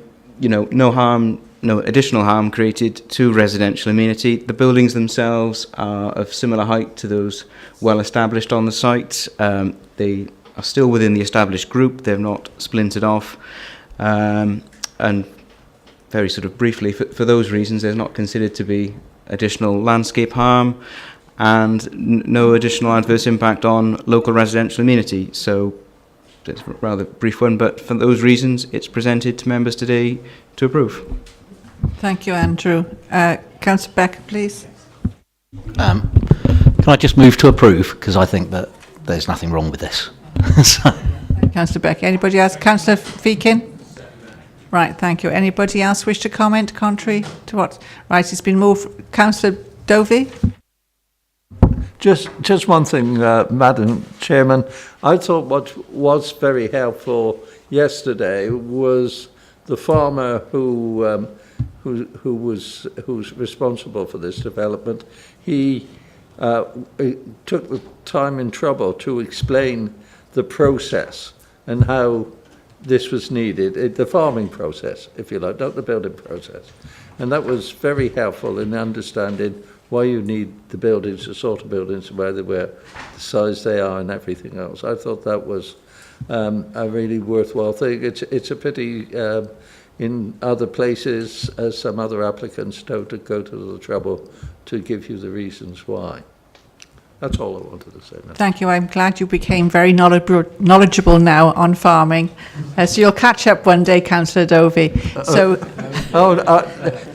additional harm created to residential amenity. The buildings themselves are of similar height to those well established on the site. They are still within the established group. They're not splintered off. And very sort of briefly, for those reasons, there's not considered to be additional landscape harm and no additional adverse impact on local residential amenity. So it's a rather brief one, but for those reasons, it's presented to members today to approve. Thank you, Andrew. Councillor Becker, please. Can I just move to approve, because I think that there's nothing wrong with this. Councillor Becker. Anybody else? Councillor Feakin? Right, thank you. Anybody else wish to comment contrary to what? Right, it's been moved. Councillor Dovey? Just one thing, Madam Chairman. I thought what was very helpful yesterday was the farmer who's responsible for this development. He took the time and trouble to explain the process and how this was needed, the farming process, if you like, not the building process. And that was very helpful in understanding why you need the buildings, the sort of buildings, where they were, the size they are, and everything else. I thought that was a really worthwhile thing. It's a pity in other places, as some other applicants don't go to the trouble to give you the reasons why. That's all I wanted to say. Thank you. I'm glad you became very knowledgeable now on farming. So you'll catch up one day, Councillor Dovey. So,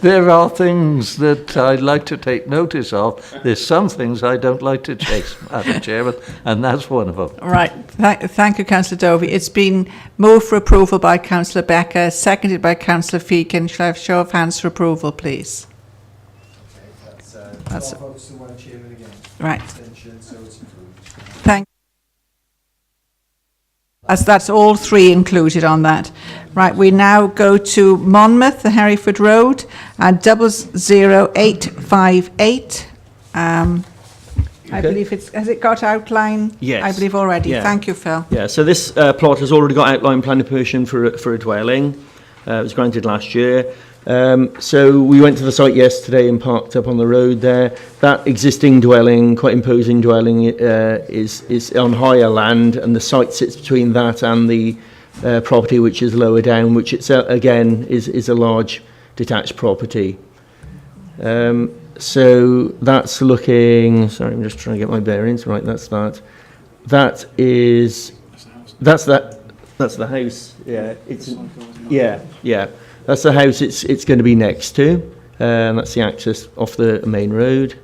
there are things that I'd like to take notice of. There's some things I don't like to chase, Madam Chairman, and that's one of them. Right. Thank you, Councillor Dovey. It's been moved for approval by Councillor Becker, seconded by Councillor Feakin. Shall I have a show of hands for approval, please? That's 12 votes to 1 chairman again. Right. Abstention, so it's approved. Thank. As that's all 3 included on that. Right, we now go to Monmouth, the Hereford Road, and 00858. I believe has it got outline? Yes. I believe already. Yeah. Thank you, Phil. Yeah, so this plot has already got outline planning permission for a dwelling. It was granted last year. So we went to the site yesterday and parked up on the road there. That existing dwelling, quite imposing dwelling, is on higher land, and the site sits between that and the property which is lower down, which itself again is a large detached property. So that's looking. Sorry, I'm just trying to get my bearings right. That's that. That's the house. Yeah, it's yeah. That's the house it's going to be next to, and that's the access off the main road.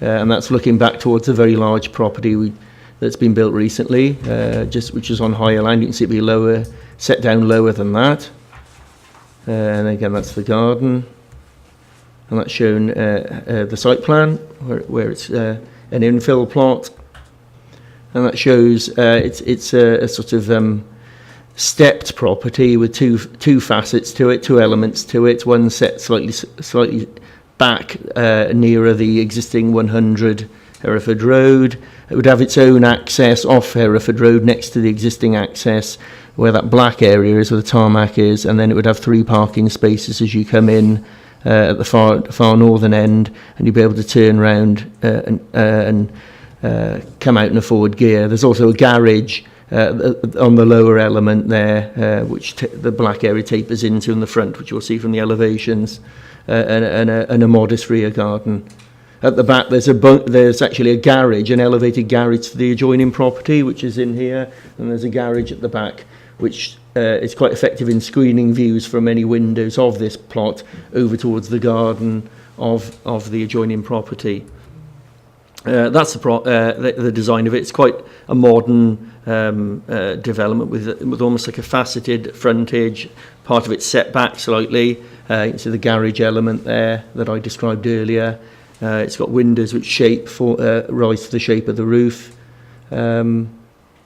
And that's looking back towards a very large property that's been built recently, which is on higher land. You can see it be lower, set down lower than that. And again, that's the garden. And that's shown the site plan, where it's an infill plot. And that shows it's a sort of stepped property with two facets to it, two elements to it. One set slightly back nearer the existing 100 Hereford Road. It would have its own access off Hereford Road next to the existing access where that black area is, where the tarmac is, and then it would have 3 parking spaces as you come in at the far northern end, and you'd be able to turn around and come out in a forward gear. There's also a garage on the lower element there, which the black area tapers into in the front, which you'll see from the elevations, and a modest rear garden. At the back, there's actually a garage, an elevated garage to the adjoining property, which is in here, and there's a garage at the back, which is quite effective in screening views from any windows of this plot over towards the garden of the adjoining property. That's the design of it. It's quite a modern development with almost like a faceted frontage. Part of it's set back slightly. You can see the garage element there that I described earlier. It's got windows which rise to the shape of the roof. So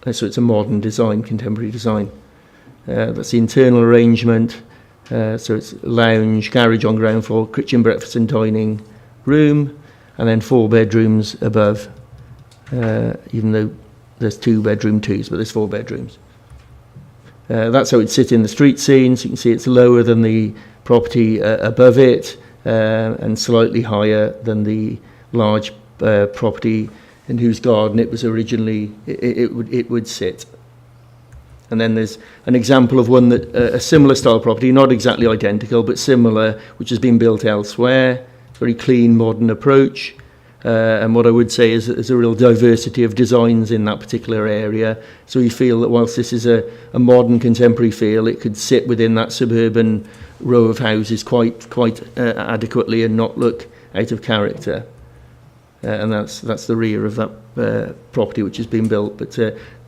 it's a modern design, contemporary design. That's the internal arrangement. So it's lounge, garage on ground floor, kitchen, breakfast and dining room, and then 4 bedrooms above, even though there's 2 bedroom twos, but there's 4 bedrooms. That's how it sits in the street scene. So you can see it's lower than the property above it, and slightly higher than the large property in whose garden it was originally, it would sit. And then there's an example of one that a similar style property, not exactly identical, but similar, which has been built elsewhere. Very clean, modern approach. And what I would say is that there's a real diversity of designs in that particular area. So we feel that whilst this is a modern, contemporary feel, it could sit within that suburban row of houses quite adequately and not look out of character. And that's the rear of that property which has been built. But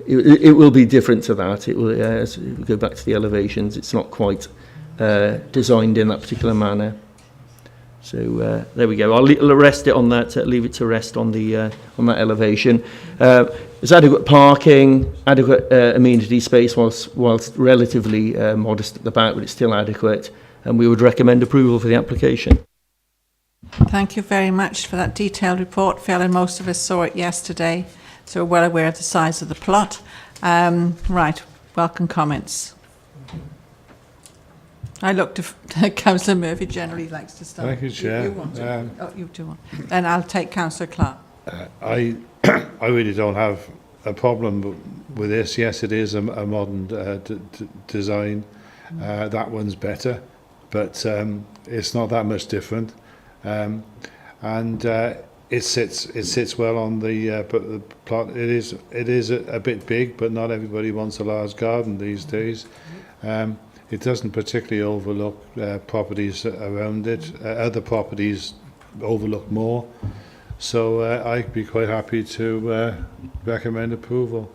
it will be different to that. It will, as we go back to the elevations, it's not quite designed in that particular manner. So there we go. I'll rest it on that. Leave it to rest on that elevation. There's adequate parking, adequate amenity space, whilst relatively modest at the back, but it's still adequate. And we would recommend approval for the application. Thank you very much for that detailed report, Phil, and most of us saw it yesterday, so we're well aware of the size of the plot. Right, welcome comments. I look to Councillor Murphy, generally likes to start. Thank you, Chair. You want to? You do want. Then I'll take Councillor Clark. I really don't have a problem with this. Yes, it is a modern design. That one's better, but it's not that much different. And it sits well on the plot. It is a bit big, but not everybody wants a large garden these days. It doesn't particularly overlook properties around it. Other properties overlook more. So I'd be quite happy to recommend approval.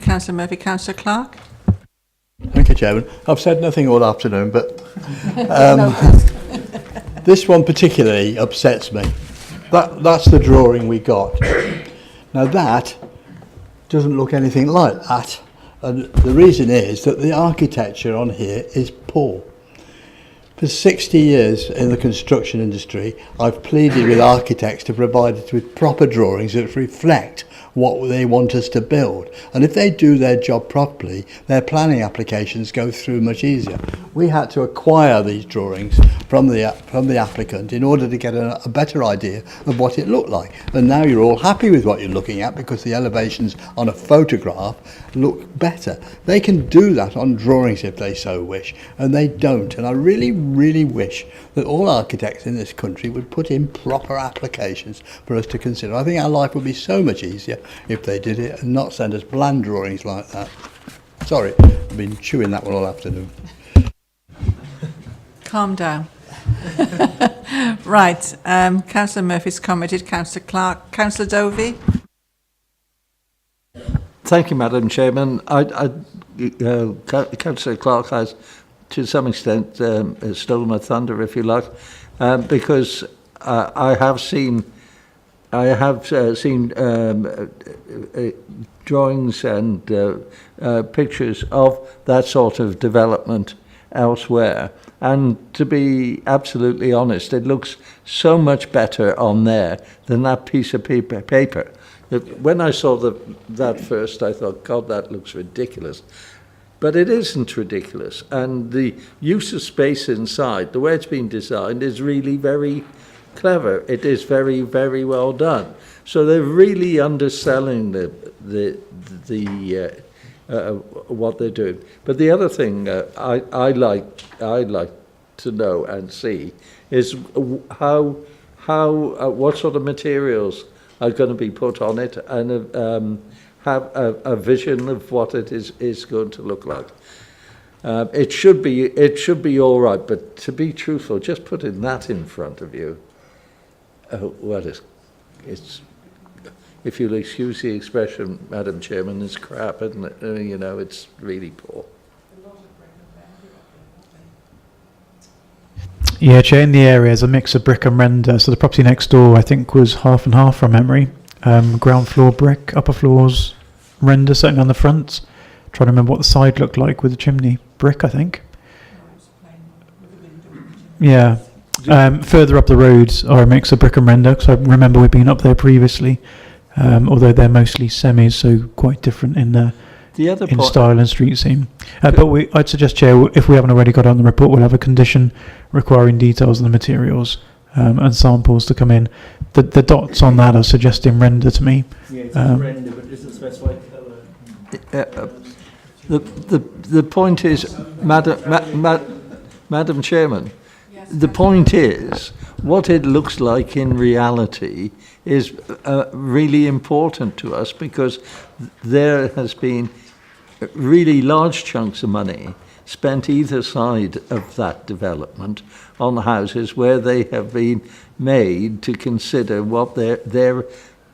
Councillor Murphy. Councillor Clark. Thank you, Chairman. I've said nothing all afternoon, but this one particularly upsets me. That's the drawing we got. Now that doesn't look anything like that. And the reason is that the architecture on here is poor. For 60 years in the construction industry, I've pleaded with architects to provide us with proper drawings that reflect what they want us to build. And if they do their job properly, their planning applications go through much easier. We had to acquire these drawings from the applicant in order to get a better idea of what it looked like. And now you're all happy with what you're looking at because the elevations on a photograph look better. They can do that on drawings if they so wish, and they don't. And I really, really wish that all architects in this country would put in proper applications for us to consider. I think our life would be so much easier if they did it and not send us bland drawings like that. Sorry, I've been chewing that one all afternoon. Calm down. Right, Councillor Murphy's commented. Councillor Clark. Councillor Dovey. Thank you, Madam Chairman. Councillor Clark has, to some extent, stolen my thunder, if you like, because I have seen drawings and pictures of that sort of development elsewhere. And to be absolutely honest, it looks so much better on there than that piece of paper. When I saw that first, I thought, God, that looks ridiculous. But it isn't ridiculous. And the use of space inside, the way it's been designed, is really very clever. It is very, very well done. So they're really underselling what they're doing. But the other thing I'd like to know and see is what sort of materials are going to be put on it, and have a vision of what it is going to look like. It should be all right, but to be truthful, just putting that in front of you, it's, if you'll excuse the expression, Madam Chairman, it's crap, isn't it? You know, it's really poor. Yeah, Chair, in the area is a mix of brick and render. So the property next door, I think, was half and half from memory. Ground floor brick, upper floors render, certainly on the front. Trying to remember what the side looked like with the chimney. Brick, I think. Yeah. Further up the road are a mix of brick and render, because I remember we've been up there previously, although they're mostly semis, so quite different in style and street scene. But I'd suggest, Chair, if we haven't already got it on the report, we'll have a condition requiring details of the materials and samples to come in. The dots on that are suggesting render to me. Yeah, it's render, but it doesn't specify colour. The point is, Madam Chairman, the point is, what it looks like in reality is really important to us, because there has been really large chunks of money spent either side of that development on houses where they have been made to consider what their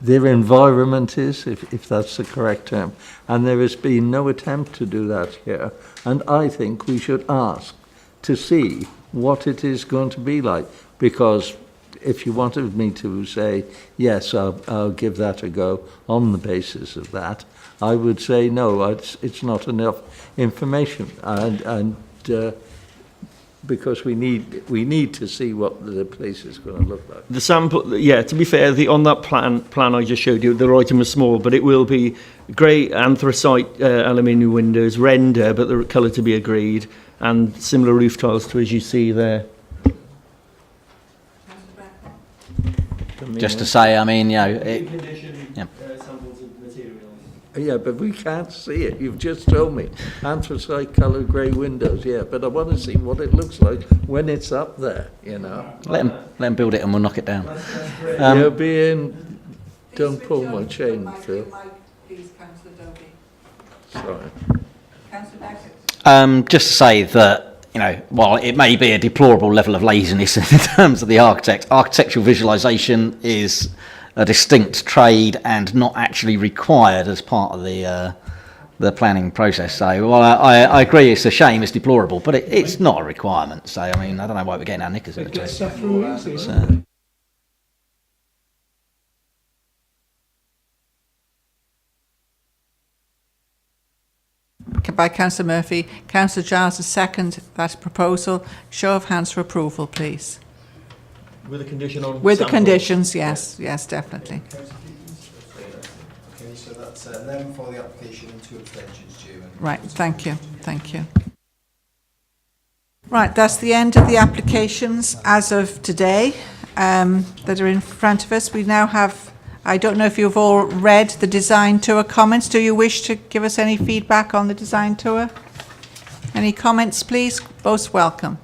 environment is, if that's the correct term. And there has been no attempt to do that here. And I think we should ask to see what it is going to be like, because if you wanted me to say, yes, I'll give that a go on the basis of that, I would say no, it's not enough information, and because we need to see what the place is going to look like. The sample, yeah, to be fair, on that plan I just showed you, the writing was small, but it will be grey anthracite aluminium windows, render, but the colour to be agreed, and similar roof tiles to as you see there. Just to say, I mean, you know, Yeah, but we can't see it. You've just told me anthracite coloured grey windows. Yeah, but I want to see what it looks like when it's up there. You know. Let them build it, and we'll knock it down. You'll be in. Don't pull my chain, Phil. Sorry. Just to say that, you know, while it may be a deplorable level of laziness in terms of the architect, architectural visualisation is a distinct trade and not actually required as part of the planning process. So, while I agree it's a shame, it's deplorable, but it's not a requirement. So, I mean, I don't know why we're getting our knickers in it. So. By Councillor Murphy. Councillor Giles has seconded that proposal. Show of hands for approval, please. With a condition on With the sample. conditions, yes, yes, definitely. Okay, so that's 11 for the application and 2 abstentions, Chairman. Right, thank you, thank you. Right, that's the end of the applications as of today that are in front of us. We now have, I don't know if you've all read the design tour comments. Do you wish to give us any feedback on the design tour? Any comments, please? Most welcome.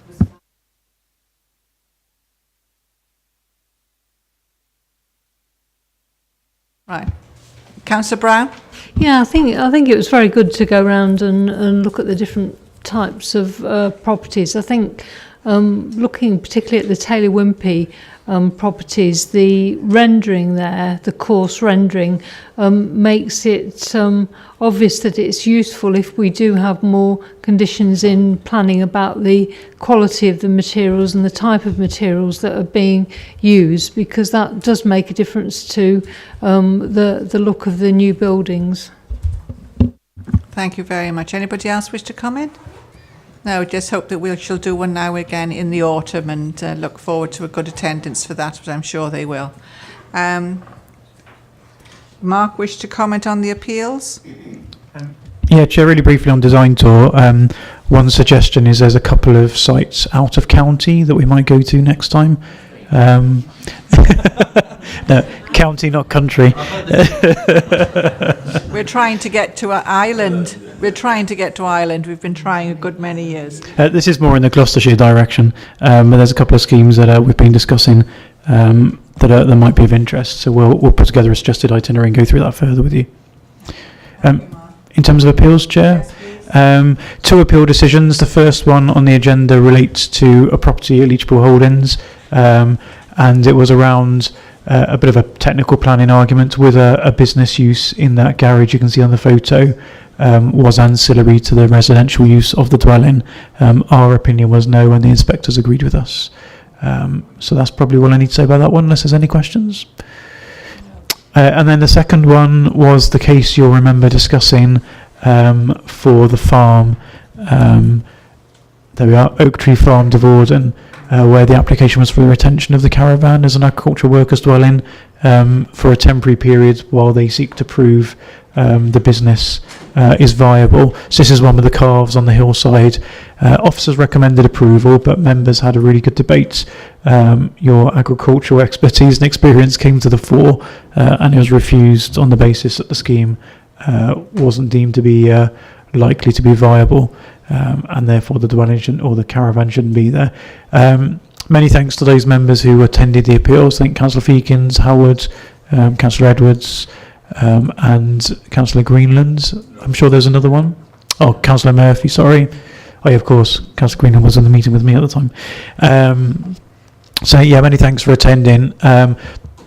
Right. Councillor Brown? Yeah, I think it was very good to go around and look at the different types of properties. I think looking particularly at the Taylor Wimpey properties, the rendering there, the coarse rendering, makes it obvious that it's useful if we do have more conditions in planning about the quality of the materials and the type of materials that are being used, because that does make a difference to the look of the new buildings. Thank you very much. Anybody else wish to comment? No, just hope that we shall do one now again in the autumn, and look forward to a good attendance for that, but I'm sure they will. Mark, wish to comment on the appeals? Yeah, Chair, really briefly on design tour. One suggestion is there's a couple of sites out of county that we might go to next time. No, county, not country. We're trying to get to Ireland. We're trying to get to Ireland. We've been trying a good many years. This is more in the Gloucestershire direction, but there's a couple of schemes that we've been discussing that might be of interest. So we'll put together a suggested itinerary and go through that further with you. In terms of appeals, Chair, two appeal decisions. The first one on the agenda relates to a property at Leachpool Holdings, and it was around a bit of a technical planning argument with a business use in that garage you can see on the photo. Was ancillary to the residential use of the dwelling. Our opinion was no, and the inspectors agreed with us. So that's probably all I need to say about that one, unless there's any questions. And then the second one was the case you'll remember discussing for the farm. There we are, Oak Tree Farm, Devorden, where the application was for the retention of the caravan as an agricultural workers dwelling for a temporary period while they seek to prove the business is viable. So this is one with the calves on the hillside. Officers recommended approval, but members had a really good debate. Your agricultural expertise and experience came to the fore, and it was refused on the basis that the scheme wasn't deemed to be likely to be viable, and therefore the dwelling shouldn't, or the caravan shouldn't be there. Many thanks to those members who attended the appeals. I think Councillor Feekins, Howard, Councillor Edwards, and Councillor Greenland. I'm sure there's another one. Oh, Councillor Murphy, sorry. Oh, yeah, of course, Councillor Greenland was in the meeting with me at the time. So, yeah, many thanks for attending.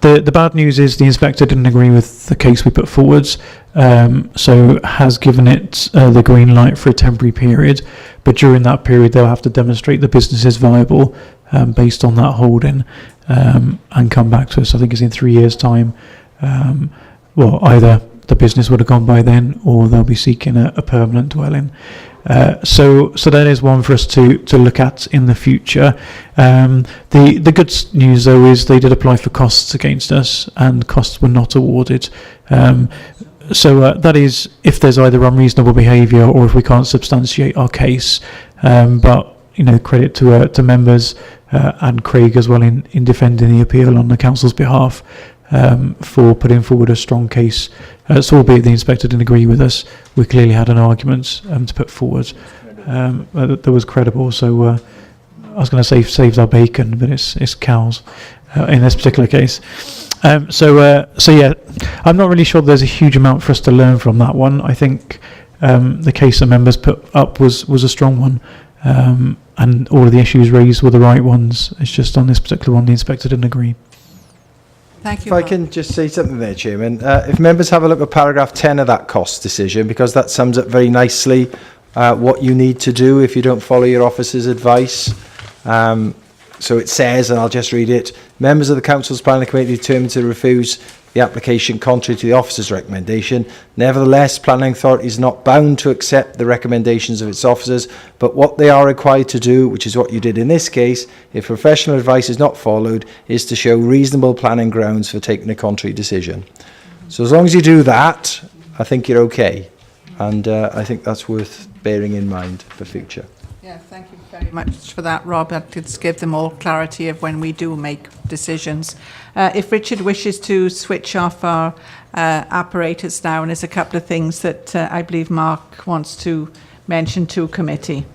The bad news is the inspector didn't agree with the case we put forwards, so has given it the green light for a temporary period, but during that period they'll have to demonstrate the business is viable based on that holding, and come back to us. I think it's in 3 years' time. Well, either the business would have gone by then, or they'll be seeking a permanent dwelling. So that is one for us to look at in the future. The good news though is they did apply for costs against us, and costs were not awarded. So that is if there's either unreasonable behaviour or if we can't substantiate our case. But you know, credit to members and Craig as well in defending the appeal on the council's behalf. For putting forward a strong case. So albeit the inspector didn't agree with us, we clearly had an argument to put forward that was credible. So I was going to say saves our bacon, but it's cows in this particular case. So yeah, I'm not really sure there's a huge amount for us to learn from that one. I think the case the members put up was a strong one, and all of the issues raised were the right ones. It's just on this particular one the inspector didn't agree. Thank you. If I can just say something there, Chairman. If members have a look at paragraph 10 of that cost decision, because that sums up very nicely what you need to do if you don't follow your officer's advice. So it says, and I'll just read it, members of the Council's Planning Committee determined to refuse the application contrary to the officer's recommendation. Nevertheless, Planning Authority is not bound to accept the recommendations of its officers, but what they are required to do, which is what you did in this case, if professional advice is not followed, is to show reasonable planning grounds for taking a contrary decision. So as long as you do that, I think you're okay. And I think that's worth bearing in mind for future. Yeah, thank you very much for that, Rob. That did give them all clarity of when we do make decisions. If Richard wishes to switch off our apparatus now, and there's a couple of things that I believe Mark wants to mention to committee.